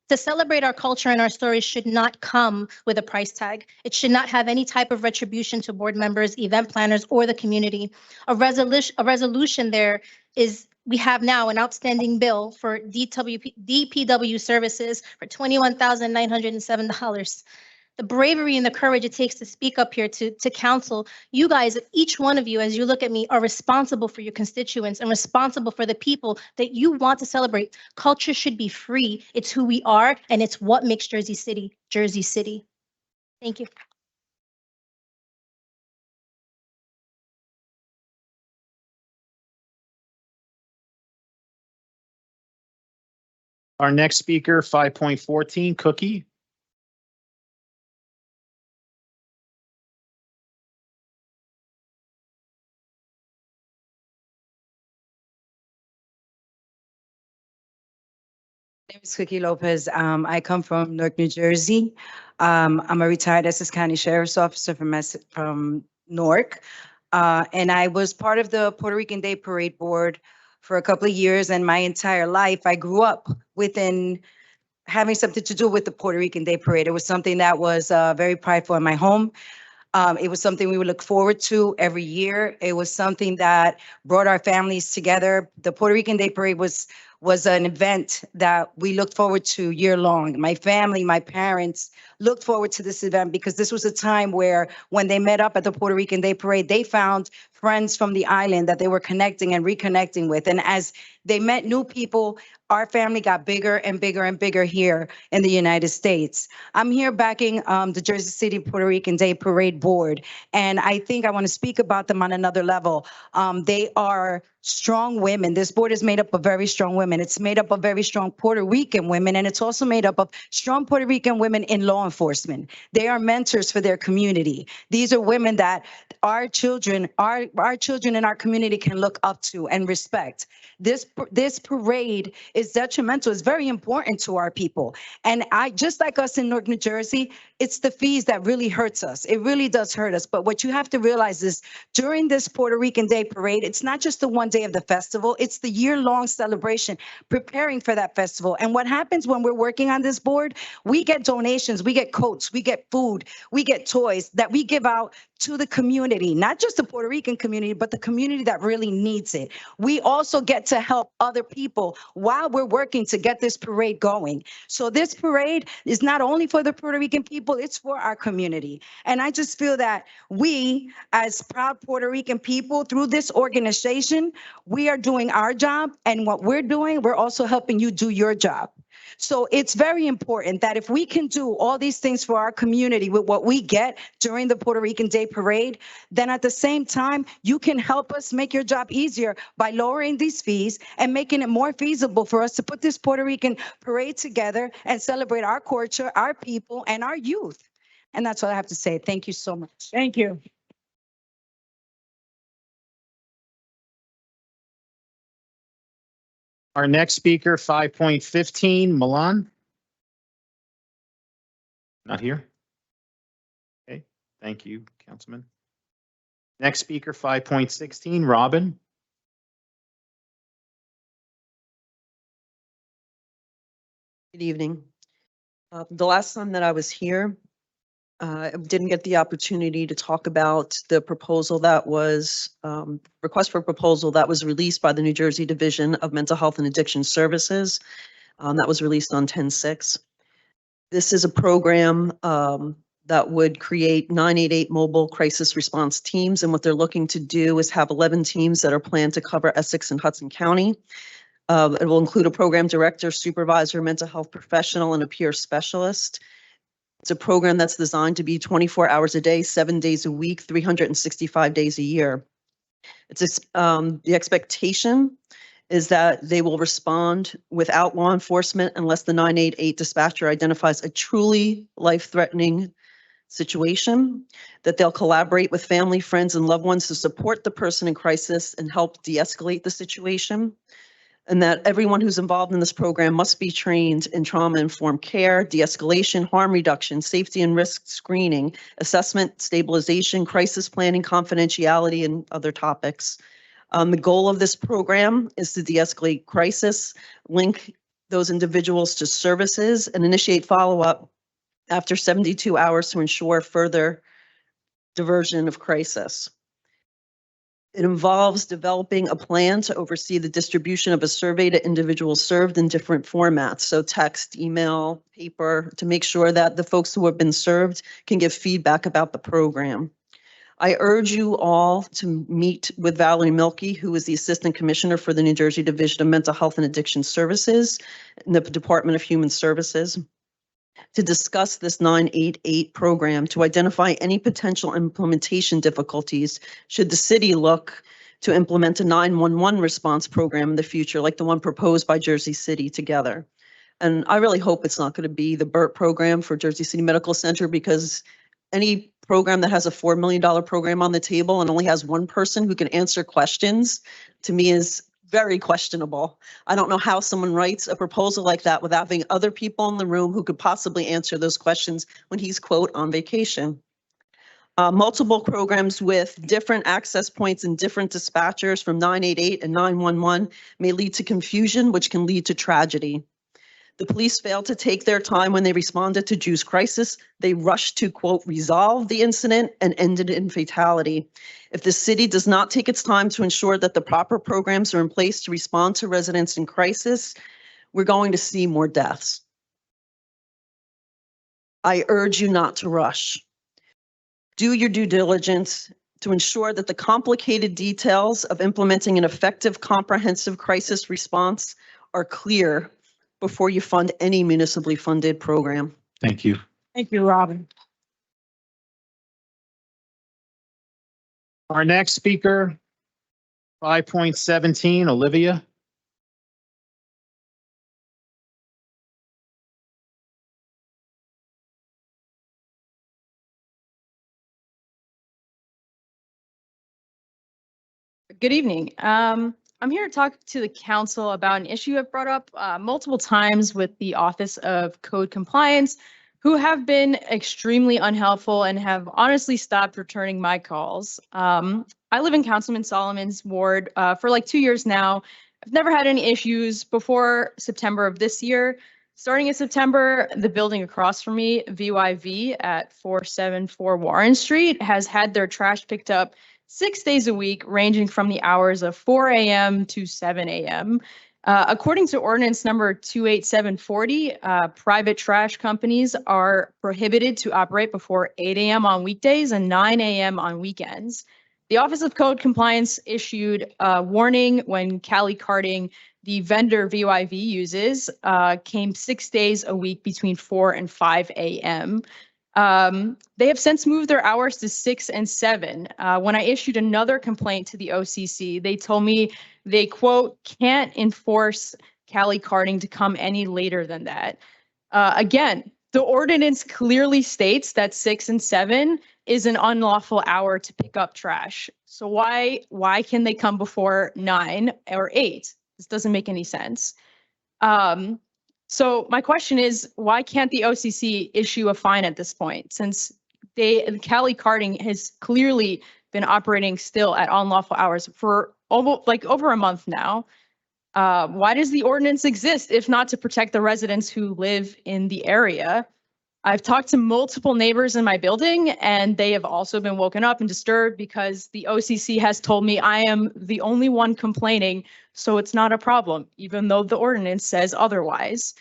Speaker 16: To celebrate our culture and our stories should not come with a price tag. It should not have any type of retribution to board members, event planners, or the community. A resolution there is, we have now an outstanding bill for DPW services for $21,907. The bravery and the courage it takes to speak up here to council, you guys, each one of you, as you look at me, are responsible for your constituents and responsible for the people that you want to celebrate. Culture should be free. It's who we are, and it's what makes Jersey City, Jersey City. Thank you.
Speaker 2: Our next speaker, 5.14, Cookie.
Speaker 17: name is Cookie Lopez. I come from Newark, New Jersey. I'm a retired Essex County Sheriff's Officer from Newark. And I was part of the Puerto Rican Day Parade Board for a couple of years, and my entire life, I grew up within having something to do with the Puerto Rican Day Parade. It was something that was very prideful in my home. It was something we would look forward to every year. It was something that brought our families together. The Puerto Rican Day Parade was an event that we looked forward to year long. My family, my parents looked forward to this event because this was a time where when they met up at the Puerto Rican Day Parade, they found friends from the island that they were connecting and reconnecting with. And as they met new people, our family got bigger and bigger and bigger here in the United States. I'm here backing the Jersey City Puerto Rican Day Parade Board, and I think I want to speak about them on another level. They are strong women. This board is made up of very strong women. It's made up of very strong Puerto Rican women, and it's also made up of strong Puerto Rican women in law enforcement. They are mentors for their community. These are women that our children in our community can look up to and respect. This parade is detrimental. It's very important to our people. And just like us in Newark, New Jersey, it's the fees that really hurts us. It really does hurt us. But what you have to realize is during this Puerto Rican Day Parade, it's not just the one day of the festival, it's the year-long celebration preparing for that festival. And what happens when we're working on this board, we get donations, we get coats, we get food, we get toys that we give out to the community, not just the Puerto Rican community, but the community that really needs it. We also get to help other people while we're working to get this parade going. So this parade is not only for the Puerto Rican people, it's for our community. And I just feel that we, as proud Puerto Rican people, through this organization, we are doing our job. And what we're doing, we're also helping you do your job. So it's very important that if we can do all these things for our community with what we get during the Puerto Rican Day Parade, then at the same time, you can help us make your job easier by lowering these fees and making it more feasible for us to put this Puerto Rican parade together and celebrate our culture, our people, and our youth. And that's all I have to say. Thank you so much.
Speaker 11: Thank you.
Speaker 2: Our next speaker, 5.15, Milan. Not here? Okay, thank you, Councilman. Next speaker, 5.16, Robin.
Speaker 19: Good evening. The last time that I was here, I didn't get the opportunity to talk about the proposal that was, request for proposal that was released by the New Jersey Division of Mental Health and Addiction Services. That was released on 10/6. This is a program that would create 988 mobile crisis response teams. And what they're looking to do is have 11 teams that are planned to cover Essex and Hudson County. It will include a program director, supervisor, mental health professional, and a peer specialist. It's a program that's designed to be 24 hours a day, 7 days a week, 365 days a year. It's the expectation is that they will respond without law enforcement unless the 988 dispatcher identifies a truly life-threatening situation, that they'll collaborate with family, friends, and loved ones to support the person in crisis and help de-escalate the situation, and that everyone who's involved in this program must be trained in trauma-informed care, de-escalation, harm reduction, safety and risk screening, assessment, stabilization, crisis planning, confidentiality, and other topics. The goal of this program is to de-escalate crisis, link those individuals to services, and initiate follow-up after 72 hours to ensure further diversion of crisis. It involves developing a plan to oversee the distribution of a survey to individuals served in different formats, so text, email, paper, to make sure that the folks who have been served can give feedback about the program. I urge you all to meet with Valerie Milkey, who is the Assistant Commissioner for the New Jersey Division of Mental Health and Addiction Services in the Department of Human Services, to discuss this 988 program, to identify any potential implementation difficulties should the city look to implement a 911 response program in the future, like the one proposed by Jersey City together. And I really hope it's not going to be the BERT program for Jersey City Medical Center, because any program that has a $4 million program on the table and only has one person who can answer questions, to me, is very questionable. I don't know how someone writes a proposal like that without having other people in the room who could possibly answer those questions when he's, quote, on vacation. Multiple programs with different access points and different dispatchers from 988 and 911 may lead to confusion, which can lead to tragedy. The police failed to take their time when they responded to Drew's crisis. They rushed to, quote, resolve the incident and ended in fatality. If the city does not take its time to ensure that the proper programs are in place to respond to residents in crisis, we're going to see more deaths. I urge you not to rush. Do your due diligence to ensure that the complicated details of implementing an effective, comprehensive crisis response are clear before you fund any municipally funded program.
Speaker 2: Thank you.
Speaker 11: Thank you, Robin.
Speaker 2: Our next speaker, 5.17, Olivia.
Speaker 5: Good evening. I'm here to talk to the council about an issue I've brought up multiple times with the Office of Code Compliance, who have been extremely unhelpful and have honestly stopped returning my calls. I live in Councilman Solomon's ward for like 2 years now. I've never had any issues before September of this year. Starting in September, the building across from me, VYV at 474 Warren Street, has had their trash picked up 6 days a week, ranging from the hours of 4 a.m. to 7 a.m. According to ordinance number 28740, private trash companies are prohibited to operate before 8 a.m. on weekdays and 9 a.m. on weekends. The Office of Code Compliance issued a warning when Cali Carting, the vendor VYV uses, came 6 days a week between 4 and 5 a.m. They have since moved their hours to 6 and 7. When I issued another complaint to the OCC, they told me they, quote, can't enforce Cali Carting to come any later than that. Again, the ordinance clearly states that 6 and 7 is an unlawful hour to pick up trash. So why can they come before 9 or 8? This doesn't make any sense. So my question is, why can't the OCC issue a fine at this point, since Cali Carting has clearly been operating still at unlawful hours for over a month now? Why does the ordinance exist if not to protect the residents who live in the area? I've talked to multiple neighbors in my building, and they have also been woken up and disturbed because the OCC has told me I am the only one complaining, so it's not a problem, even though the ordinance says otherwise.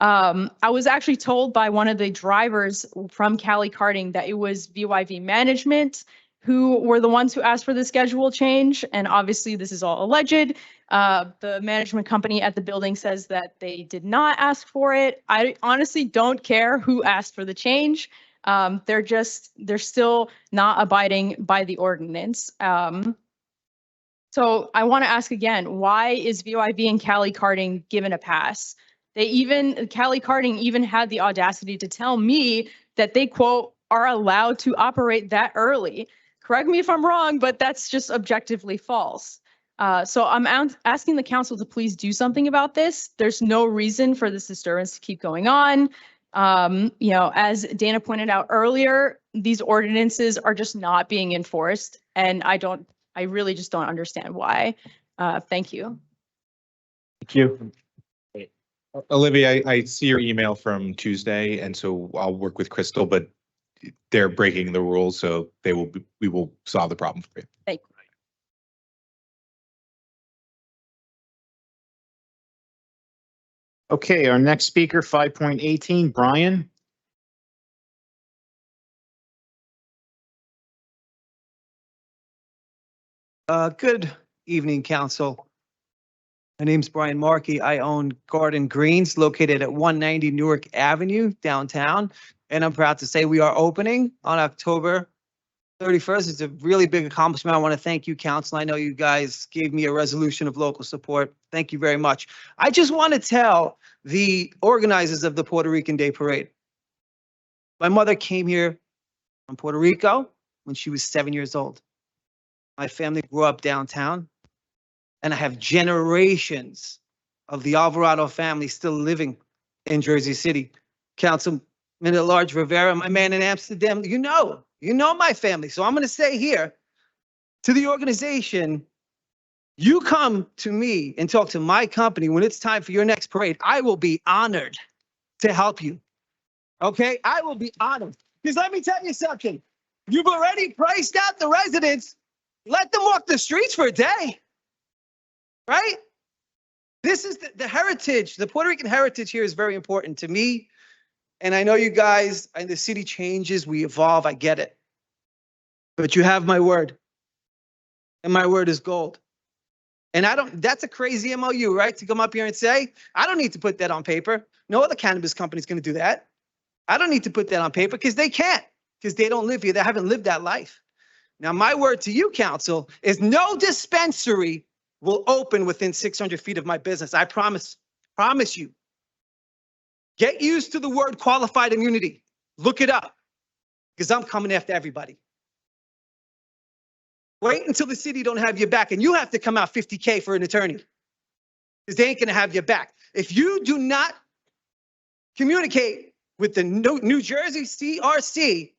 Speaker 5: I was actually told by one of the drivers from Cali Carting that it was VYV management who were the ones who asked for the schedule change, and obviously this is all alleged. The management company at the building says that they did not ask for it. I honestly don't care who asked for the change. They're still not abiding by the ordinance. So I want to ask again, why is VYB and Cali Karting given a pass? Cali Karting even had the audacity to tell me that they, quote, are allowed to operate that early. Correct me if I'm wrong, but that's just objectively false. So I'm asking the council to please do something about this. There's no reason for this disturbance to keep going on. As Dana pointed out earlier, these ordinances are just not being enforced, and I really just don't understand why. Thank you.
Speaker 9: Thank you. Olivia, I see your email from Tuesday, and so I'll work with Crystal, but they're breaking the rules, so we will solve the problem for you.
Speaker 5: Thank you.
Speaker 2: Okay, our next speaker, 5.18, Brian.
Speaker 8: Good evening, council. My name's Brian Markey. I own Garden Greens located at 190 Newark Avenue downtown. And I'm proud to say we are opening on October 31st. It's a really big accomplishment. I want to thank you, council. I know you guys gave me a resolution of local support. Thank you very much. I just want to tell the organizers of the Puerto Rican Day Parade. My mother came here from Puerto Rico when she was 7 years old. My family grew up downtown, and I have generations of the Alvarado family still living in Jersey City. Councilman at Large Rivera, my man in Amsterdam, you know my family. So I'm going to say here to the organization, you come to me and talk to my company when it's time for your next parade. I will be honored to help you. Okay? I will be honored. Because let me tell you something. You've already priced out the residents. Let them walk the streets for a day, right? This is the heritage. The Puerto Rican heritage here is very important to me. And I know you guys, and the city changes, we evolve, I get it. But you have my word. And my word is gold. And that's a crazy MOU, right? To come up here and say, I don't need to put that on paper. No other cannabis company is going to do that. I don't need to put that on paper because they can't, because they don't live here. They haven't lived that life. Now, my word to you, council, is no dispensary will open within 600 feet of my business. I promise you. Get used to the word qualified immunity. Look it up, because I'm coming after everybody. Wait until the city don't have your back, and you have to come out $50K for an attorney, because they ain't going to have your back. If you do not communicate with the New Jersey CRC,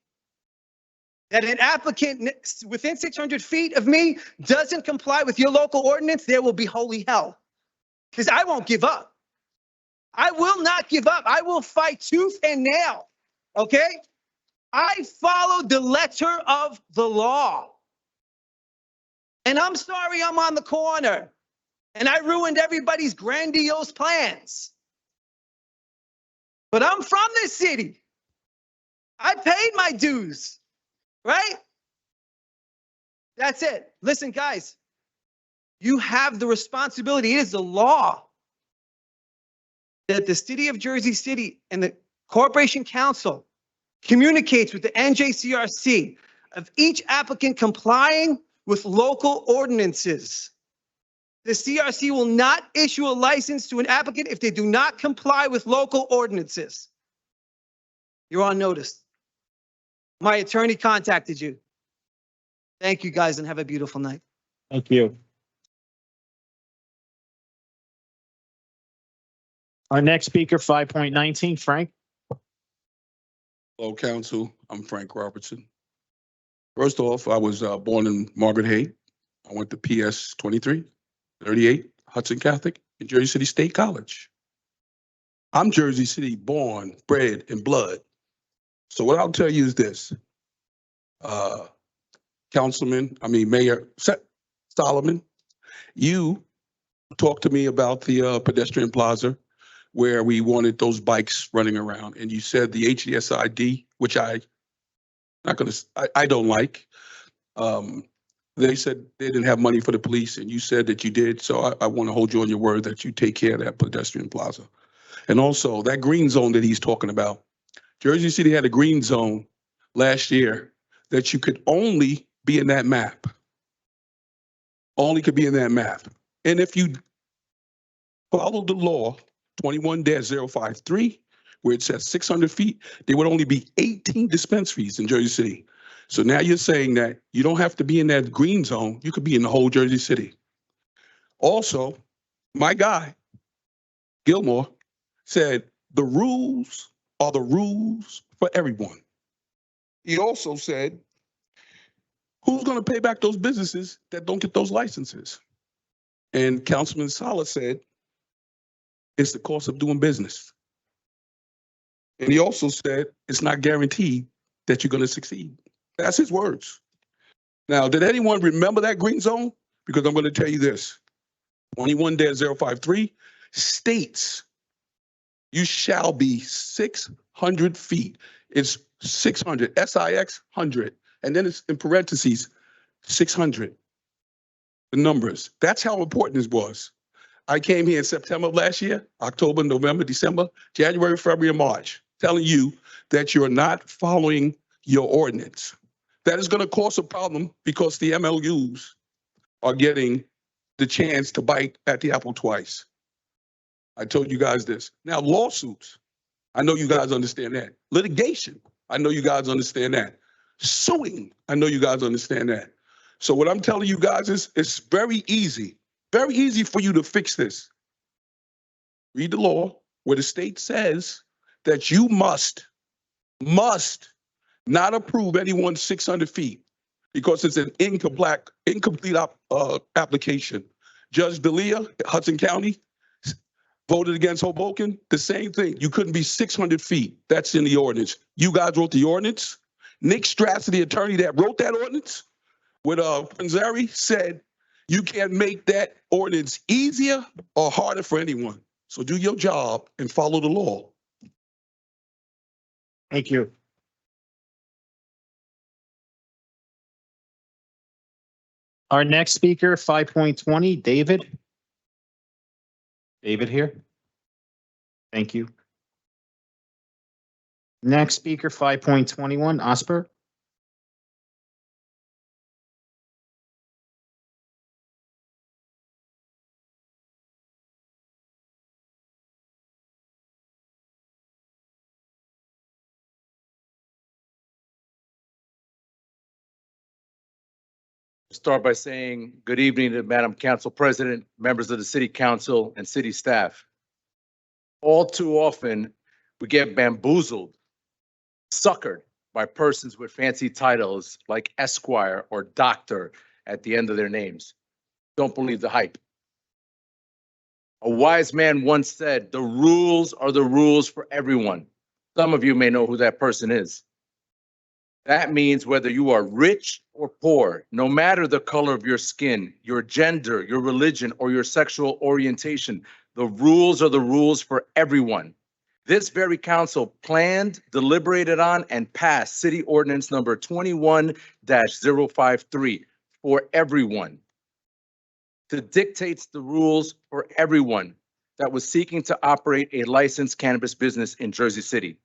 Speaker 8: that an applicant within 600 feet of me doesn't comply with your local ordinance, there will be holy hell. Because I won't give up. I will not give up. I will fight tooth and nail. Okay? I followed the letter of the law. And I'm sorry I'm on the corner. And I ruined everybody's grandiose plans. But I'm from this city. I paid my dues. Right? That's it. Listen, guys, you have the responsibility. It is the law that the city of Jersey City and the Corporation Council communicates with the NJCRC of each applicant complying with local ordinances. The CRC will not issue a license to an applicant if they do not comply with local ordinances. You're on notice. My attorney contacted you. Thank you, guys, and have a beautiful night.
Speaker 2: Thank you. Our next speaker, 5.19, Frank.
Speaker 21: Hello, council. I'm Frank Robertson. First off, I was born in Margaret Hay. I went to PS 2338 Hudson Catholic in Jersey City State College. I'm Jersey City born, bred, and blood. So what I'll tell you is this, Mayor Solomon, you talked to me about the pedestrian plaza where we wanted those bikes running around, and you said the HDSID, which I don't like. They said they didn't have money for the police, and you said that you did. So I want to hold you on your word that you take care of that pedestrian plaza. And also that green zone that he's talking about. Jersey City had a green zone last year that you could only be in that map. only could be in that map. And if you follow the law 21-053, where it says 600 feet, there would only be 18 dispensaries in Jersey City. So now you're saying that you don't have to be in that green zone. You could be in the whole Jersey City. Also, my guy, Gilmore, said the rules are the rules for everyone. He also said, who's going to pay back those businesses that don't get those licenses? And Councilman Salah said, it's the cost of doing business. And he also said, it's not guaranteed that you're going to succeed. That's his words. Now, did anyone remember that green zone? Because I'm going to tell you this. 21-053 states you shall be 600 feet. It's 600, SIX 100. And then it's in parentheses, 600. The numbers. That's how important this was. I came here in September of last year, October, November, December, January, February, and March, telling you that you're not following your ordinance. That is going to cause a problem because the MLUs are getting the chance to bite at the apple twice. I told you guys this. Now, lawsuits. I know you guys understand that. Litigation. I know you guys understand that. Suing. I know you guys understand that. So what I'm telling you guys is it's very easy for you to fix this. Read the law where the state says that you must not approve anyone 600 feet because it's an incomplete application. Judge D'Elia, Hudson County, voted against Hoboken, the same thing. You couldn't be 600 feet. That's in the ordinance. You guys wrote the ordinance. Nick Strass, the attorney that wrote that ordinance, with Panzeri, said you can't make that ordinance easier or harder for anyone. So do your job and follow the law.
Speaker 2: Thank you. Our next speaker, 5.20, David. David here. Thank you. Next speaker, 5.21, Osper.
Speaker 18: Start by saying good evening to Madam Council President, members of the City Council, and city staff. All too often, we get bamboozled, suckered by persons with fancy titles like Esquire or Doctor at the end of their names. Don't believe the hype. A wise man once said, the rules are the rules for everyone. Some of you may know who that person is. That means whether you are rich or poor, no matter the color of your skin, your gender, your religion, or your sexual orientation, the rules are the rules for everyone. This very council planned, deliberated on, and passed City Ordinance number 21-053 for everyone. It dictates the rules for everyone that was seeking to operate a licensed cannabis business in Jersey City.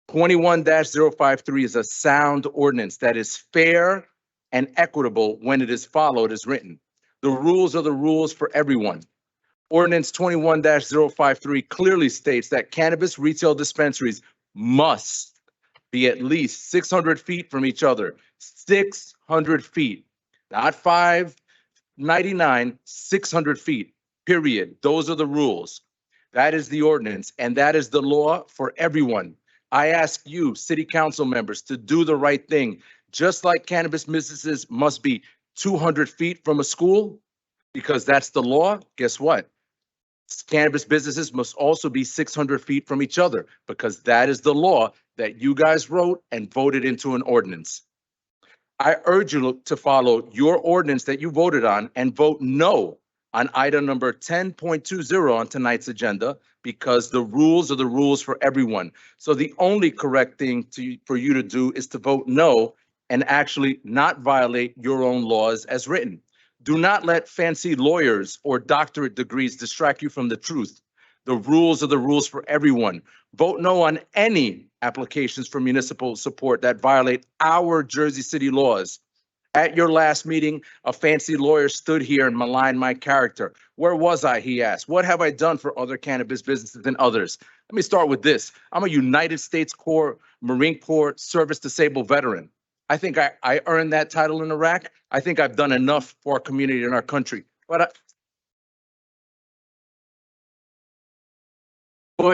Speaker 18: 21-053 is a sound ordinance that is fair and equitable when it is followed as written. The rules are the rules for everyone. Ordinance 21-053 clearly states that cannabis retail dispensaries must be at least 600 feet from each other. 600 feet, not 599, 600 feet, period. Those are the rules. That is the ordinance, and that is the law for everyone. I ask you, city council members, to do the right thing. Just like cannabis businesses must be 200 feet from a school, because that's the law, guess what? Cannabis businesses must also be 600 feet from each other, because that is the law that you guys wrote and voted into an ordinance. I urge you to follow your ordinance that you voted on and vote no on item number 10.20 on tonight's agenda, because the rules are the rules for everyone. So the only correct thing for you to do is to vote no and actually not violate your own laws as written. Do not let fancy lawyers or doctorate degrees distract you from the truth. The rules are the rules for everyone. Vote no on any applications for municipal support that violate our Jersey City laws. At your last meeting, a fancy lawyer stood here and maligned my character. Where was I, he asked. What have I done for other cannabis businesses than others? Let me start with this. I'm a United States Marine Corps service disabled veteran. I think I earned that title in Iraq. I think I've done enough for our community and our country. But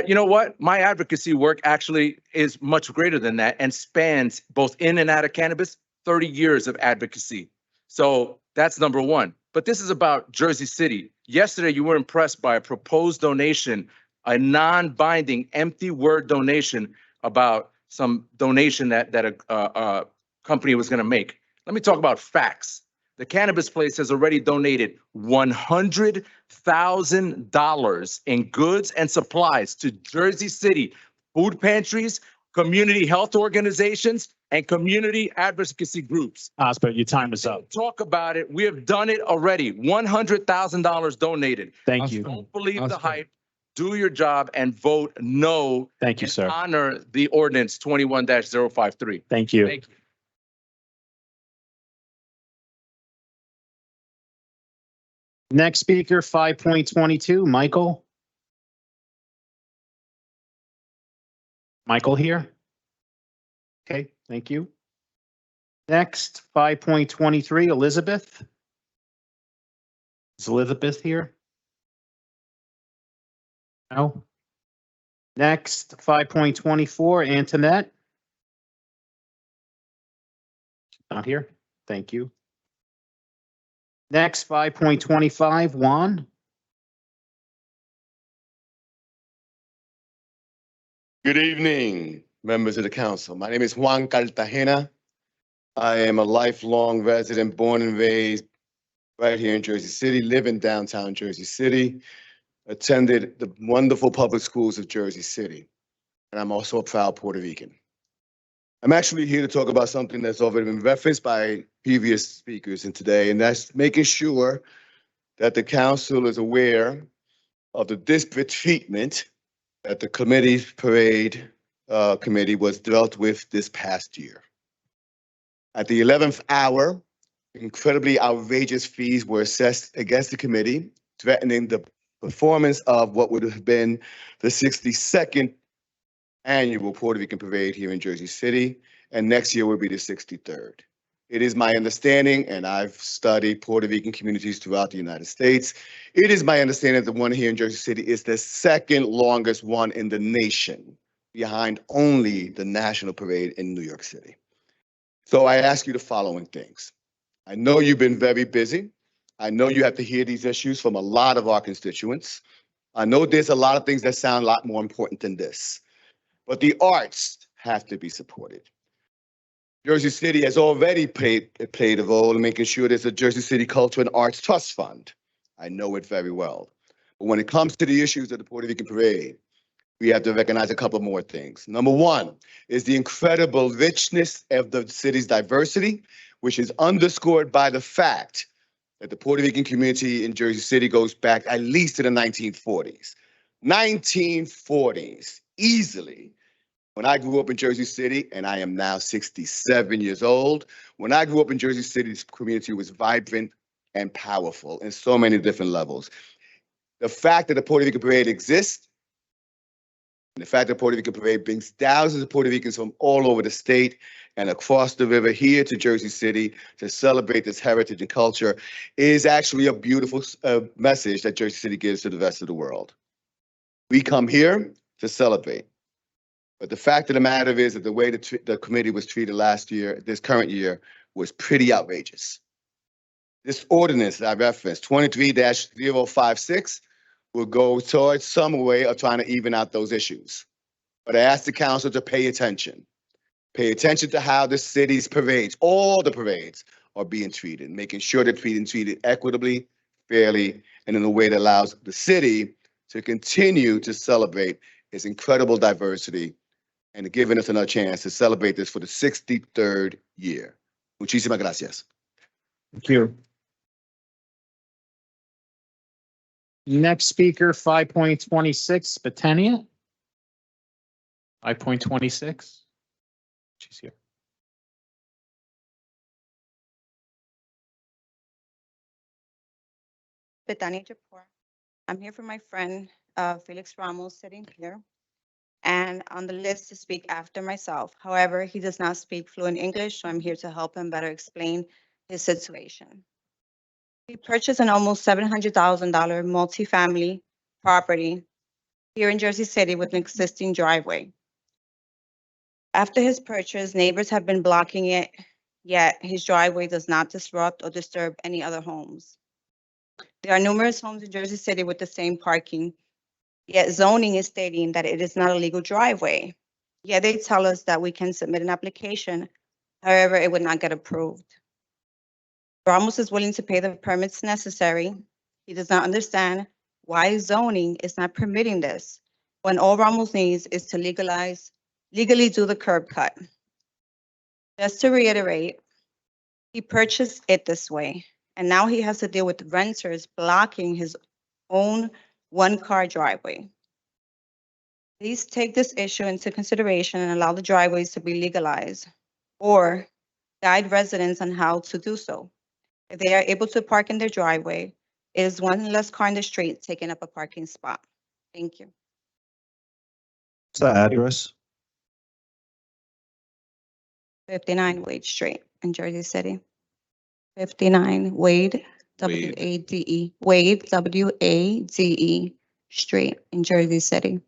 Speaker 18: you know what? My advocacy work actually is much greater than that and spans both in and out of cannabis, 30 years of advocacy. So that's number one. But this is about Jersey City. Yesterday, you were impressed by a proposed donation, a non-binding, empty word donation about some donation that a company was going to make. Let me talk about facts. The cannabis place has already donated $100,000 in goods and supplies to Jersey City food pantries, community health organizations, and community advocacy groups.
Speaker 2: Oscar, your time is up.
Speaker 18: Talk about it. We have done it already. $100,000 donated.
Speaker 2: Thank you.
Speaker 18: Don't believe the hype. Do your job and vote no.
Speaker 2: Thank you,
Speaker 18: and
Speaker 2: sir.
Speaker 18: honor the ordinance 21-053.
Speaker 2: Thank you.
Speaker 18: Thank you.
Speaker 2: Next speaker, 5.22, Michael. Michael here? Okay, thank you. Next, 5.23, Elizabeth. Is Elizabeth here? No. Next, 5.24, Antoinette. Not here. Thank you. Next, 5.25, Juan.
Speaker 1: Good evening, members of the council. My name is Juan Cartagena. I am a lifelong resident, born and raised right here in Jersey City, live in downtown Jersey City, attended the wonderful public schools of Jersey City, and I'm also a proud Puerto Rican. I'm actually here to talk about something that's already been referenced by previous speakers in today, and that's making sure that the council is aware of the disparate treatment that the committee's parade committee was dealt with this past year. At the 11th hour, incredibly outrageous fees were assessed against the committee, threatening the performance of what would have been the 62nd annual Puerto Rican parade here in Jersey City, and next year will be the 63rd. It is my understanding, and I've studied Puerto Rican communities throughout the United States. It is my understanding that the one here in Jersey City is the second longest one in the nation, behind only the National Parade in New York City. So I ask you the following things. I know you've been very busy. I know you have to hear these issues from a lot of our constituents. I know there's a lot of things that sound a lot more important than this, but the arts have to be supported. Jersey City has already played a role in making sure there's a Jersey City Culture and Arts Trust Fund. I know it very well. But when it comes to the issues of the Puerto Rican Parade, we have to recognize a couple more things. Number one is the incredible richness of the city's diversity, which is underscored by the fact that the Puerto Rican community in Jersey City goes back at least to the 1940s. 1940s, easily. When I grew up in Jersey City, and I am now 67 years old, when I grew up in Jersey City, this community was vibrant and powerful in so many different levels. The fact that the Puerto Rican Parade exists, and the fact that Puerto Rican Parade brings thousands of Puerto Ricans from all over the state and across the river here to Jersey City to celebrate this heritage and culture is actually a beautiful message that Jersey City gives to the rest of the world. We come here to celebrate. But the fact of the matter is that the way the committee was treated last year, this current year, was pretty outrageous. This ordinance that I referenced, 23-056, will go towards some way of trying to even out those issues. But I ask the council to pay attention. Pay attention to how the city's parades, all the parades, are being treated, making sure they're being treated equitably, fairly, and in a way that allows the city to continue to celebrate its incredible diversity and giving us another chance to celebrate this for the 63rd year. Muchísimas gracias.
Speaker 2: Thank you. Next speaker, 5.26, Batania. 5.26. She's here.
Speaker 6: Betania Japur. I'm here for my friend, Felix Ramos, sitting here, and on the list to speak after myself. However, he does not speak fluent English, so I'm here to help him better explain his situation. He purchased an almost $700,000 multifamily property here in Jersey City with an existing driveway. After his purchase, neighbors have been blocking it, yet his driveway does not disrupt or disturb any other homes. There are numerous homes in Jersey City with the same parking, yet zoning is stating that it is not a legal driveway. Yet they tell us that we can submit an application, however, it would not get approved. Ramos is willing to pay the permits necessary. He does not understand why zoning is not permitting this, when all Ramos needs is to legally do the curb cut. Just to reiterate, he purchased it this way, and now he has to deal with renters blocking his own one-car driveway. Please take this issue into consideration and allow the driveways to be legalized, or guide residents on how to do so. If they are able to park in their driveway, it is one less car in the street taking up a parking spot. Thank you.
Speaker 20: What's the address?
Speaker 6: 59 Wade Street in Jersey City. 59 Wade, W-A-D-E, Wade, W-A-D-E Street in Jersey City.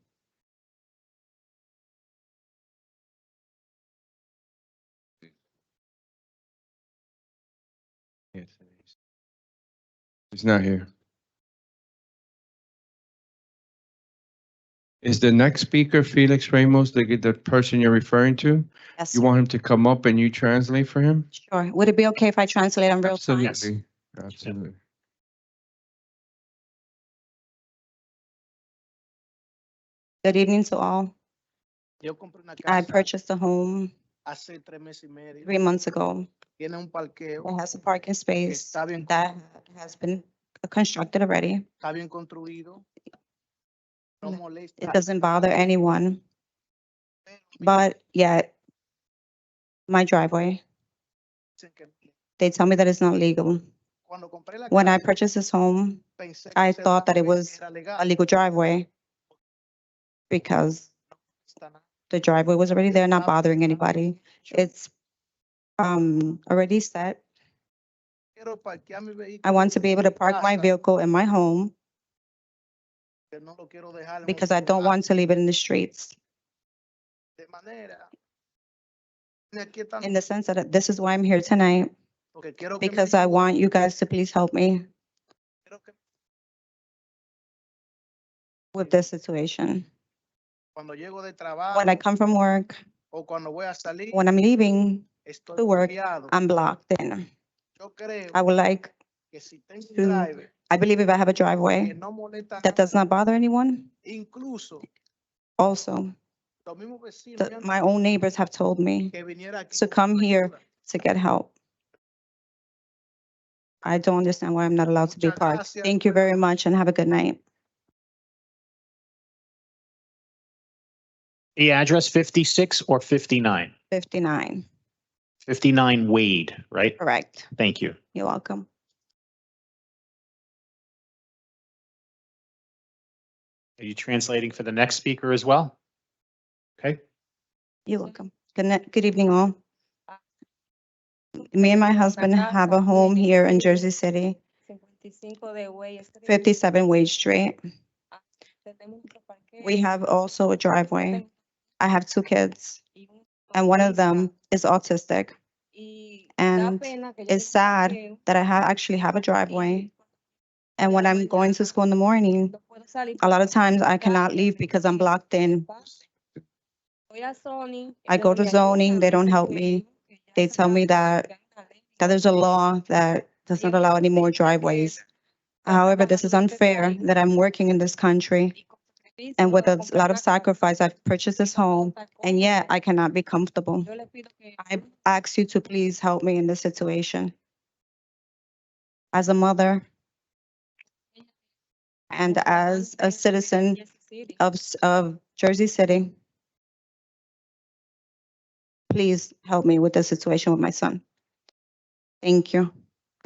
Speaker 23: He's not here. Is the next speaker Felix Ramos, the person you're referring to?
Speaker 6: Yes.
Speaker 23: You want him to come up and you translate for him?
Speaker 6: Sure. Would it be okay if I translate in real time?
Speaker 23: Absolutely. Absolutely.
Speaker 6: Good evening to all.
Speaker 2: Yo compré una
Speaker 6: I
Speaker 2: casa
Speaker 6: purchased a home
Speaker 2: hace 3 meses y medio.
Speaker 6: 3 months ago.
Speaker 2: Tiene un parqueo
Speaker 6: It has a parking space
Speaker 2: está bien,
Speaker 6: that has been constructed already.
Speaker 2: está bien construido. No molesta.
Speaker 6: It doesn't bother anyone. But yet, my driveway, they tell me that it's not legal.
Speaker 2: Cuando compré la
Speaker 6: When I
Speaker 2: casa,
Speaker 6: purchased this home,
Speaker 2: pensé que
Speaker 6: I
Speaker 2: ese
Speaker 6: thought that it
Speaker 2: driveway
Speaker 6: was
Speaker 2: era legal.
Speaker 6: a legal driveway because the driveway was already there, not bothering anybody. It's already set.
Speaker 2: Quiero parquear mi vehículo
Speaker 6: I want to be able to park my
Speaker 2: casa,
Speaker 6: vehicle in my home
Speaker 2: que no lo quiero dejar en
Speaker 6: because
Speaker 2: otro
Speaker 6: I don't
Speaker 2: lugar.
Speaker 6: want to leave it in the streets.
Speaker 2: De manera, aquí están-
Speaker 6: In the sense that this is why I'm here tonight,
Speaker 2: porque quiero que me
Speaker 6: because I
Speaker 2: ayuden.
Speaker 6: want you guys to please help me
Speaker 2: Quiero que
Speaker 6: with this situation.
Speaker 2: cuando llego de trabajo
Speaker 6: When I come from work,
Speaker 2: o cuando voy a salir,
Speaker 6: when I'm leaving
Speaker 2: estoy
Speaker 6: to work,
Speaker 2: bloqueado.
Speaker 6: I'm blocked in.
Speaker 2: Yo creo
Speaker 6: I would like
Speaker 2: que si tengo un
Speaker 6: to,
Speaker 2: driver
Speaker 6: I believe if I have a
Speaker 2: que
Speaker 6: driveway
Speaker 2: no molesta a
Speaker 6: that does not bother anyone,
Speaker 2: nadie, incluso
Speaker 6: also,
Speaker 2: los mismos vecinos me han
Speaker 6: my own neighbors have told me
Speaker 2: que viniera aquí
Speaker 6: to
Speaker 2: con
Speaker 6: come here
Speaker 2: ayuda.
Speaker 6: to get help. I don't understand why I'm not allowed to be
Speaker 2: Muchas
Speaker 6: parked.
Speaker 2: gracias.
Speaker 6: Thank you very much and have a good night.
Speaker 2: The address 56 or 59?
Speaker 6: 59,
Speaker 2: 59 Wade, right?
Speaker 6: correct.
Speaker 2: Thank you.
Speaker 6: You're welcome.
Speaker 2: Are you translating for the next speaker as well? Okay.
Speaker 6: You're welcome. Good evening, all. Me and my husband have a home here in Jersey City, 57 Wade Street. We have also a driveway. I have 2 kids, and one of them is autistic. And it's sad that I actually have a driveway. And when I'm going to school in the morning, a lot of times I cannot leave because I'm blocked in. I go to zoning, they don't help me. They tell me that there's a law that does not allow any more driveways. However, this is unfair that I'm working in this country. And with a lot of sacrifice, I've purchased this home, and yet I cannot be comfortable. I ask you to please help me in this situation. As a mother and as a citizen of Jersey City, please help me with the situation with my son. Thank you.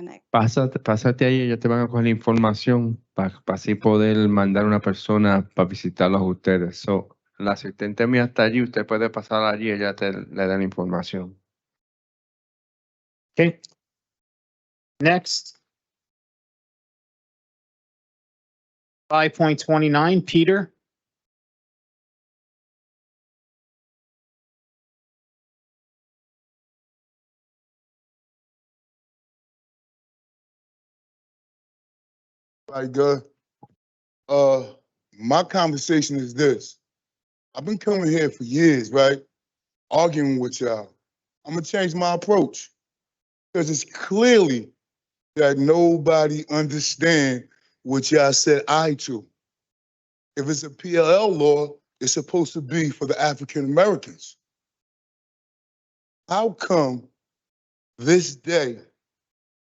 Speaker 6: connect.
Speaker 23: Pásate ahí, ellos te van a coger la información para así poder mandar una persona para visitarlos a ustedes. So, la asistente mía está allí, usted puede pasar allí, ella le da la información.
Speaker 2: Okay. Next. 5.29, Peter.
Speaker 3: Like, my conversation is this. I've been coming here for years, right? Arguing with y'all. I'm gonna change my approach because it's clearly that nobody understand what y'all said I to. If it's a PLL law, it's supposed to be for the African Americans. How come this day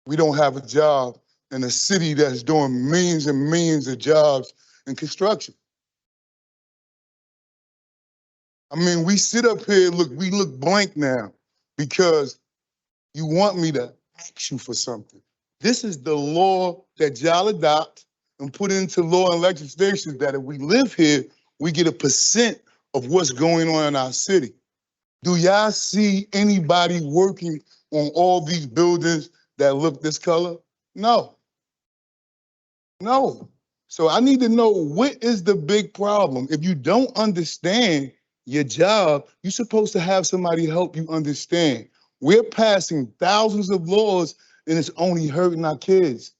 Speaker 3: we don't have a job in a city that's doing millions and millions of jobs in construction? I mean, we sit up here, we look blank now because you want me to ask you for something. This is the law that y'all adopt and put into law and legislation that if we live here, we get a percent of what's going on in our city. Do y'all see anybody working on all these buildings that look this color? No. No. So I need to know, what is the big problem? If you don't understand your job, you're supposed to have somebody help you understand. We're passing thousands of laws and it's only hurting our kids.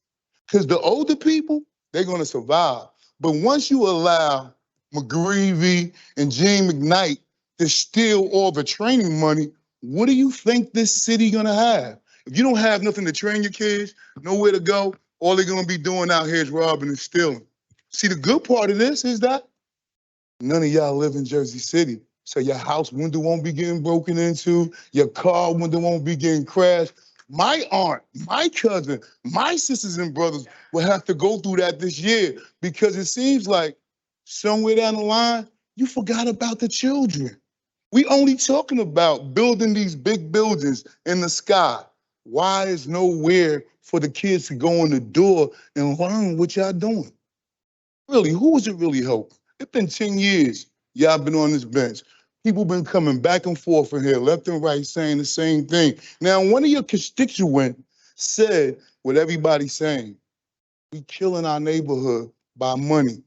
Speaker 3: Because the older people, they're going to survive. But once you allow McGreevy and Gene McKnight to steal all the training money, what do you think this city going to have? If you don't have nothing to train your kids, nowhere to go, all they're going to be doing out here is robbing and stealing. See, the good part of this is that none of y'all live in Jersey City. So your house window won't be getting broken into, your car window won't be getting crashed. My aunt, my cousin, my sisters and brothers will have to go through that this year because it seems like somewhere down the line, you forgot about the children. We only talking about building these big buildings in the sky. Why is nowhere for the kids to go in the door and learn what y'all doing? Really, who is it really helping? It's been 10 years y'all been on this bench. People been coming back and forth from here, left and right, saying the same thing. Now, one of your constituents said what everybody's saying. We killing our neighborhood by money.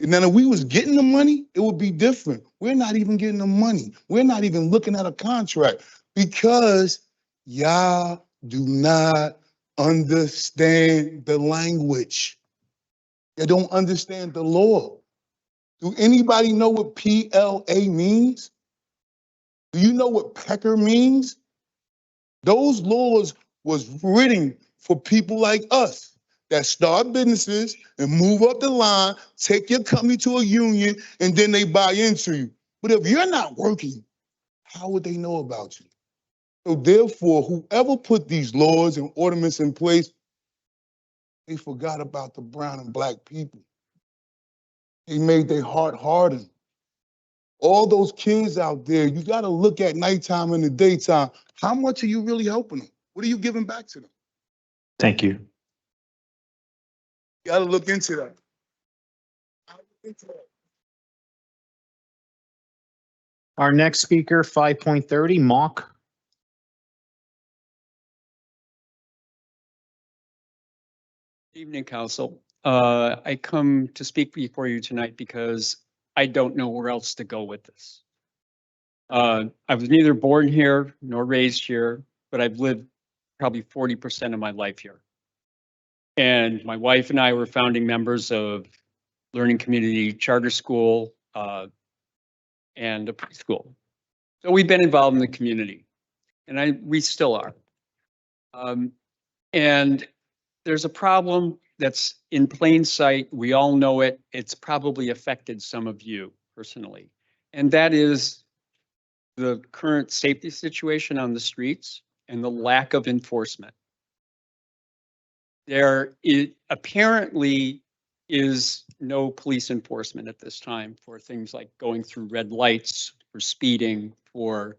Speaker 3: And then if we was getting the money, it would be different. We're not even getting the money. We're not even looking at a contract because y'all do not understand the language. You don't understand the law. Do anybody know what PLA means? Do you know what pecker means? Those laws was written for people like us that start businesses and move up the line, take your company to a union, and then they buy into you. But if you're not working, how would they know about you? So therefore, whoever put these laws and ordinances in place, they forgot about the brown and black people. They made their heart harden. All those kids out there, you got to look at nighttime and the daytime. How much are you really helping them? What are you giving back to them?
Speaker 2: Thank you.
Speaker 3: You got to look into that.
Speaker 2: Our next speaker, 5.30, Mark.
Speaker 4: Evening, Council. I come to speak before you tonight because I don't know where else to go with this. I was neither born here nor raised here, but I've lived probably 40% of my life here. And my wife and I were founding members of Learning Community Charter School and a preschool. So we've been involved in the community, and we still are. And there's a problem that's in plain sight. We all know it. It's probably affected some of you personally. And that is the current safety situation on the streets and the lack of enforcement. There apparently is no police enforcement at this time for things like going through red lights, for speeding, for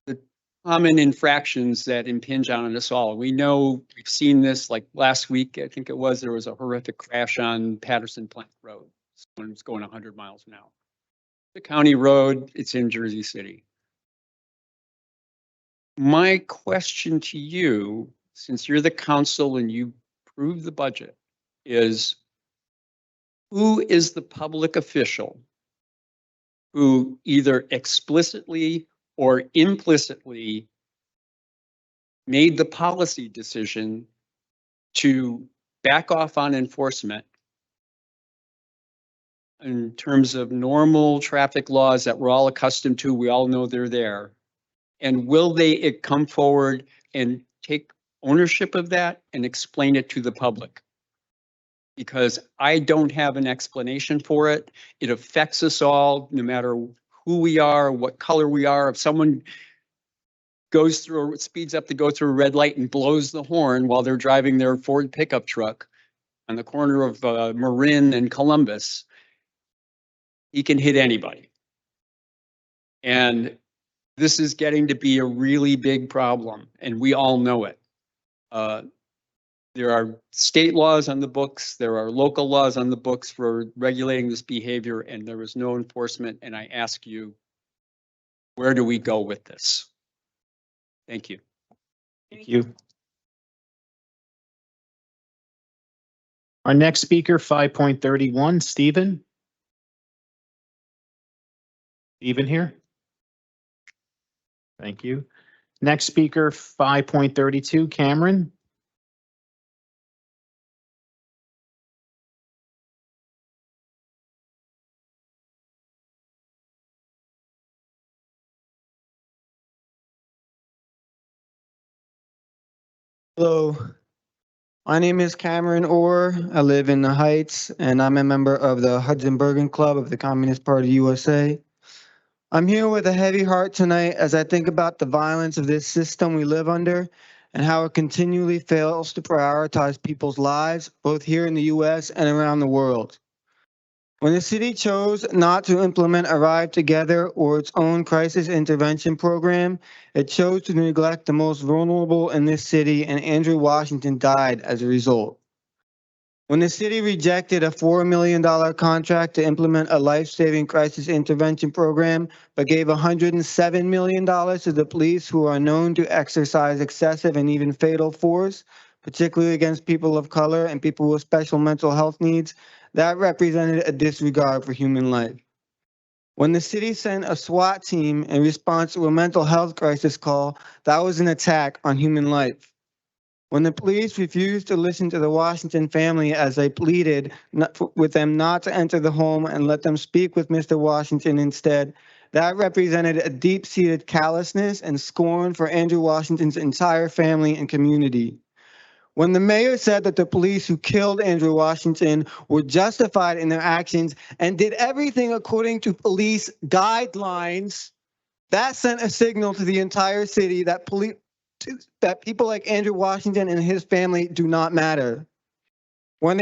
Speaker 4: the common infractions that impinge on us all. We know, we've seen this like last week, I think it was, there was a horrific crash on Patterson Plank Road. Someone was going 100 miles an hour. The county road, it's in Jersey City. My question to you, since you're the council and you approve the budget, is who is the public official who either explicitly or implicitly made the policy decision to back off on enforcement in terms of normal traffic laws that we're all accustomed to, we all know they're there? And will they come forward and take ownership of that and explain it to the public? Because I don't have an explanation for it. It affects us all, no matter who we are, what color we are. If someone goes through, speeds up to go through a red light and blows the horn while they're driving their Ford pickup truck on the corner of Marin and Columbus, he can hit anybody. And this is getting to be a really big problem, and we all know it. There are state laws on the books, there are local laws on the books for regulating this behavior, and there is no enforcement. And I ask you, where do we go with this? Thank you.
Speaker 2: Thank you. Our next speaker, 5.31, Stephen. Stephen here? Thank you. Next speaker, 5.32, Cameron.
Speaker 7: Hello, my name is Cameron Orr. I live in the Heights, and I'm a member of the Hudson Bergen Club of the Communist Party USA. I'm here with a heavy heart tonight as I think about the violence of this system we live under and how it continually fails to prioritize people's lives, both here in the US and around the world. When the city chose not to implement Arrive Together or its own crisis intervention program, it chose to neglect the most vulnerable in this city, and Andrew Washington died as a result. When the city rejected a $4 million contract to implement a life-saving crisis intervention program, but gave $107 million to the police, who are known to exercise excessive and even fatal force, particularly against people of color and people with special mental health needs, that represented a disregard for human life. When the city sent a SWAT team in response to a mental health crisis call, that was an attack on human life. When the police refused to listen to the Washington family as they pleaded with them not to enter the home and let them speak with Mr. Washington instead, that represented a deep-seated callousness and scorn for Andrew Washington's entire family and community. When the mayor said that the police who killed Andrew Washington were justified in their actions and did everything according to police guidelines, that sent a signal to the entire city that people like Andrew Washington and his family do not matter. When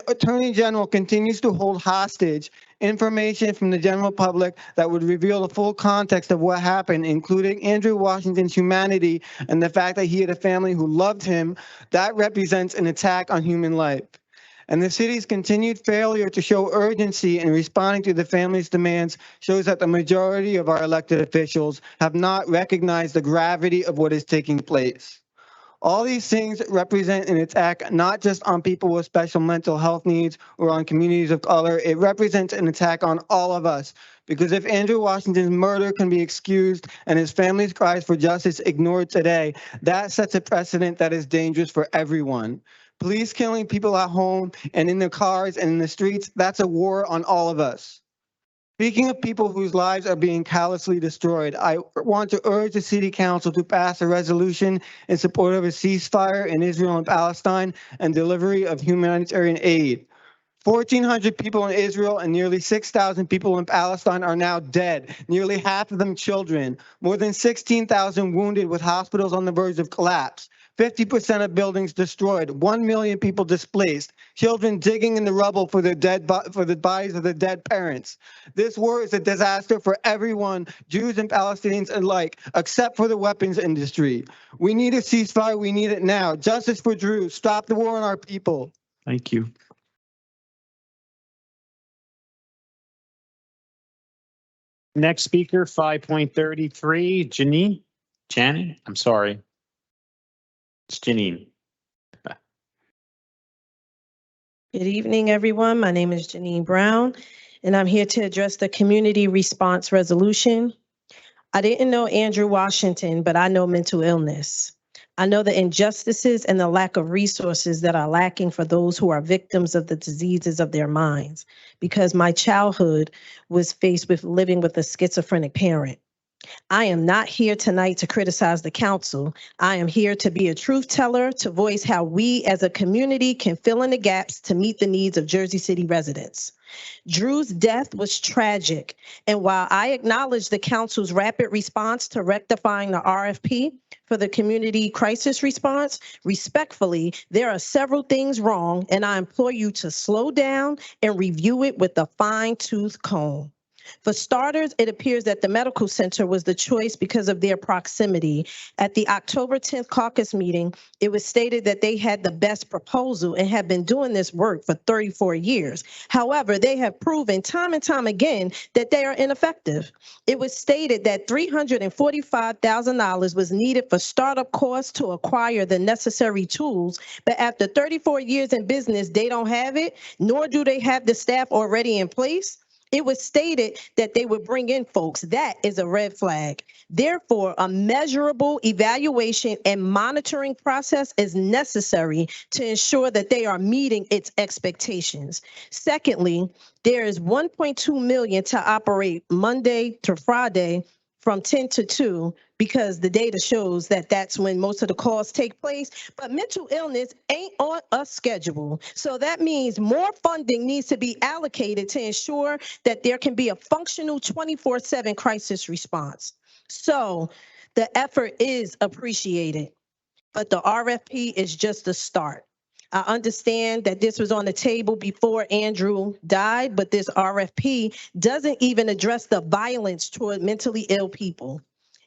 Speaker 7: Attorney General continues to hold hostage information from the general public that would reveal the full context of what happened, including Andrew Washington's humanity and the fact that he had a family who loved him, that represents an attack on human life. And the city's continued failure to show urgency in responding to the family's demands shows that the majority of our elected officials have not recognized the gravity of what is taking place. All these things represent an attack not just on people with special mental health needs or on communities of color. It represents an attack on all of us. Because if Andrew Washington's murder can be excused and his family's cries for justice ignored today, that sets a precedent that is dangerous for everyone. Police killing people at home and in their cars and in the streets, that's a war on all of us. Speaking of people whose lives are being callously destroyed, I want to urge the City Council to pass a resolution in support of a ceasefire in Israel and Palestine and delivery of humanitarian aid. 1,400 people in Israel and nearly 6,000 people in Palestine are now dead, nearly half of them children, more than 16,000 wounded with hospitals on the verge of collapse. 50% of buildings destroyed, 1 million people displaced, children digging in the rubble for for the bodies of their dead parents. This war is a disaster for everyone, Jews and Palestinians alike, except for the weapons industry. We need a ceasefire. We need it now. Justice for Drew. Stop the war on our people.
Speaker 2: Thank you. Next speaker, 5.33, Janet, I'm sorry. It's Janine.
Speaker 10: Good evening, everyone. My name is Janine Brown, and I'm here to address the community response resolution. I didn't know Andrew Washington, but I know mental illness. I know the injustices and the lack of resources that are lacking for those who are victims of the diseases of their minds, because my childhood was faced with living with a schizophrenic parent. I am not here tonight to criticize the council. I am here to be a truth teller, to voice how we as a community can fill in the gaps to meet the needs of Jersey City residents. Drew's death was tragic, and while I acknowledge the council's rapid response to rectifying the RFP for the community crisis response, respectfully, there are several things wrong, and I implore you to slow down and review it with a fine-tooth comb. For starters, it appears that the medical center was the choice because of their proximity. At the October 10th caucus meeting, it was stated that they had the best proposal and have been doing this work for 34 years. However, they have proven time and time again that they are ineffective. It was stated that $345,000 was needed for startup costs to acquire the necessary tools, but after 34 years in business, they don't have it, nor do they have the staff already in place. It was stated that they would bring in folks. That is a red flag. Therefore, a measurable evaluation and monitoring process is necessary to ensure that they are meeting its expectations. Secondly, there is $1.2 million to operate Monday to Friday from 10 to 2 because the data shows that that's when most of the calls take place. But mental illness ain't on a schedule. So that means more funding needs to be allocated to ensure that there can be a functional 24/7 crisis response. So the effort is appreciated, but the RFP is just a start. I understand that this was on the table before Andrew died, but this RFP doesn't even address the violence toward mentally ill people.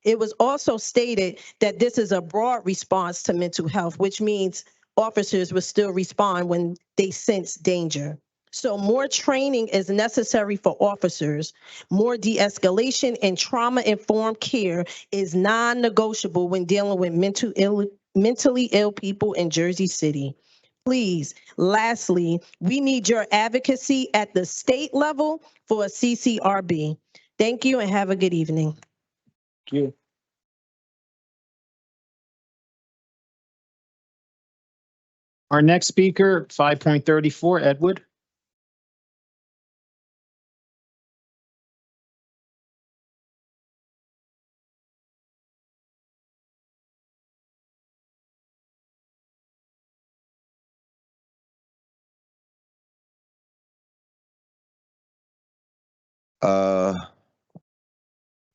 Speaker 10: It was also stated that this is a broad response to mental health, which means officers will still respond when they sense danger. So more training is necessary for officers. More de-escalation and trauma-informed care is non-negotiable when dealing with mentally ill people in Jersey City. Please, lastly, we need your advocacy at the state level for a CCRB. Thank you and have a good evening.
Speaker 2: Thank you. Our next speaker, 5.34, Edward.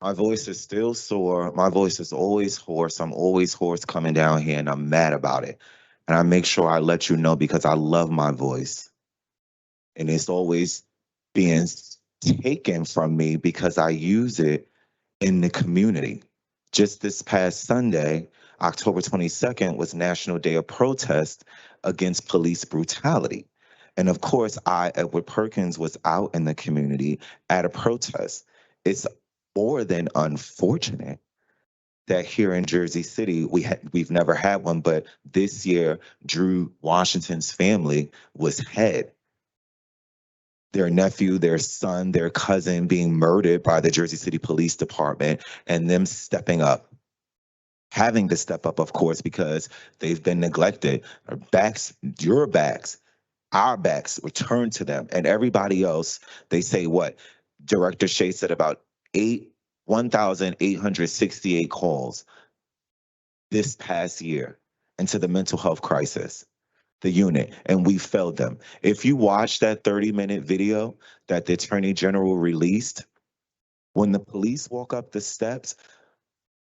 Speaker 12: My voice is still sore. My voice is always hoarse. I'm always hoarse coming down here and I'm mad about it. And I make sure I let you know because I love my voice. And it's always being taken from me because I use it in the community. Just this past Sunday, October 22nd, was National Day of Protest against police brutality. And of course, I, Edward Perkins, was out in the community at a protest. It's more than unfortunate that here in Jersey City, we've never had one, but this year, Drew Washington's family was head. Their nephew, their son, their cousin being murdered by the Jersey City Police Department, and them stepping up. Having to step up, of course, because they've been neglected. Our backs, your backs, our backs were turned to them. And everybody else, they say what? Director Shea said about 1,868 calls this past year into the mental health crisis, the unit, and we failed them. If you watch that 30-minute video that the Attorney General released, when the police walk up the steps,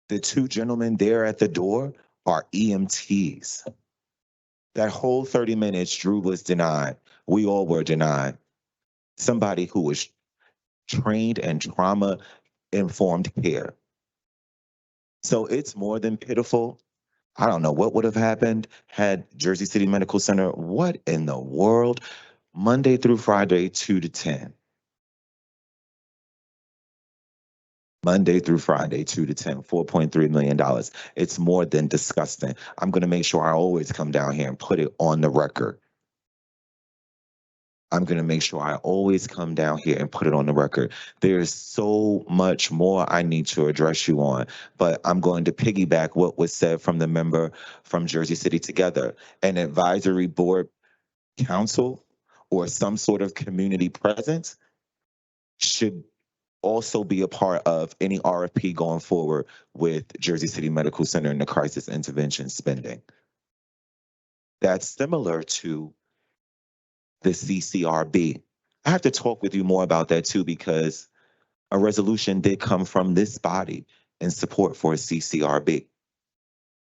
Speaker 12: the two gentlemen there at the door are EMTs. That whole 30 minutes, Drew was denied. We all were denied. Somebody who was trained in trauma-informed care. So it's more than pitiful. I don't know what would have happened had Jersey City Medical Center, what in the world? Monday through Friday, 2 to 10. Monday through Friday, 2 to 10, $4.3 million. It's more than disgusting. I'm going to make sure I always come down here and put it on the record. I'm going to make sure I always come down here and put it on the record. There's so much more I need to address you on, but I'm going to piggyback what was said from the member from Jersey City Together. An advisory board council or some sort of community presence should also be a part of any RFP going forward with Jersey City Medical Center and the crisis intervention spending. That's similar to the CCRB. I have to talk with you more about that too, because a resolution did come from this body in support for a CCRB.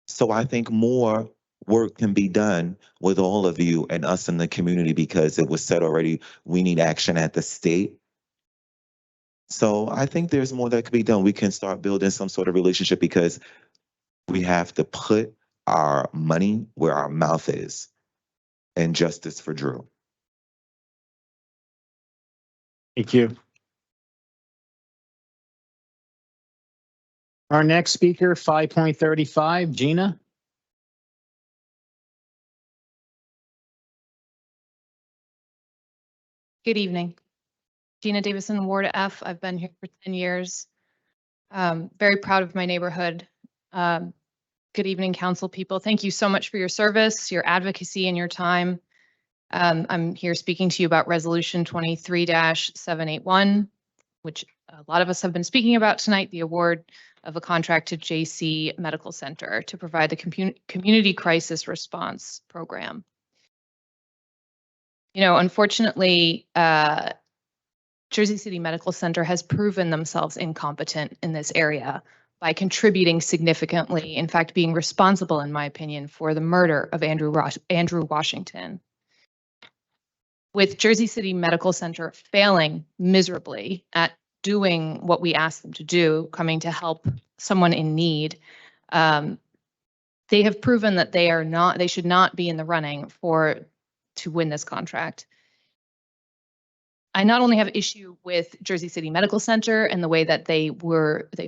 Speaker 12: So I think more work can be done with all of you and us in the community, because it was said already, we need action at the state. So I think there's more that could be done. We can start building some sort of relationship, because we have to put our money where our mouth is. And justice for Drew.
Speaker 2: Thank you. Our next speaker, 5.35, Gina.
Speaker 5: Good evening. Gina Davison, Ward F. I've been here for 10 years. Very proud of my neighborhood. Good evening, council people. Thank you so much for your service, your advocacy, and your time. I'm here speaking to you about Resolution 23-781, which a lot of us have been speaking about tonight, the award of a contract to JC Medical Center to provide the Community Crisis Response Program. You know, unfortunately, Jersey City Medical Center has proven themselves incompetent in this area by contributing significantly, in fact, being responsible, in my opinion, for the murder of Andrew Washington. With Jersey City Medical Center failing miserably at doing what we asked them to do, coming to help someone in need, they have proven that they should not be in the running to win this contract. I not only have issue with Jersey City Medical Center and the way that they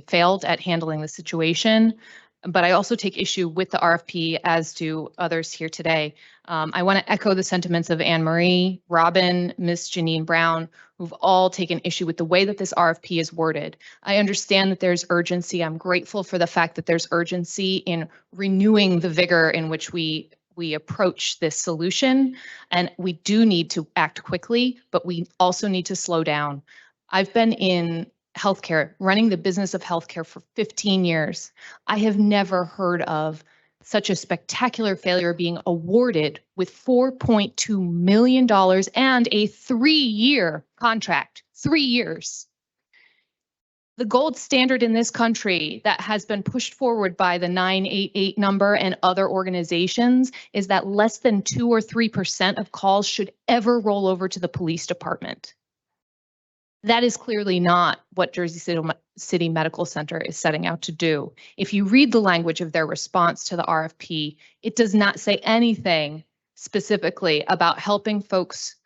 Speaker 5: failed at handling the situation, but I also take issue with the RFP, as do others here today. I want to echo the sentiments of Anne Marie, Robin, Ms. Janine Brown, who've all taken issue with the way that this RFP is worded. I understand that there's urgency. I'm grateful for the fact that there's urgency in renewing the vigor in which we approach this solution, and we do need to act quickly, but we also need to slow down. I've been in healthcare, running the business of healthcare for 15 years. I have never heard of such a spectacular failure being awarded with $4.2 million and a 3-year contract, 3 years. The gold standard in this country that has been pushed forward by the 988 number and other organizations is that less than 2 or 3% of calls should ever roll over to the police department. That is clearly not what Jersey City Medical Center is setting out to do. If you read the language of their response to the RFP, it does not say anything specifically about helping folks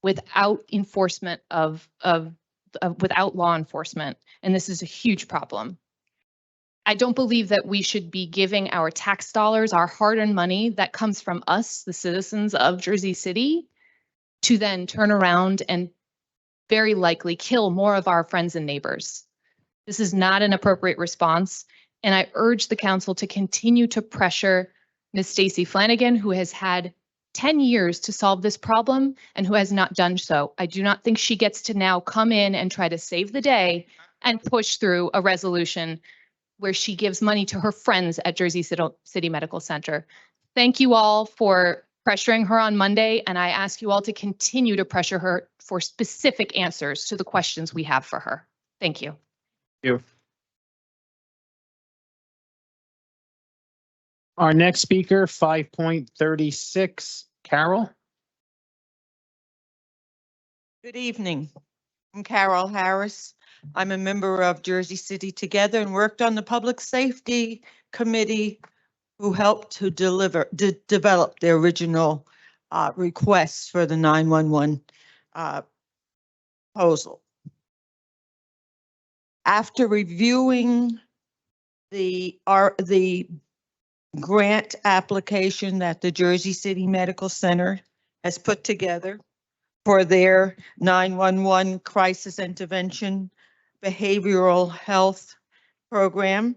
Speaker 5: without enforcement without law enforcement, and this is a huge problem. I don't believe that we should be giving our tax dollars, our hard-earned money that comes from us, the citizens of Jersey City, to then turn around and very likely kill more of our friends and neighbors. This is not an appropriate response, and I urge the council to continue to pressure Ms. Stacey Flanagan, who has had 10 years to solve this problem and who has not done so. I do not think she gets to now come in and try to save the day and push through a resolution where she gives money to her friends at Jersey City Medical Center. Thank you all for pressuring her on Monday, and I ask you all to continue to pressure her for specific answers to the questions we have for her. Thank you.
Speaker 2: Thank you. Our next speaker, 5.36, Carol.
Speaker 13: Good evening. I'm Carol Harris. I'm a member of Jersey City Together and worked on the Public Safety Committee who helped to develop the original requests for the 911 proposal. After reviewing the grant application that the Jersey City Medical Center has put together for their 911 crisis intervention behavioral health program,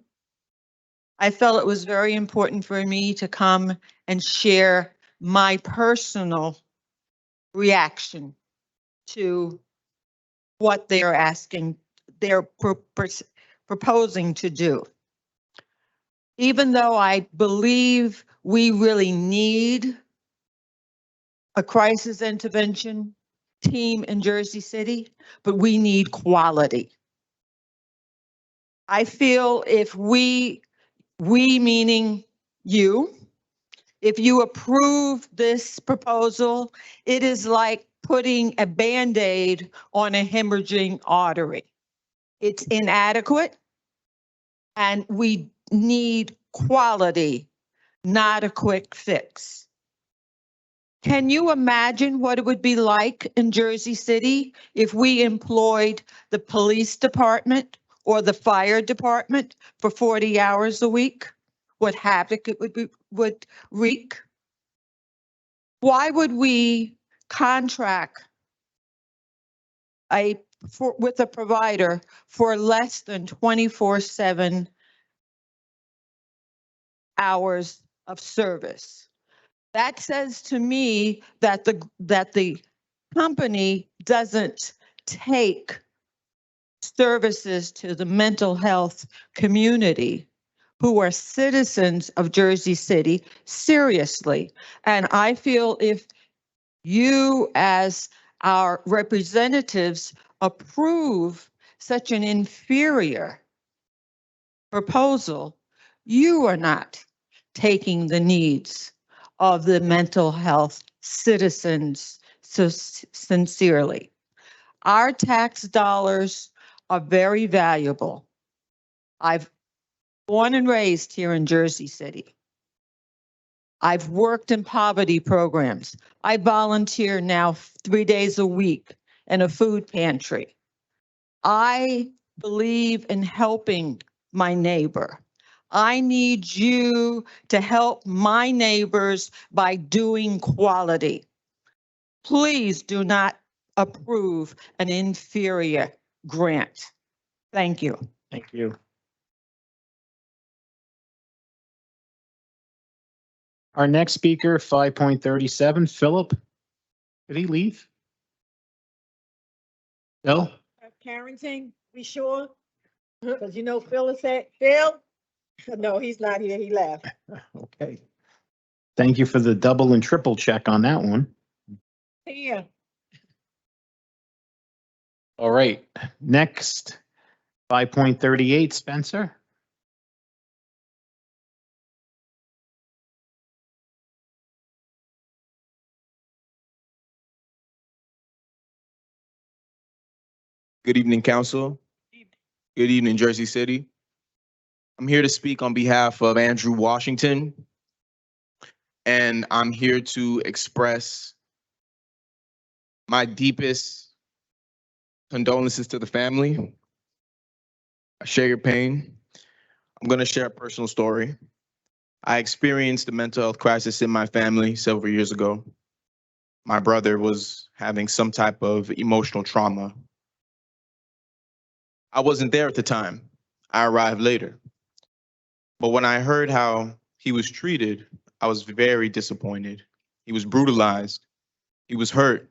Speaker 13: I felt it was very important for me to come and share my personal reaction to what they're asking, they're proposing to do. Even though I believe we really need a crisis intervention team in Jersey City, but we need quality. I feel if we meaning you, if you approve this proposal, it is like putting a Band-Aid on a hemorrhaging artery. It's inadequate, and we need quality, not a quick fix. Can you imagine what it would be like in Jersey City if we employed the police department or the fire department for 40 hours a week? What havoc it would wreak? Why would we contract with a provider for less than 24/7 hours of service? That says to me that the company doesn't take services to the mental health community who are citizens of Jersey City seriously. And I feel if you as our representatives approve such an inferior proposal, you are not taking the needs of the mental health citizens so sincerely. Our tax dollars are very valuable. I've born and raised here in Jersey City. I've worked in poverty programs. I volunteer now 3 days a week in a food pantry. I believe in helping my neighbor. I need you to help my neighbors by doing quality. Please do not approve an inferior grant. Thank you.
Speaker 2: Thank you. Our next speaker, 5.37, Philip. Did he leave? No?
Speaker 11: Carrington, we sure? Because you know Phil is at, Phil? No, he's not here, he left.
Speaker 2: Okay. Thank you for the double and triple check on that one.
Speaker 11: Here.
Speaker 2: All right, next, 5.38, Spencer.
Speaker 14: Good evening, Council. Good evening, Jersey City. I'm here to speak on behalf of Andrew Washington, and I'm here to express my deepest condolences to the family. I share your pain. I'm going to share a personal story. I experienced a mental health crisis in my family several years ago. My brother was having some type of emotional trauma. I wasn't there at the time. I arrived later. But when I heard how he was treated, I was very disappointed. He was brutalized. He was hurt.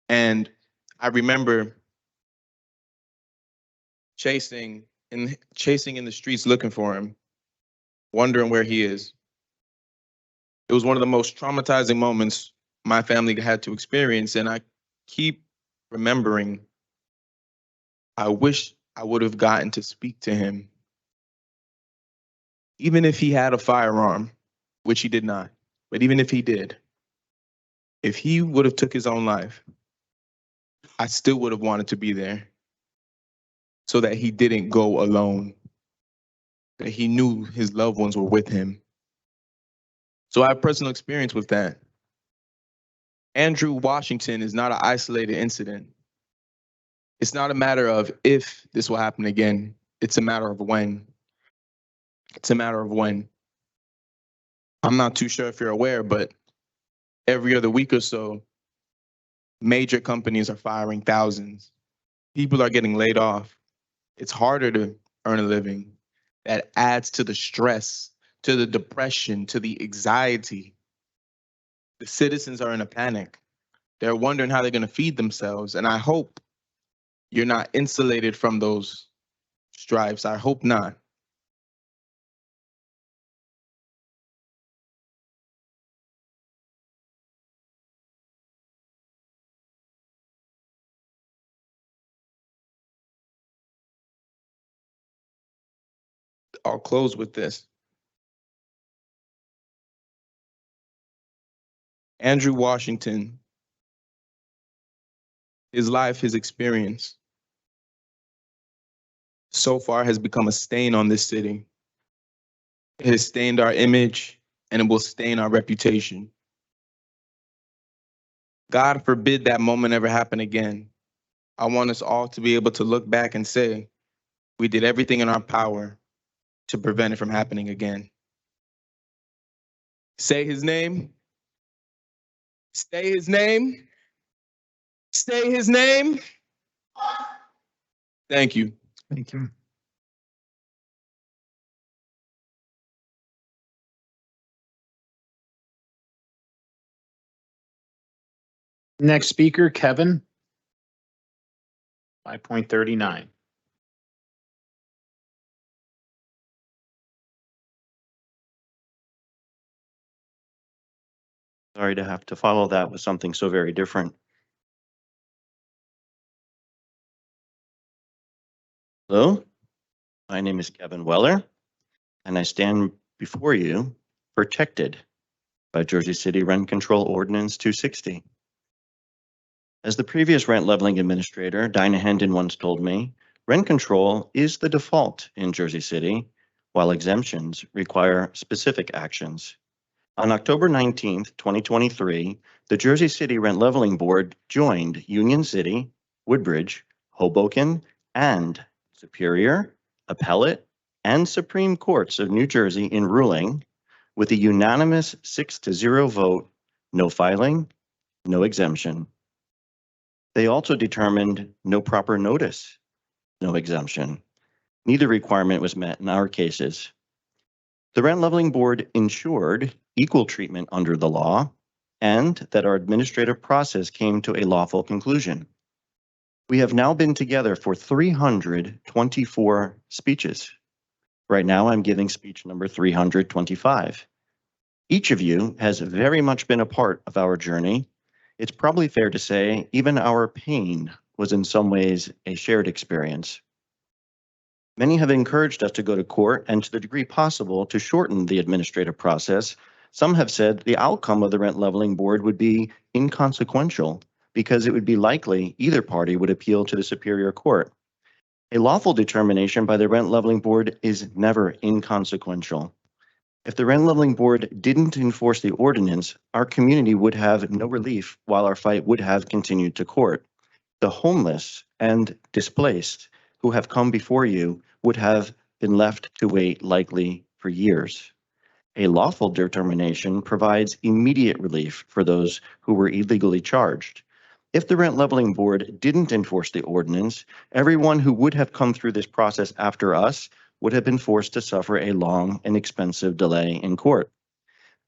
Speaker 14: And I remember chasing in the streets looking for him, wondering where he is. It was one of the most traumatizing moments my family had to experience, and I keep remembering, I wish I would have gotten to speak to him. even if he had a firearm, which he did not, but even if he did, if he would have took his own life, I still would have wanted to be there so that he didn't go alone, that he knew his loved ones were with him. So I have personal experience with that. Andrew Washington is not an isolated incident. It's not a matter of if this will happen again. It's a matter of when. It's a matter of when. I'm not too sure if you're aware, but every other week or so, major companies are firing thousands. People are getting laid off. It's harder to earn a living. That adds to the stress, to the depression, to the anxiety. The citizens are in a panic. They're wondering how they're going to feed themselves. And I hope you're not insulated from those stripes. I hope not. I'll close with this. Andrew Washington, his life, his experience, so far has become a stain on this city. It has stained our image and it will stain our reputation. God forbid that moment ever happen again. I want us all to be able to look back and say, we did everything in our power to prevent it from happening again. Say his name. Say his name. Say his name. Thank you.
Speaker 8: Thank you.
Speaker 2: Next speaker, Kevin. 5.39.
Speaker 20: Sorry to have to follow that with something so very different. Hello, my name is Kevin Weller, and I stand before you protected by Jersey City Rent Control Ordinance 260. As the previous rent leveling administrator, Dinah Hendon, once told me, rent control is the default in Jersey City, while exemptions require specific actions. On October 19th, 2023, the Jersey City Rent Leveling Board joined Union City, Woodbridge, Hoboken, and Superior, Appellate, and Supreme Courts of New Jersey in ruling with a unanimous 6-0 vote, no filing, no exemption. They also determined no proper notice, no exemption. Neither requirement was met in our cases. The Rent Leveling Board ensured equal treatment under the law and that our administrative process came to a lawful conclusion. We have now been together for 324 speeches. Right now, I'm giving speech number 325. Each of you has very much been a part of our journey. It's probably fair to say even our pain was in some ways a shared experience. Many have encouraged us to go to court and to the degree possible to shorten the administrative process. Some have said the outcome of the Rent Leveling Board would be inconsequential because it would be likely either party would appeal to the Superior Court. A lawful determination by the Rent Leveling Board is never inconsequential. If the Rent Leveling Board didn't enforce the ordinance, our community would have no relief while our fight would have continued to court. The homeless and displaced who have come before you would have been left to wait likely for years. A lawful determination provides immediate relief for those who were illegally charged. If the Rent Leveling Board didn't enforce the ordinance, everyone who would have come through this process after us would have been forced to suffer a long and expensive delay in court.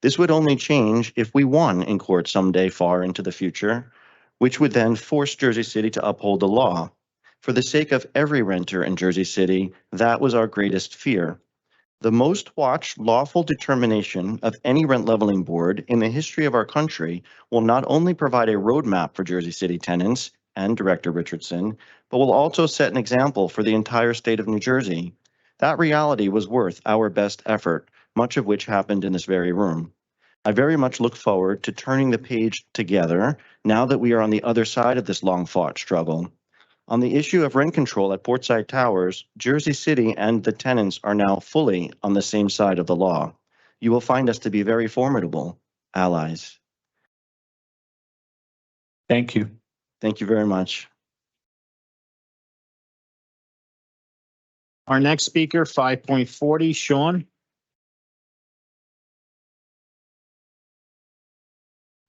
Speaker 20: This would only change if we won in court someday far into the future, which would then force Jersey City to uphold the law. For the sake of every renter in Jersey City, that was our greatest fear. The most watched lawful determination of any rent leveling board in the history of our country will not only provide a roadmap for Jersey City tenants and Director Richardson, but will also set an example for the entire state of New Jersey. That reality was worth our best effort, much of which happened in this very room. I very much look forward to turning the page together now that we are on the other side of this long-fought struggle. On the issue of rent control at Portside Towers, Jersey City and the tenants are now fully on the same side of the law. You will find us to be very formidable allies.
Speaker 9: Thank you.
Speaker 20: Thank you very much.
Speaker 2: Our next speaker, 5.40, Sean.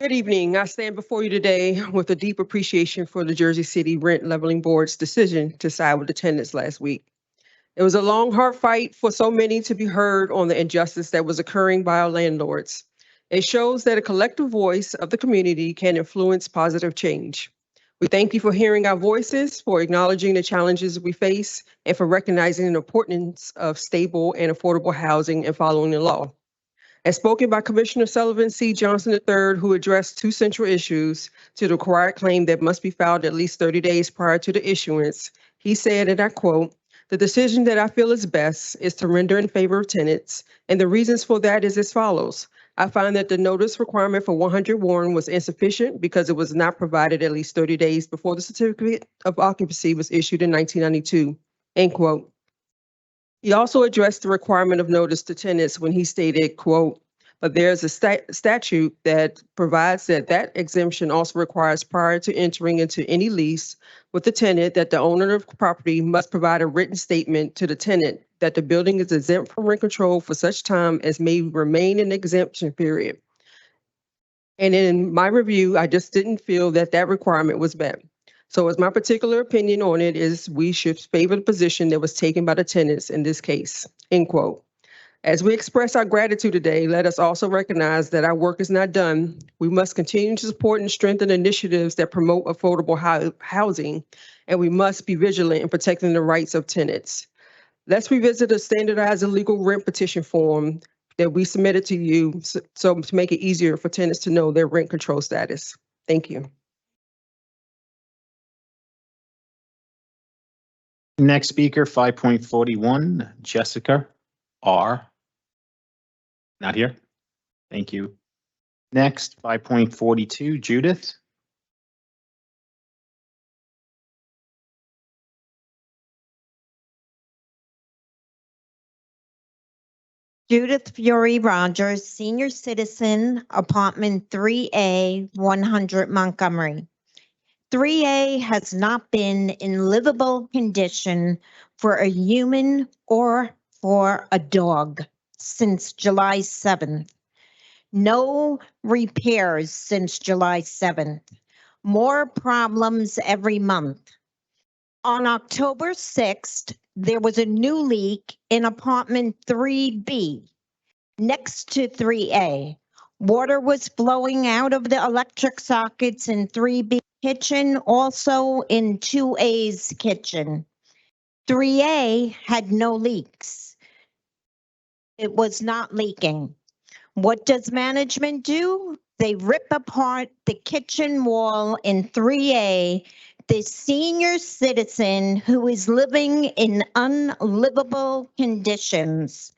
Speaker 15: Good evening. I stand before you today with a deep appreciation for the Jersey City Rent Leveling Board's decision to side with the tenants last week. It was a long, hard fight for so many to be heard on the injustice that was occurring by our landlords. It shows that a collective voice of the community can influence positive change. We thank you for hearing our voices, for acknowledging the challenges we face, and for recognizing the importance of stable and affordable housing and following the law. As spoken by Commissioner Sullivan C. Johnson III, who addressed two central issues to the required claim that must be filed at least 30 days prior to the issuance, he said, and I quote, "The decision that I feel is best is to render in favor of tenants, and the reasons for that is as follows. I find that the notice requirement for 100 Warren was insufficient because it was not provided at least 30 days before the certificate of occupancy was issued in 1992, end quote. He also addressed the requirement of notice to tenants when he stated, quote, "But there's a statute that provides that exemption also requires prior to entering into any lease with the tenant that the owner of the property must provide a written statement to the tenant that the building is exempt from rent control for such time as may remain in exemption period." And in my review, I just didn't feel that that requirement was met. So as my particular opinion on it is we should favor the position that was taken by the tenants in this case, end quote. As we express our gratitude today, let us also recognize that our work is not done. We must continue to support and strengthen initiatives that promote affordable housing, and we must be vigilant in protecting the rights of tenants. Let's revisit a standardized illegal rent petition form that we submitted to you so to make it easier for tenants to know their rent control status. Thank you.
Speaker 2: Next speaker, 5.41, Jessica R. Not here. Thank you. Next, 5.42, Judith.
Speaker 16: Judith Fury Rogers, senior citizen, apartment 3A, 100 Montgomery. 3A has not been in livable condition for a human or for a dog since July 7th. No repairs since July 7th. More problems every month. On October 6th, there was a new leak in apartment 3B next to 3A. Water was flowing out of the electric sockets in 3B kitchen, also in 2A's kitchen. 3A had no leaks. It was not leaking. What does management do? They rip apart the kitchen wall in 3A. The senior citizen who is living in unlivable conditions.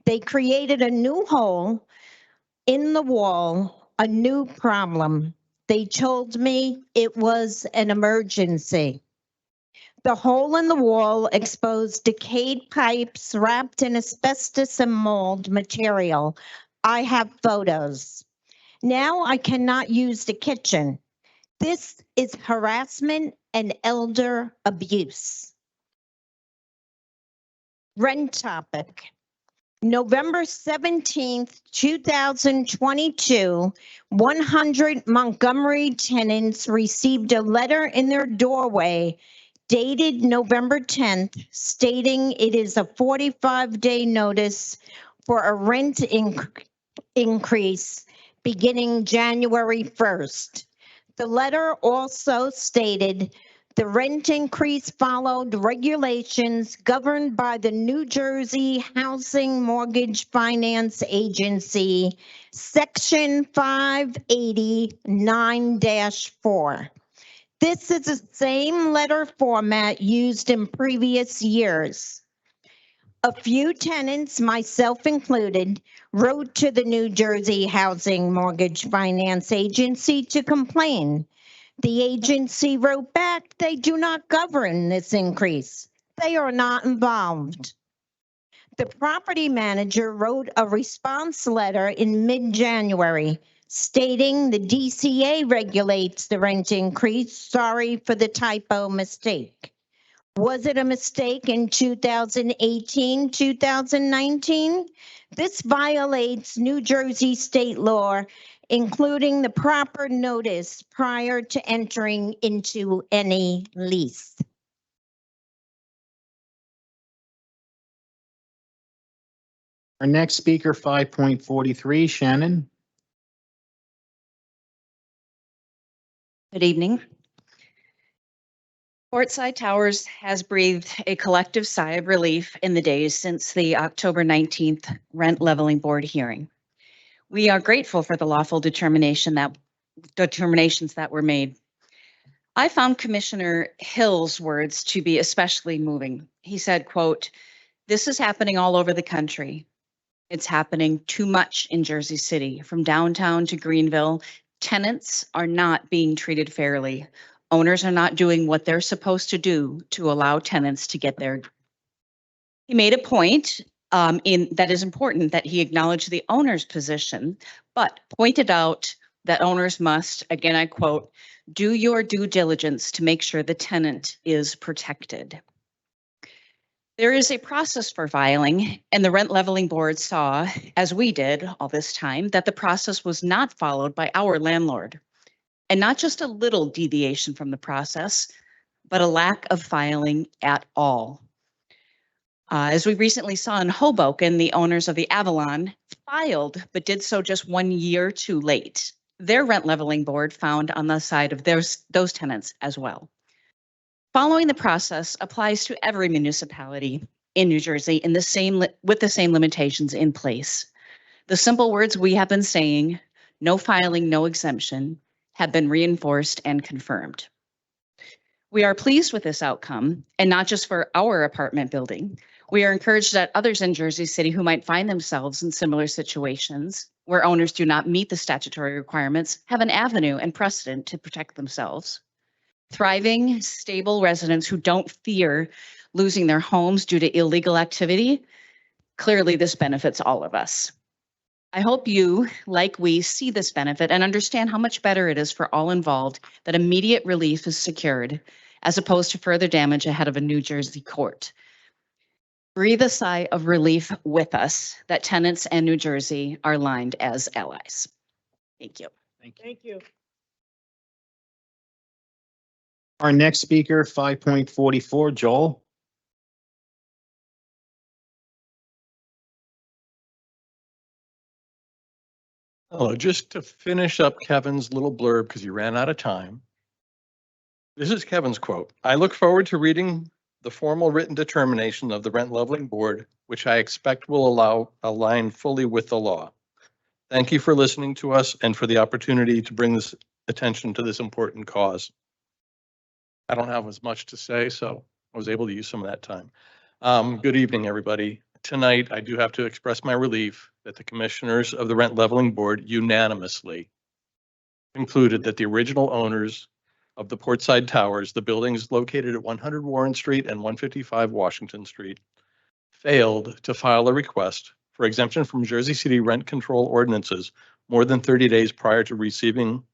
Speaker 16: They created a new hole in the wall, a new problem. They told me it was an emergency. The hole in the wall exposed decayed pipes wrapped in asbestos and mold material. I have photos. Now I cannot use the kitchen. This is harassment and elder abuse. Rent topic. November 17th, 2022, 100 Montgomery tenants received a letter in their doorway dated November 10th stating it is a 45-day notice for a rent increase beginning January 1st. The letter also stated the rent increase followed regulations governed by the New Jersey Housing Mortgage Finance Agency, Section 589-4. This is the same letter format used in previous years. A few tenants, myself included, wrote to the New Jersey Housing Mortgage Finance Agency to complain. The agency wrote back, they do not govern this increase. They are not involved. The property manager wrote a response letter in mid-January stating the DCA regulates the rent increase. Sorry for the typo mistake. Was it a mistake in 2018, 2019? This violates New Jersey state law, including the proper notice prior to entering into any lease.
Speaker 2: Our next speaker, 5.43, Shannon.
Speaker 17: Good evening. Portside Towers has breathed a collective sigh of relief in the days since the October 19th Rent Leveling Board hearing. We are grateful for the lawful determinations that were made. I found Commissioner Hill's words to be especially moving. He said, quote, "This is happening all over the country. It's happening too much in Jersey City, from downtown to Greenville. Tenants are not being treated fairly. Owners are not doing what they're supposed to do to allow tenants to get their." He made a point that is important, that he acknowledged the owner's position, but pointed out that owners must, again, I quote, "do your due diligence to make sure the tenant is protected." There is a process for filing, and the Rent Leveling Board saw, as we did all this time, that the process was not followed by our landlord. And not just a little deviation from the process, but a lack of filing at all. As we recently saw in Hoboken, the owners of the Avalon filed, but did so just 1 year too late. Their Rent Leveling Board found on the side of those tenants as well. Following the process applies to every municipality in New Jersey with the same limitations in place. The simple words we have been saying, no filing, no exemption, have been reinforced and confirmed. We are pleased with this outcome, and not just for our apartment building. We are encouraged that others in Jersey City who might find themselves in similar situations where owners do not meet the statutory requirements have an avenue and precedent to protect themselves. Thriving, stable residents who don't fear losing their homes due to illegal activity, clearly this benefits all of us. I hope you, like we, see this benefit and understand how much better it is for all involved that immediate relief is secured, as opposed to further damage ahead of a New Jersey court. Breathe a sigh of relief with us that tenants and New Jersey are aligned as allies. Thank you.
Speaker 11: Thank you.
Speaker 2: Our next speaker, 5.44, Joel.
Speaker 19: Hello, just to finish up Kevin's little blurb, because you ran out of time. This is Kevin's quote. "I look forward to reading the formal written determination of the Rent Leveling Board, which I expect will align fully with the law. Thank you for listening to us and for the opportunity to bring this attention to this important cause." I don't have as much to say, so I was able to use some of that time. Good evening, everybody. Tonight, I do have to express my relief that the commissioners of the Rent Leveling Board unanimously concluded that the original owners of the Portside Towers, the buildings located at 100 Warren Street and 155 Washington Street, failed to file a request for exemption from Jersey City rent control ordinances more than 30 days prior to receiving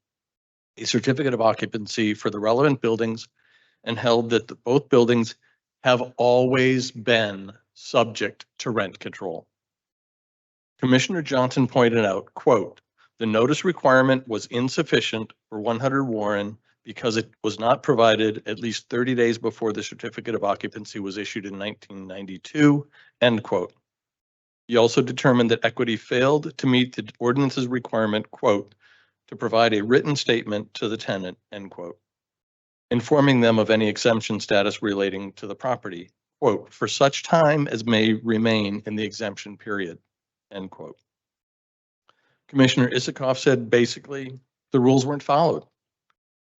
Speaker 19: a certificate of occupancy for the relevant buildings, and held that both buildings have always been subject to rent control. Commissioner Johnson pointed out, quote, "The notice requirement was insufficient for 100 Warren because it was not provided at least 30 days before the certificate of occupancy was issued in 1992, end quote. He also determined that Equity failed to meet the ordinance's requirement, quote, to provide a written statement to the tenant, end quote, informing them of any exemption status relating to the property, quote, for such time as may remain in the exemption period, end quote. Commissioner Isikoff said basically the rules weren't followed.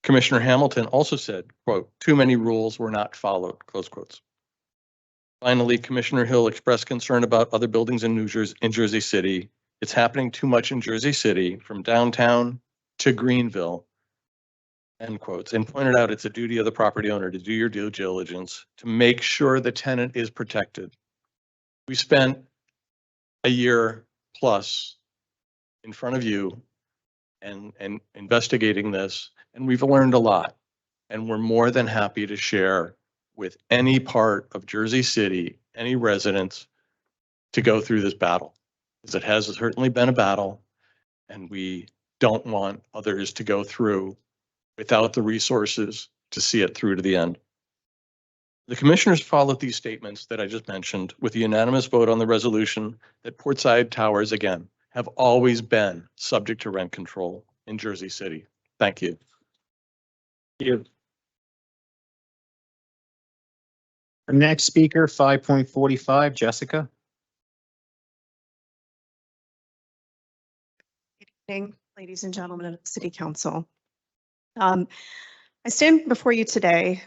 Speaker 19: Commissioner Hamilton also said, quote, too many rules were not followed, close quotes. Finally, Commissioner Hill expressed concern about other buildings in Jersey City. It's happening too much in Jersey City, from downtown to Greenville, end quotes, and pointed out it's a duty of the property owner to do your due diligence to make sure the tenant is protected. We spent a year plus in front of you and investigating this, and we've learned a lot. And we're more than happy to share with any part of Jersey City, any residents, to go through this battle. Because it has certainly been a battle, and we don't want others to go through without the resources to see it through to the end. The commissioners followed these statements that I just mentioned with a unanimous vote on the resolution that Portside Towers, again, have always been subject to rent control in Jersey City. Thank you.
Speaker 2: Thank you. Our next speaker, 5.45, Jessica.
Speaker 18: Good evening, ladies and gentlemen of the City Council. I stand before you today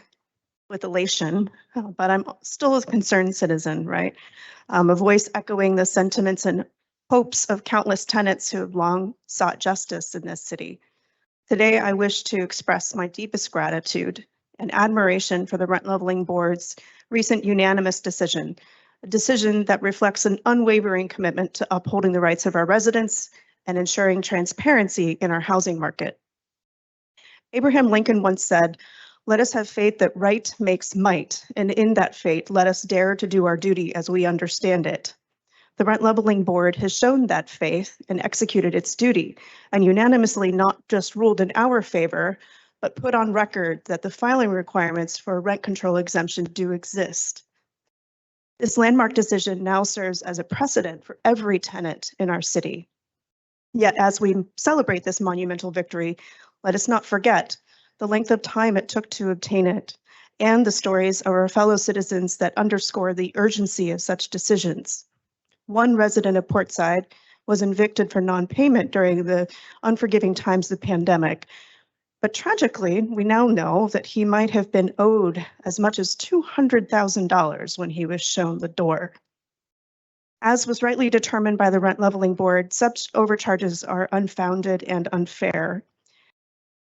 Speaker 18: with elation, but I'm still a concerned citizen, right? A voice echoing the sentiments and hopes of countless tenants who have long sought justice in this city. Today, I wish to express my deepest gratitude and admiration for the Rent Leveling Board's recent unanimous decision, a decision that reflects an unwavering commitment to upholding the rights of our residents and ensuring transparency in our housing market. Abraham Lincoln once said, "Let us have faith that right makes might, and in that faith, let us dare to do our duty as we understand it." The Rent Leveling Board has shown that faith and executed its duty, and unanimously not just ruled in our favor, but put on record that the filing requirements for a rent control exemption do exist. This landmark decision now serves as a precedent for every tenant in our city. Yet as we celebrate this monumental victory, let us not forget the length of time it took to obtain it and the stories of our fellow citizens that underscore the urgency of such decisions. One resident of Portside was evicted for non-payment during the unforgiving times of the pandemic. But tragically, we now know that he might have been owed as much as $200,000 when he was shown the door. As was rightly determined by the Rent Leveling Board, such overcharges are unfounded and unfair.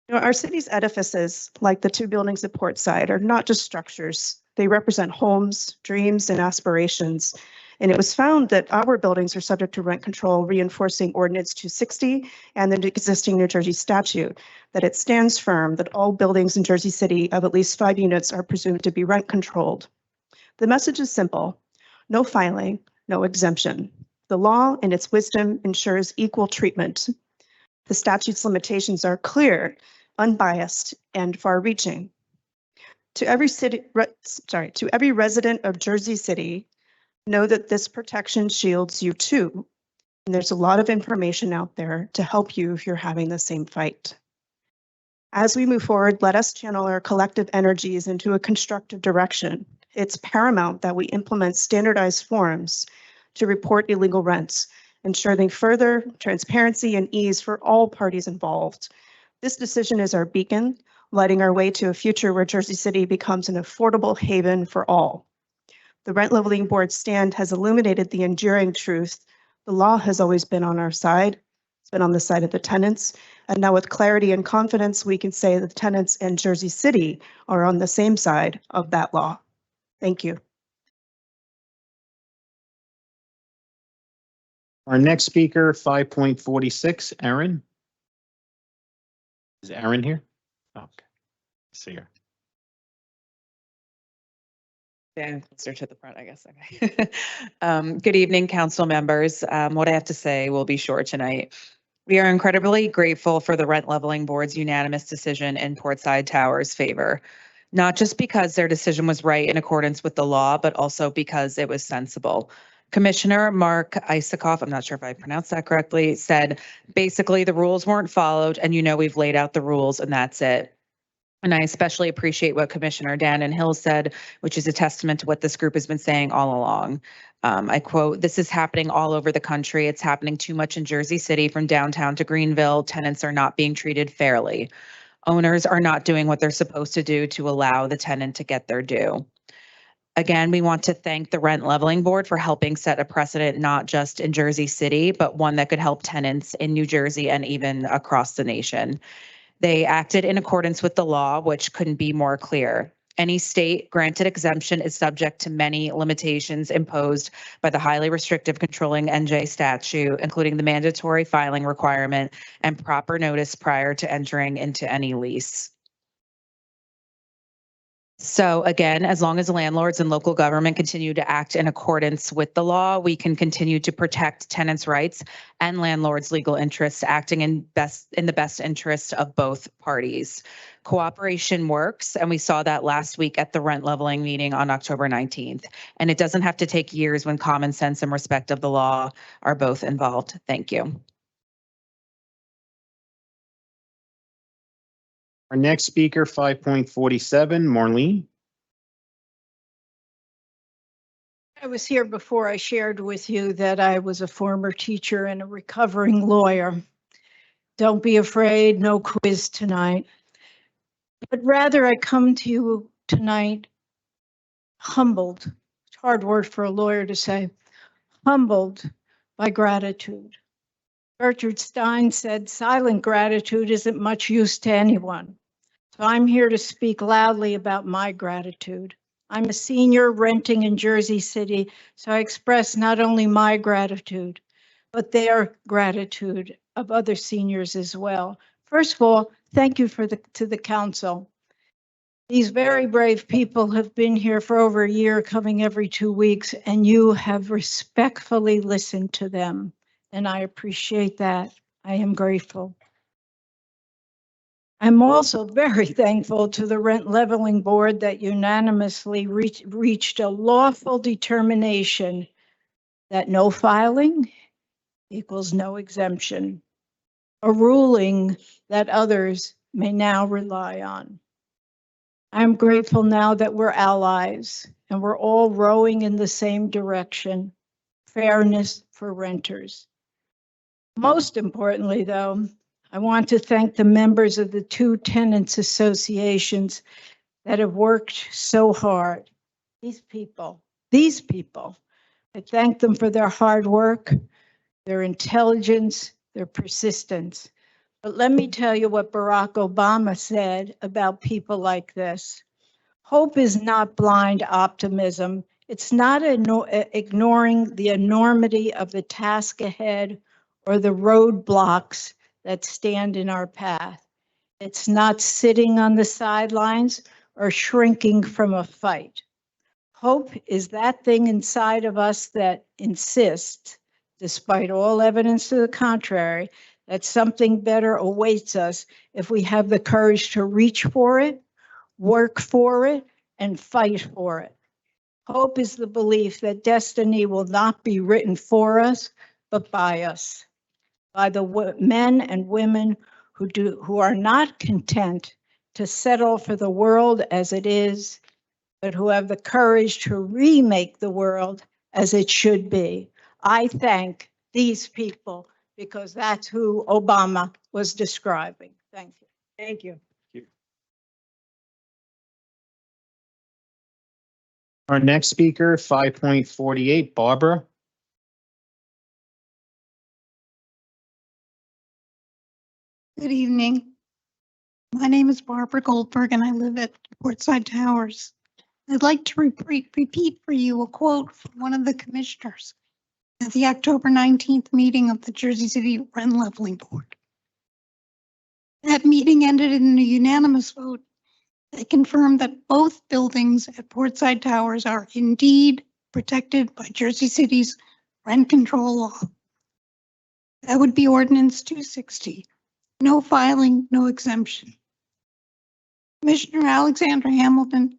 Speaker 18: You know, our city's edifices, like the two buildings at Portside, are not just structures. They represent homes, dreams, and aspirations. And it was found that our buildings are subject to rent control, reinforcing Ordinance 260 and the existing New Jersey statute, that it stands firm that all buildings in Jersey City of at least 5 units are presumed to be rent controlled. The message is simple: no filing, no exemption. The law, in its wisdom, ensures equal treatment. The statute's limitations are clear, unbiased, and far-reaching. To every resident of Jersey City, know that this protection shields you too. And there's a lot of information out there to help you if you're having the same fight. As we move forward, let us channel our collective energies into a constructive direction. It's paramount that we implement standardized forms to report illegal rents, ensuring further transparency and ease for all parties involved. This decision is our beacon, lighting our way to a future where Jersey City becomes an affordable haven for all. The Rent Leveling Board stand has illuminated the enduring truth. The law has always been on our side. It's been on the side of the tenants. And now with clarity and confidence, we can say the tenants in Jersey City are on the same side of that law. Thank you.
Speaker 2: Our next speaker, 5.46, Erin. Is Erin here? Okay, see her.
Speaker 21: Stand closer to the front, I guess. Okay. Good evening, council members. What I have to say will be short tonight. We are incredibly grateful for the Rent Leveling Board's unanimous decision in Portside Towers' favor, not just because their decision was right in accordance with the law, but also because it was sensible. Commissioner Mark Isakoff, I'm not sure if I pronounced that correctly, said basically the rules weren't followed and we've laid out the rules and that's it. And I especially appreciate what Commissioner Dan Hill said, which is a testament to what this group has been saying all along. I quote, "This is happening all over the country. It's happening too much in Jersey City from downtown to Greenville. Tenants are not being treated fairly. Owners are not doing what they're supposed to do to allow the tenant to get their due." Again, we want to thank the Rent Leveling Board for helping set a precedent, not just in Jersey City, but one that could help tenants in New Jersey and even across the nation. They acted in accordance with the law, which couldn't be more clear. Any state granted exemption is subject to many limitations imposed by the highly restrictive controlling NJ statute, including the mandatory filing requirement and proper notice prior to entering into any lease. So again, as long as landlords and local government continue to act in accordance with the law, we can continue to protect tenants' rights and landlords' legal interests, acting in the best interest of both parties. Cooperation works, and we saw that last week at the rent leveling meeting on October 19th. And it doesn't have to take years when common sense and respect of the law are both involved. Thank you.
Speaker 2: Our next speaker, 5.47, Marlene.
Speaker 1: I was here before. I shared with you that I was a former teacher and a recovering lawyer. Don't be afraid, no quiz tonight. But rather, I come to you tonight humbled. It's a hard word for a lawyer to say. Humbled by gratitude. Gertrude Stein said, silent gratitude isn't much use to anyone. So I'm here to speak loudly about my gratitude. I'm a senior renting in Jersey City, so I express not only my gratitude, but their gratitude of other seniors as well. First of all, thank you to the council. These very brave people have been here for over a year, coming every 2 weeks, and you have respectfully listened to them. And I appreciate that. I am grateful. I'm also very thankful to the Rent Leveling Board that unanimously reached a lawful determination that no filing equals no exemption, a ruling that others may now rely on. I'm grateful now that we're allies and we're all rowing in the same direction, fairness for renters. Most importantly, though, I want to thank the members of the two tenants associations that have worked so hard. These people, I thank them for their hard work, their intelligence, their persistence. But let me tell you what Barack Obama said about people like this. Hope is not blind optimism. It's not ignoring the enormity of the task ahead or the roadblocks that stand in our path. It's not sitting on the sidelines or shrinking from a fight. Hope is that thing inside of us that insists, despite all evidence to the contrary, that something better awaits us if we have the courage to reach for it, work for it, and fight for it. Hope is the belief that destiny will not be written for us, but by us. By the men and women who are not content to settle for the world as it is, but who have the courage to remake the world as it should be. I thank these people because that's who Obama was describing. Thank you.
Speaker 11: Thank you.
Speaker 2: Our next speaker, 5.48, Barbara.
Speaker 6: Good evening. My name is Barbara Goldberg and I live at Portside Towers. I'd like to repeat for you a quote from one of the commissioners at the October 19th meeting of the Jersey City Rent Leveling Board. That meeting ended in a unanimous vote that confirmed that both buildings at Portside Towers are indeed protected by Jersey City's rent control law. That would be Ordinance 260. No filing, no exemption. Commissioner Alexander Hamilton,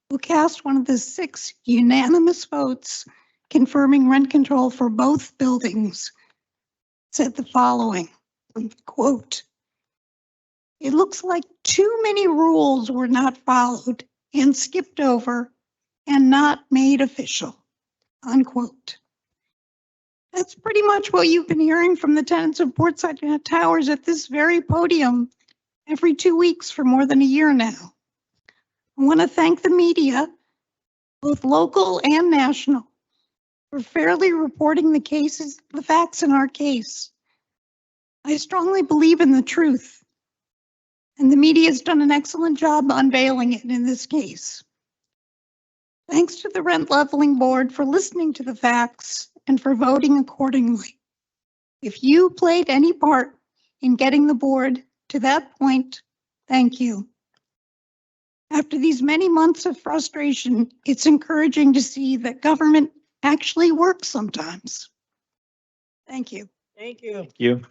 Speaker 6: who cast one of the 6 unanimous votes confirming rent control for both buildings, said the following, quote, "It looks like too many rules were not followed and skipped over and not made official," unquote. That's pretty much what you've been hearing from the tenants of Portside Towers at this very podium every 2 weeks for more than a year now. I want to thank the media both local and national, for fairly reporting the facts in our case. I strongly believe in the truth, and the media has done an excellent job unveiling it in this case. Thanks to the Rent Leveling Board for listening to the facts and for voting accordingly. If you played any part in getting the board to that point, thank you. After these many months of frustration, it's encouraging to see that government actually works sometimes. Thank you.
Speaker 11: Thank you.
Speaker 2: Thank you.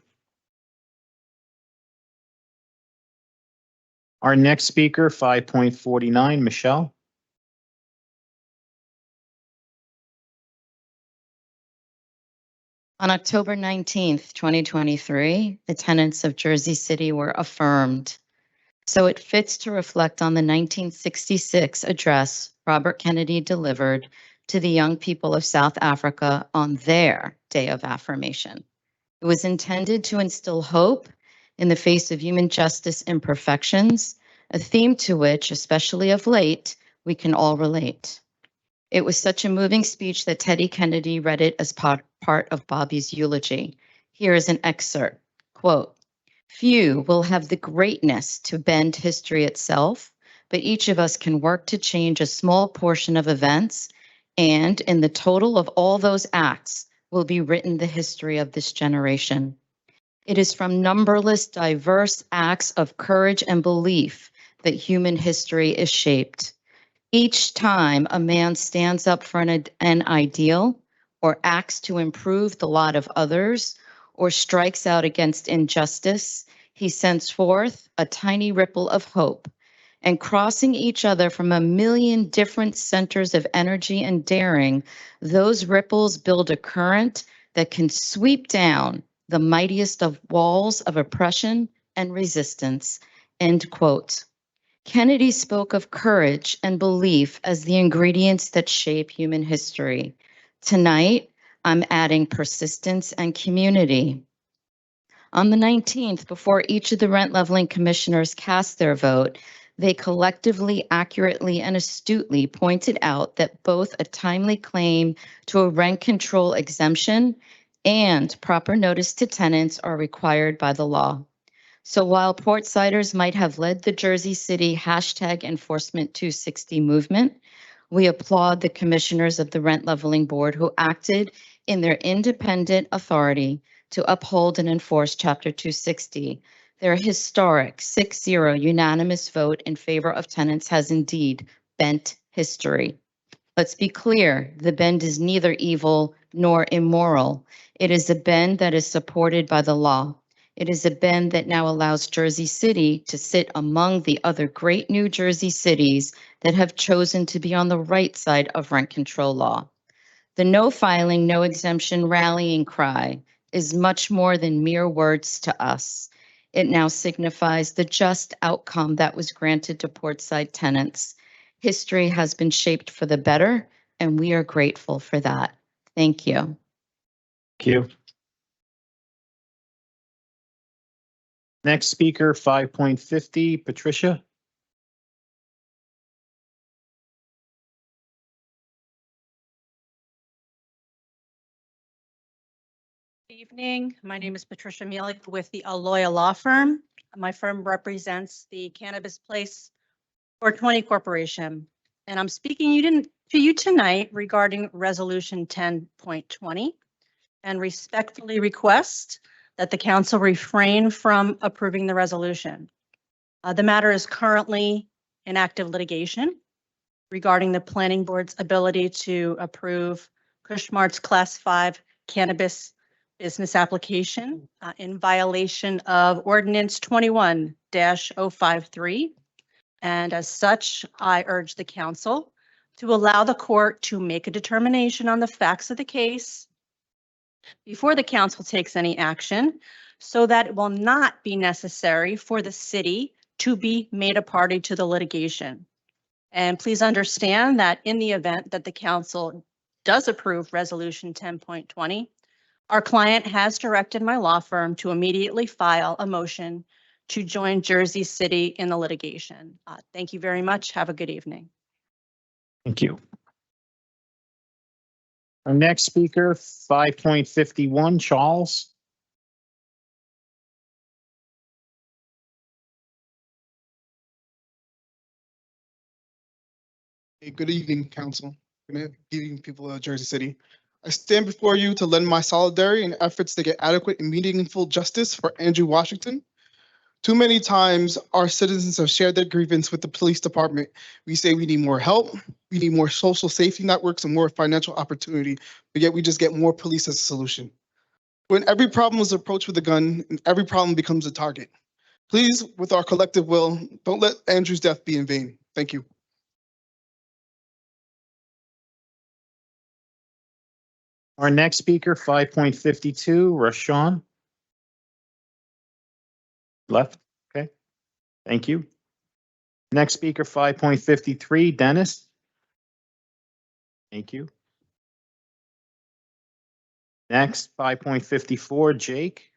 Speaker 2: Our next speaker, 5.49, Michelle.
Speaker 3: On October 19th, 2023, the tenants of Jersey City were affirmed. So it fits to reflect on the 1966 address Robert Kennedy delivered to the young people of South Africa on their day of affirmation. It was intended to instill hope in the face of human justice imperfections, a theme to which, especially of late, we can all relate. It was such a moving speech that Teddy Kennedy read it as part of Bobby's eulogy. Here is an excerpt, quote, "Few will have the greatness to bend history itself, but each of us can work to change a small portion of events, and in the total of all those acts will be written the history of this generation. It is from numberless diverse acts of courage and belief that human history is shaped. Each time a man stands up for an ideal or acts to improve the lot of others or strikes out against injustice, he sends forth a tiny ripple of hope, and crossing each other from a million different centers of energy and daring, those ripples build a current that can sweep down the mightiest of walls of oppression and resistance." End quote. Kennedy spoke of courage and belief as the ingredients that shape human history. Tonight, I'm adding persistence and community. On the 19th, before each of the rent leveling commissioners cast their vote, they collectively, accurately, and astutely pointed out that both a timely claim to a rent control exemption and proper notice to tenants are required by the law. So while Portsiders might have led the Jersey City #Enforcement 260 movement, we applaud the commissioners of the Rent Leveling Board who acted in their independent authority to uphold and enforce Chapter 260. Their historic 6-0 unanimous vote in favor of tenants has indeed bent history. Let's be clear, the bend is neither evil nor immoral. It is a bend that is supported by the law. It is a bend that now allows Jersey City to sit among the other great New Jersey cities that have chosen to be on the right side of rent control law. The no filing, no exemption rallying cry is much more than mere words to us. It now signifies the just outcome that was granted to Portside tenants. History has been shaped for the better, and we are grateful for that. Thank you.
Speaker 2: Thank you. Next speaker, 5.50, Patricia.
Speaker 22: Good evening. My name is Patricia Mielik with the Aloya Law Firm. My firm represents the Cannabis Place 420 Corporation. And I'm speaking to you tonight regarding Resolution 10.20 and respectfully request that the council refrain from approving the resolution. The matter is currently in active litigation regarding the planning board's ability to approve Cushmart's Class 5 cannabis business application in violation of Ordinance 21-053. And as such, I urge the council to allow the court to make a determination on the facts of the case before the council takes any action, so that it will not be necessary for the city to be made a party to the litigation. And please understand that in the event that the council does approve Resolution 10.20, our client has directed my law firm to immediately file a motion to join Jersey City in the litigation. Thank you very much. Have a good evening.
Speaker 2: Thank you. Our next speaker, 5.51, Charles.
Speaker 4: Hey, good evening, Council. Good evening, people of Jersey City. I stand before you to lend my solidarity in efforts to get adequate and meaningful justice for Andrew Washington. Too many times, our citizens have shared their grievance with the police department. We say we need more help, we need more social safety networks and more financial opportunity, but yet we just get more police as a solution. When every problem is approached with a gun, and every problem becomes a target. Please, with our collective will, don't let Andrew's death be in vain. Thank you.
Speaker 2: Our next speaker, 5.52, Rashawn. Left, okay, thank you. Next speaker, 5.53, Dennis. Thank you. Next, 5.54, Jake.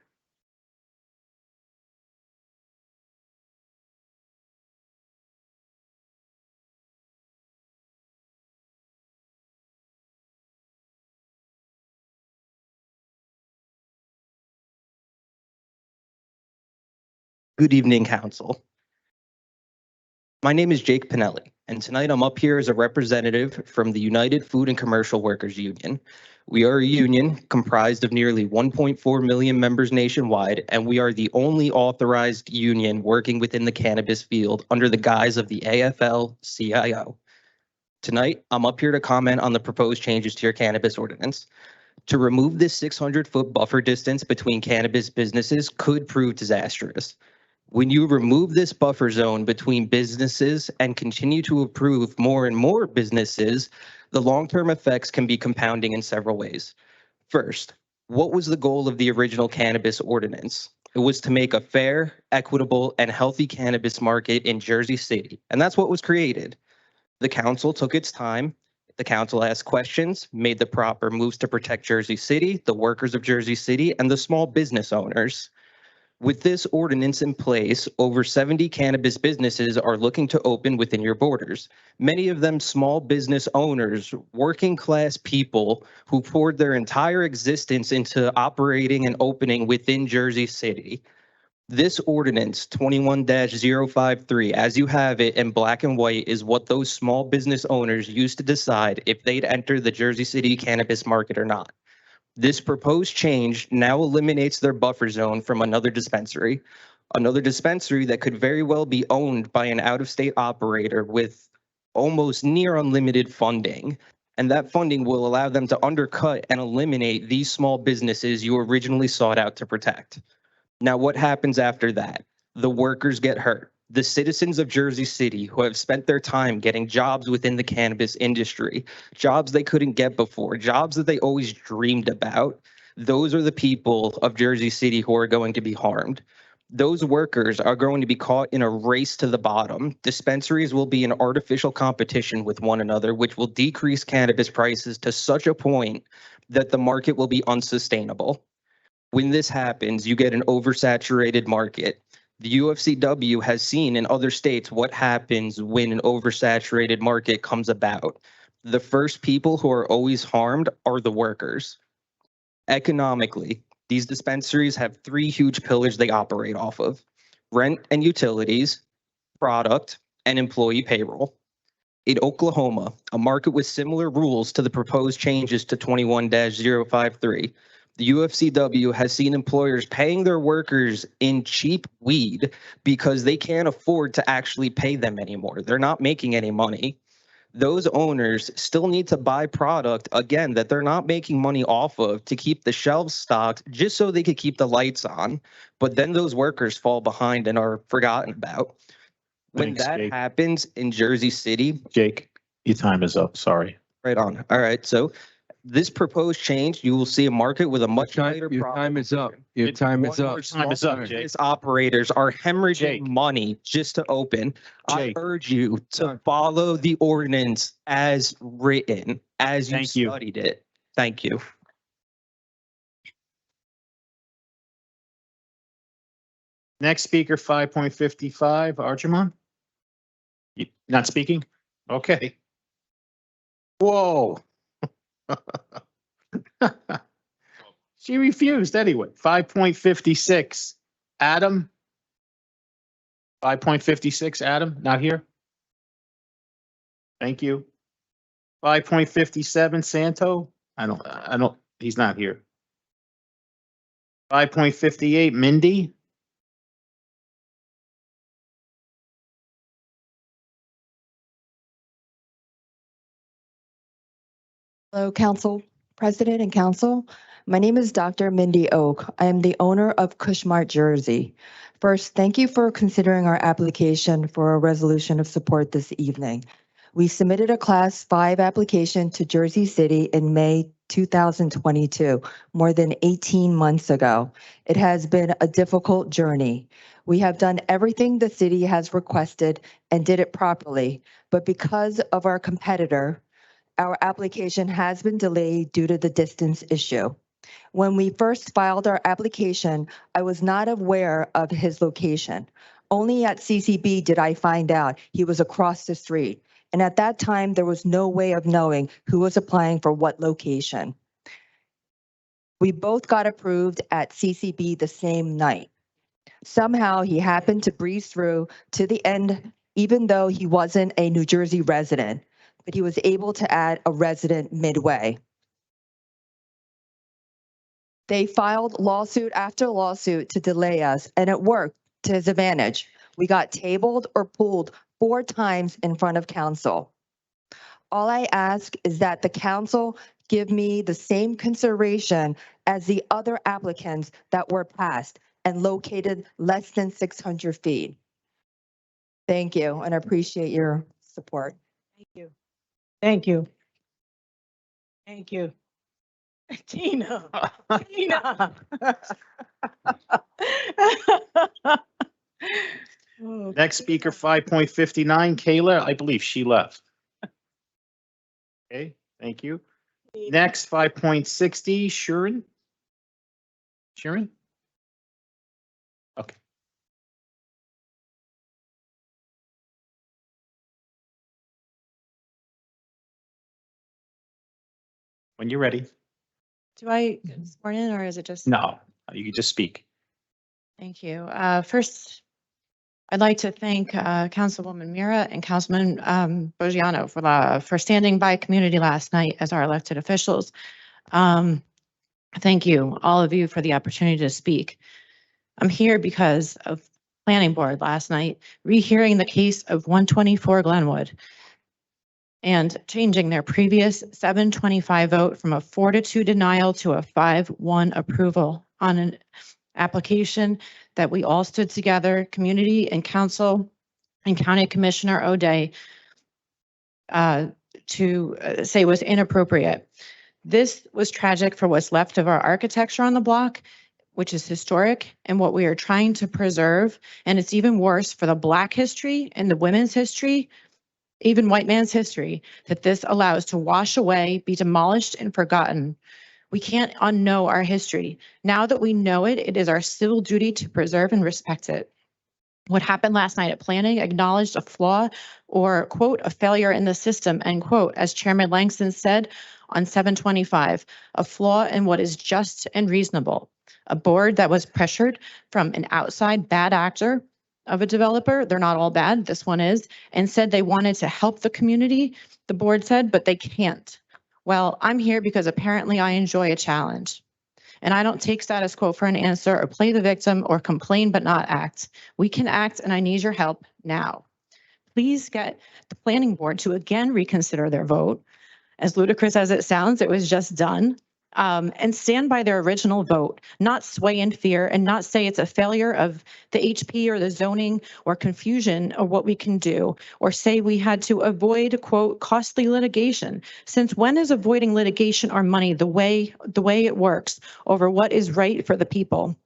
Speaker 7: Good evening, Council. My name is Jake Pinelli, and tonight I'm up here as a representative from the United Food and Commercial Workers Union. We are a union comprised of nearly 1.4 million members nationwide, and we are the only authorized union working within the cannabis field under the guise of the AFL-CIO. Tonight, I'm up here to comment on the proposed changes to your cannabis ordinance. To remove this 600-foot buffer distance between cannabis businesses could prove disastrous. When you remove this buffer zone between businesses and continue to approve more and more businesses, the long-term effects can be compounding in several ways. First, what was the goal of the original cannabis ordinance? It was to make a fair, equitable, and healthy cannabis market in Jersey City, and that's what was created. The council took its time. The council asked questions, made the proper moves to protect Jersey City, the workers of Jersey City, and the small business owners. With this ordinance in place, over 70 cannabis businesses are looking to open within your borders. Many of them small business owners, working class people who poured their entire existence into operating and opening within Jersey City. This ordinance 21-053, as you have it in black and white, is what those small business owners used to decide if they'd enter the Jersey City cannabis market or not. This proposed change now eliminates their buffer zone from another dispensary that could very well be owned by an out-of-state operator with almost near unlimited funding. And that funding will allow them to undercut and eliminate these small businesses you originally sought out to protect. Now, what happens after that? The workers get hurt. The citizens of Jersey City who have spent their time getting jobs within the cannabis industry, jobs they couldn't get before, jobs that they always dreamed about, those are the people of Jersey City who are going to be harmed. Those workers are going to be caught in a race to the bottom. Dispensaries will be in artificial competition with one another, which will decrease cannabis prices to such a point that the market will be unsustainable. When this happens, you get an oversaturated market. The UFCW has seen in other states what happens when an oversaturated market comes about. The first people who are always harmed are the workers. Economically, these dispensaries have three huge pillars they operate off of: rent and utilities, product, and employee payroll. In Oklahoma, a market with similar rules to the proposed changes to 21-053, the UFCW has seen employers paying their workers in cheap weed because they can't afford to actually pay them anymore. They're not making any money. Those owners still need to buy product, again, that they're not making money off of to keep the shelves stocked just so they could keep the lights on. But then those workers fall behind and are forgotten about. When
Speaker 2: Thanks,
Speaker 7: that
Speaker 2: Jake.
Speaker 7: happens in Jersey City.
Speaker 2: Jake, your time is up, sorry.
Speaker 7: Right on. All right, so this proposed change, you will see a market with a much tighter
Speaker 23: Your time is up. Your time is up.
Speaker 2: Time is up, Jake.
Speaker 7: Business operators are hemorrhaging
Speaker 2: Jake.
Speaker 7: money just to open. I
Speaker 2: Jake.
Speaker 7: urge you to follow the ordinance as written, as you
Speaker 2: Thank you.
Speaker 7: studied it. Thank you.
Speaker 2: Next speaker, 5.55, Arjumon. You not speaking? Okay. Whoa. She refused anyway. 5.56, Adam? 5.56, Adam, not here? Thank you. 5.57, Santo? He's not here. 5.58, Mindy?
Speaker 5: Hello, Council President and Council. My name is Dr. Mindy Oak. I am the owner of Cushmart Jersey. First, thank you for considering our application for a resolution of support this evening. We submitted a Class 5 application to Jersey City in May 2022, more than 18 months ago. It has been a difficult journey. We have done everything the city has requested and did it properly, but because of our competitor, our application has been delayed due to the distance issue. When we first filed our application, I was not aware of his location. Only at CCB did I find out he was across the street. And at that time, there was no way of knowing who was applying for what location. We both got approved at CCB the same night. Somehow he happened to breeze through to the end, even though he wasn't a New Jersey resident, but he was able to add a resident midway. They filed lawsuit after lawsuit to delay us, and it worked to his advantage. We got tabled or pulled 4 times in front of council. All I ask is that the council give me the same consideration as the other applicants that were passed and located less than 600 feet. Thank you, and I appreciate your support.
Speaker 11: Thank you. Thank you. Thank you. Tina. Tina.
Speaker 2: Next speaker, 5.59, Kayla, I believe she left. Okay, thank you. Next, 5.60, Sharon? Sharon? Okay. When you're ready.
Speaker 21: Do I sworn in or is it just?
Speaker 2: No, you can just speak.
Speaker 21: Thank you. First, I'd like to thank Councilwoman Mira and Councilman Bogiano for standing by community last night as our elected officials. Thank you, all of you, for the opportunity to speak. I'm here because of Planning Board last night, rehearing the case of 124 Glenwood and changing their previous 725 vote from a 4-2 denial to a 5-1 approval on an application that we all stood together, community and council and County Commissioner O'Day, to say was inappropriate. This was tragic for what's left of our architecture on the block, which is historic and what we are trying to preserve. And it's even worse for the Black history and the women's history, even white man's history, that this allows to wash away, be demolished and forgotten. We can't unknow our history. Now that we know it, it is our civil duty to preserve and respect it. What happened last night at planning acknowledged a flaw or, quote, a failure in the system, end quote, as Chairman Langston said on 725, a flaw in what is just and reasonable. A board that was pressured from an outside bad actor of a developer, they're not all bad, this one is, and said they wanted to help the community, the board said, but they can't. Well, I'm here because apparently I enjoy a challenge. And I don't take status quo for an answer or play the victim or complain but not act. We can act and I need your help now. Please get the planning board to again reconsider their vote. As ludicrous as it sounds, it was just done. And stand by their original vote, not sway in fear and not say it's a failure of the HP or the zoning or confusion of what we can do, or say we had to avoid, quote, costly litigation. Since when is avoiding litigation or money the way it works over what is right for the people?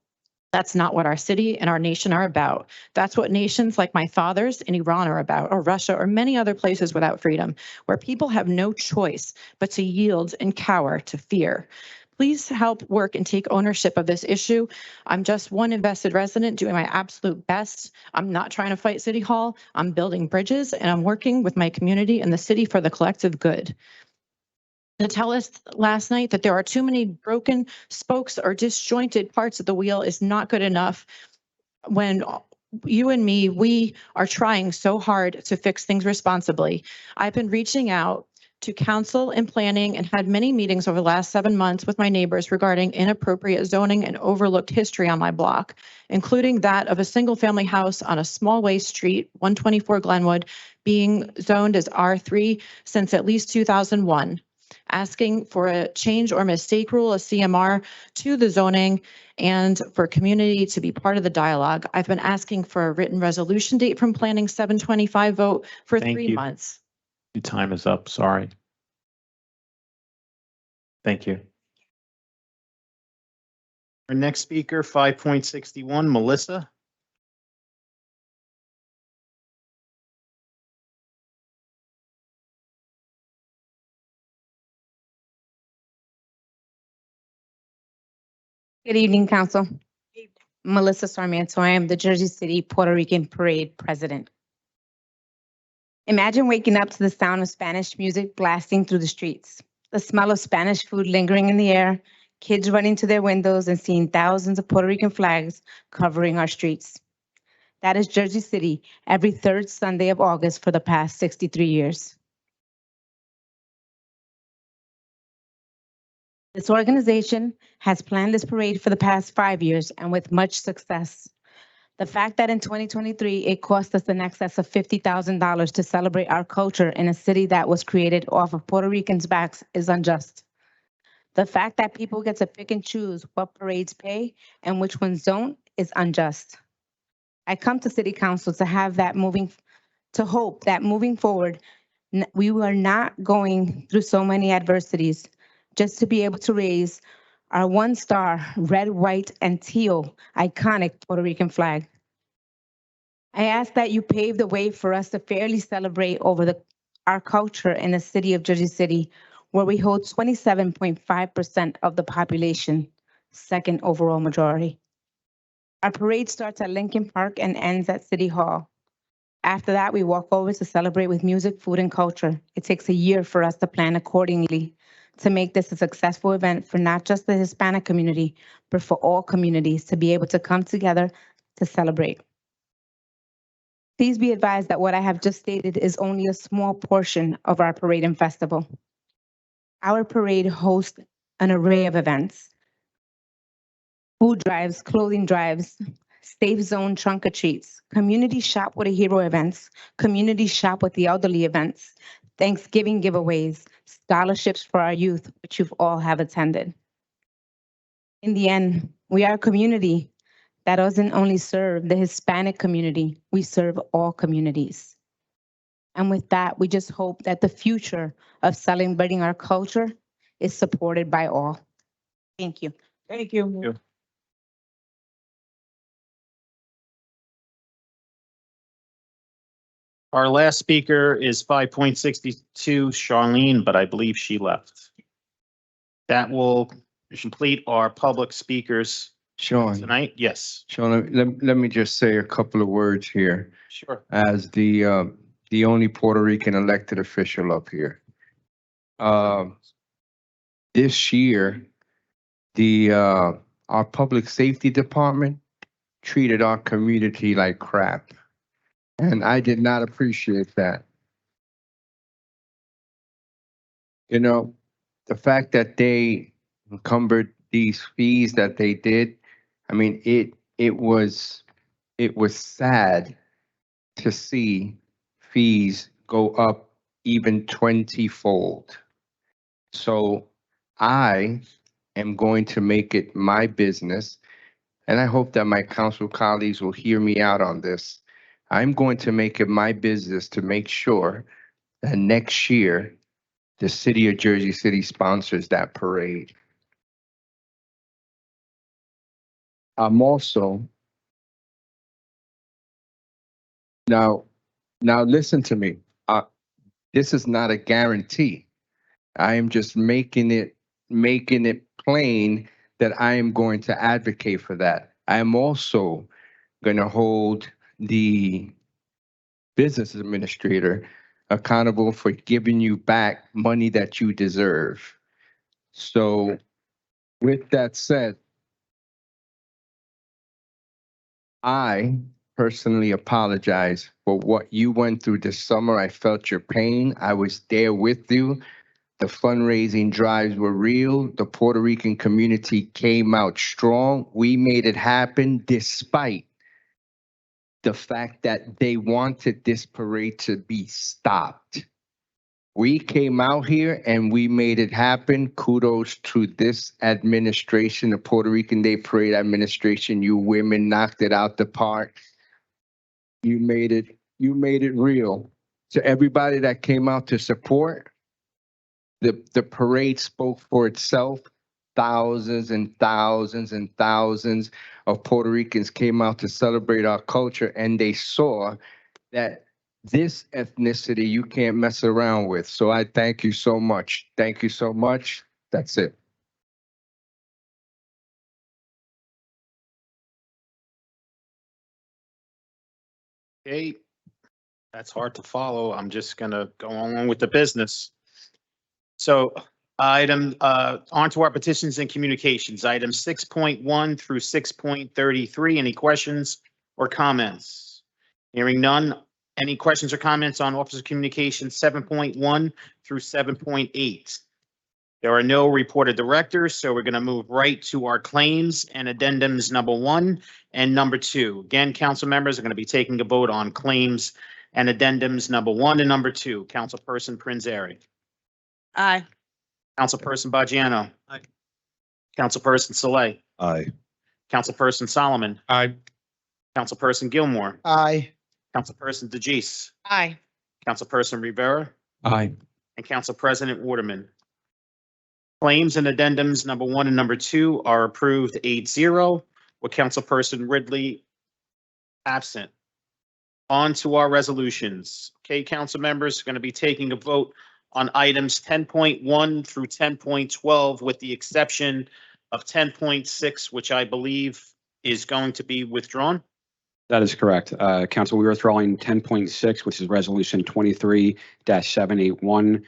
Speaker 21: That's not what our city and our nation are about. That's what nations like my father's in Iran are about, or Russia, or many other places without freedom, where people have no choice but to yield and cower to fear. Please help work and take ownership of this issue. I'm just one invested resident doing my absolute best. I'm not trying to fight City Hall. I'm building bridges and I'm working with my community and the city for the collective good.
Speaker 10: to tell us last night that there are too many broken spokes or disjointed parts of the wheel is not good enough. When you and me, we are trying so hard to fix things responsibly. I've been reaching out to council and planning and had many meetings over the last 7 months with my neighbors regarding inappropriate zoning and overlooked history on my block, including that of a single-family house on a small waste street, 124 Glenwood, being zoned as R3 since at least 2001. Asking for a change or mistake rule, a CMR, to the zoning and for community to be part of the dialogue. I've been asking for a written resolution date from planning 725 vote for
Speaker 2: Thank
Speaker 10: 3
Speaker 2: you.
Speaker 10: months.
Speaker 2: Your time is up, sorry. Thank you. Our next speaker, 5.61, Melissa.
Speaker 12: Good evening, Council. Melissa Sarmiento. I am the Jersey City Puerto Rican Parade President. Imagine waking up to the sound of Spanish music blasting through the streets, the smell of Spanish food lingering in the air, kids running to their windows and seeing thousands of Puerto Rican flags covering our streets. That is Jersey City every third Sunday of August for the past 63 years. This organization has planned this parade for the past 5 years and with much success. The fact that in 2023, it cost us in excess of $50,000 to celebrate our culture in a city that was created off of Puerto Ricans' backs is unjust. The fact that people get to pick and choose what parades pay and which ones don't is unjust. I come to City Council to hope that moving forward, we are not going through so many adversities just to be able to raise our one-star red, white, and teal iconic Puerto Rican flag. I ask that you pave the way for us to fairly celebrate our culture in the city of Jersey City, where we hold 27.5% of the population, second overall majority. Our parade starts at Lincoln Park and ends at City Hall. After that, we walk over to celebrate with music, food, and culture. It takes a year for us to plan accordingly to make this a successful event for not just the Hispanic community, but for all communities to be able to come together to celebrate. Please be advised that what I have just stated is only a small portion of our parade and festival. Our parade hosts an array of events: food drives, clothing drives, safe zone trunk or treats, community shop with a hero events, community shop with the elderly events, Thanksgiving giveaways, scholarships for our youth, which you've all have attended. In the end, we are a community that doesn't only serve the Hispanic community, we serve all communities. And with that, we just hope that the future of celebrating our culture is supported by all. Thank you.
Speaker 11: Thank you.
Speaker 2: Our last speaker is 5.62, Charlene, but I believe she left. That will complete our public speakers
Speaker 23: Sean,
Speaker 2: tonight. Yes,
Speaker 23: Sean, let me just say a couple of words here
Speaker 2: sure.
Speaker 23: as the only Puerto Rican elected official up here. This year, our public safety department treated our community like crap. And I did not appreciate that. You know, the fact that they encumbered these fees that they did, I mean, it was sad to see fees go up even 20-fold. So I am going to make it my business, and I hope that my council colleagues will hear me out on this. I'm going to make it my business to make sure that next year, the city of Jersey City sponsors that parade. I'm also, now listen to me. This is not a guarantee. I am just making it plain that I am going to advocate for that. I am also going to hold the business administrator accountable for giving you back money that you deserve. So with that said, I personally apologize for what you went through this summer. I felt your pain. I was there with you. The fundraising drives were real. The Puerto Rican community came out strong. We made it happen despite the fact that they wanted this parade to be stopped. We came out here and we made it happen. Kudos to this administration, the Puerto Rican Day Parade administration. You women knocked it out the park. You made it real. To everybody that came out to support, the parade spoke for itself. Thousands and thousands and thousands of Puerto Ricans came out to celebrate our culture, and they saw that this ethnicity you can't mess around with. So I thank you so much. Thank you so much. That's it.
Speaker 2: Okay, that's hard to follow. I'm just gonna go along with the business. So on to our petitions and communications, items 6.1 through 6.33. Any questions or comments? Hearing none. Any questions or comments on Office of Communications 7.1 through 7.8? There are no reported directors, so we're going to move right to our claims and addendums number 1 and number 2. Again, council members are going to be taking a vote on claims and addendums number 1 and number 2. Councilperson Prinzary.
Speaker 22: Aye.
Speaker 2: Councilperson Baggiano. Aye. Councilperson Saleh.
Speaker 20: Aye.
Speaker 2: Councilperson Solomon.
Speaker 9: Aye.
Speaker 2: Councilperson Gilmore.
Speaker 4: Aye.
Speaker 2: Councilperson DeGise.
Speaker 22: Aye.
Speaker 2: Councilperson Rivera.
Speaker 19: Aye.
Speaker 2: And Council President Waterman. Claims and addendums number 1 and number 2 are approved 8-0 with Councilperson Ridley absent. On to our resolutions. Okay, council members are going to be taking a vote on items 10.1 through 10.12 with the exception of 10.6, which I believe is going to be withdrawn.
Speaker 8: That is correct. Council, we are throwing 10.6, which is resolution 23-781.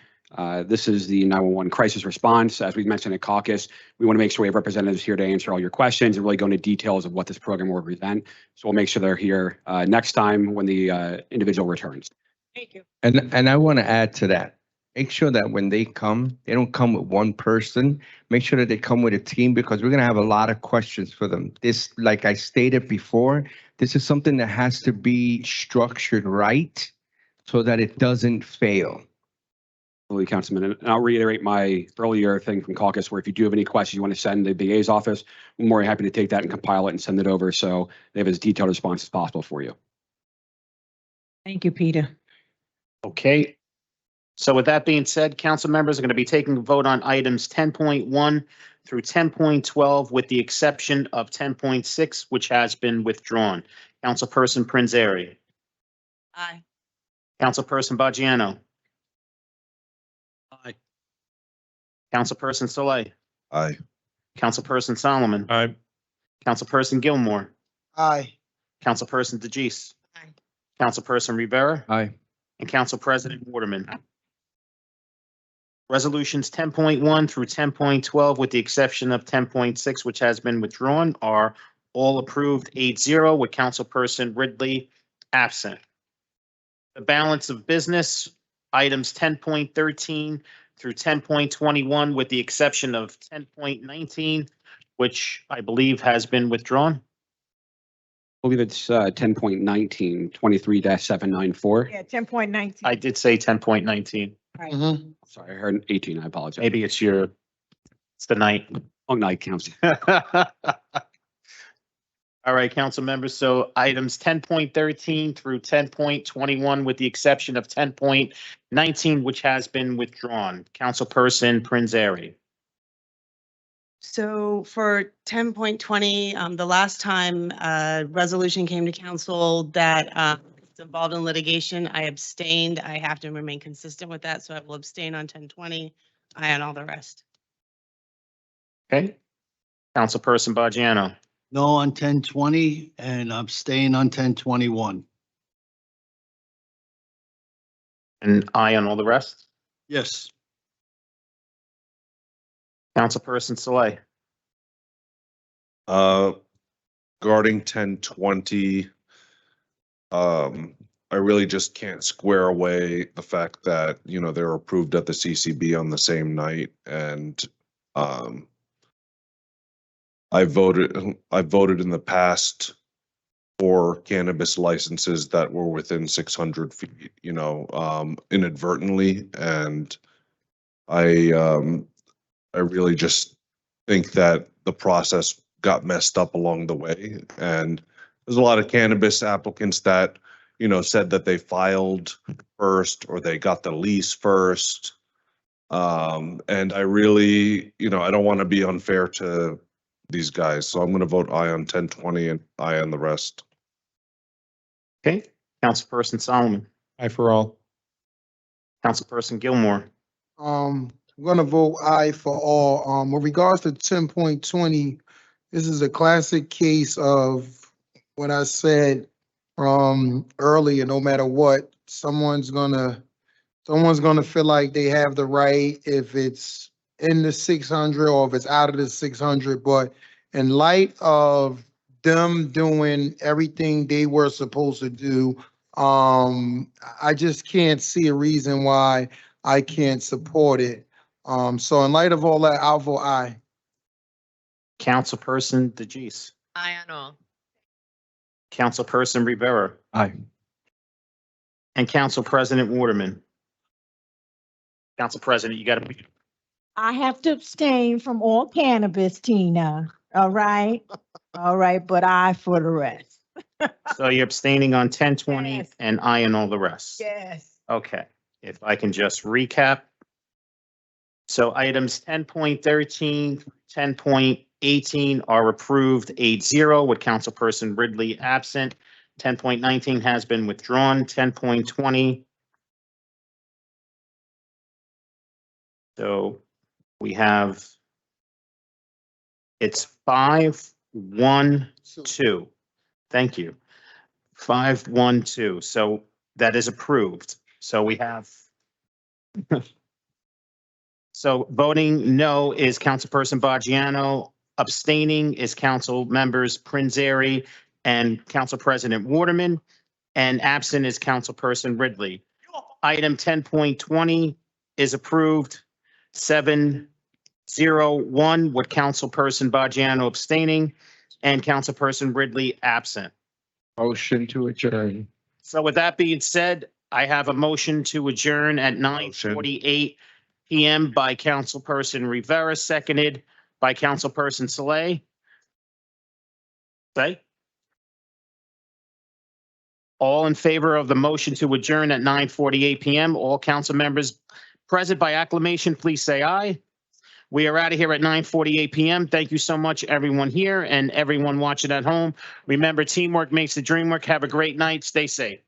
Speaker 8: This is the 911 crisis response. As we mentioned at caucus, we want to make sure we have representatives here to answer all your questions and really go into details of what this program will represent. So we'll make sure they're here next time when the individual returns.
Speaker 22: Thank you.
Speaker 23: And I want to add to that. Make sure that when they come, they don't come with one person. Make sure that they come with a team because we're going to have a lot of questions for them. This, like I stated before, this is something that has to be structured right so that it doesn't fail.
Speaker 8: Absolutely, Councilman. And I'll reiterate my earlier thing from caucus where if you do have any questions you want to send the BA's office, we're more happy to take that and compile it and send it over so they have as detailed a response as possible for you.
Speaker 11: Thank you, Peter.
Speaker 2: Okay. So with that being said, council members are going to be taking a vote on items 10.1 through 10.12 with the exception of 10.6, which has been withdrawn. Councilperson Prinzary.
Speaker 22: Aye.
Speaker 2: Councilperson Baggiano.
Speaker 20: Aye.
Speaker 2: Councilperson Saleh.
Speaker 20: Aye.
Speaker 2: Councilperson Solomon.
Speaker 9: Aye.
Speaker 2: Councilperson Gilmore.
Speaker 4: Aye.
Speaker 2: Councilperson DeGise.
Speaker 22: Aye.
Speaker 2: Councilperson Rivera.
Speaker 23: Aye.
Speaker 2: And Council President Waterman. Resolutions 10.1 through 10.12, with the exception of 10.6, which has been withdrawn, are all approved 8-0 with Councilperson Ridley absent. The balance of business, items 10.13 through 10.21, with the exception of 10.19, which I believe has been withdrawn.
Speaker 8: I believe it's 10.19, 23-794.
Speaker 11: Yeah, 10.19.
Speaker 2: I did say 10.19.
Speaker 8: Sorry, I heard 18. I apologize.
Speaker 2: Maybe it's the night.
Speaker 8: Long night, Council.
Speaker 2: All right, council members. So items 10.13 through 10.21, with the exception of 10.19, which has been withdrawn. Councilperson Prinzary.
Speaker 13: So for 10.20, the last time a resolution came to council that is involved in litigation, I abstained. I have to remain consistent with that, so I will abstain on 1020. Aye on all the rest.
Speaker 2: Okay. Councilperson Baggiano.
Speaker 14: No on 1020 and abstain on 1021.
Speaker 2: And aye on all the rest?
Speaker 14: Yes.
Speaker 2: Councilperson Saleh?
Speaker 15: Regarding 1020, I really just can't square away the fact that, you know, they were approved at the CCB on the same night, and I voted in the past for cannabis licenses that were within 600 feet, you know, inadvertently, and I really just think that the process got messed up along the way, and there's a lot of cannabis applicants that, you know, said that they filed first or they got the lease first. And I really, you know, I don't want to be unfair to these guys, so I'm going to vote aye on 1020 and aye on the rest.
Speaker 2: Okay, Councilperson Solomon?
Speaker 9: Aye for all.
Speaker 2: Councilperson Gilmore?
Speaker 16: I'm gonna vote aye for all. With regards to 10.20, this is a classic case of what I said earlier. No matter what, someone's gonna feel like they have the right if it's in the 600 or if it's out of the 600. But in light of them doing everything they were supposed to do, I just can't see a reason why I can't support it. So in light of all that, I'll vote aye.
Speaker 2: Councilperson DeGise?
Speaker 17: Aye on all.
Speaker 2: Councilperson Rivera?
Speaker 23: Aye.
Speaker 2: And Council President Waterman? Council President, you got to.
Speaker 11: I have to abstain from all cannabis, Tina. All right? All right, but aye for the rest.
Speaker 2: So you're abstaining on 1020
Speaker 11: Yes.
Speaker 2: and aye on all the rest?
Speaker 11: Yes.
Speaker 2: Okay, if I can just recap. So items 10.13, 10.18 are approved 8-0 with Councilperson Ridley absent. 10.19 has been withdrawn. 10.20. So we have, it's 5-1-2. Thank you. 5-1-2. So that is approved. So we have. So voting no is Councilperson Baggiano. Abstaining is Council members Prinzary and Council President Waterman. And absent is Councilperson Ridley. Item 10.20 is approved 7-0-1 with Councilperson Baggiano abstaining and Councilperson Ridley absent.
Speaker 23: Motion to adjourn.
Speaker 2: So with that being said, I have a motion to adjourn at 9:48 PM by Councilperson Rivera, seconded by Councilperson Saleh. Say. All in favor of the motion to adjourn at 9:48 PM, all council members present by acclamation, please say aye. We are out of here at 9:48 PM. Thank you so much, everyone here and everyone watching at home. Remember, teamwork makes the dream work. Have a great night. Stay safe.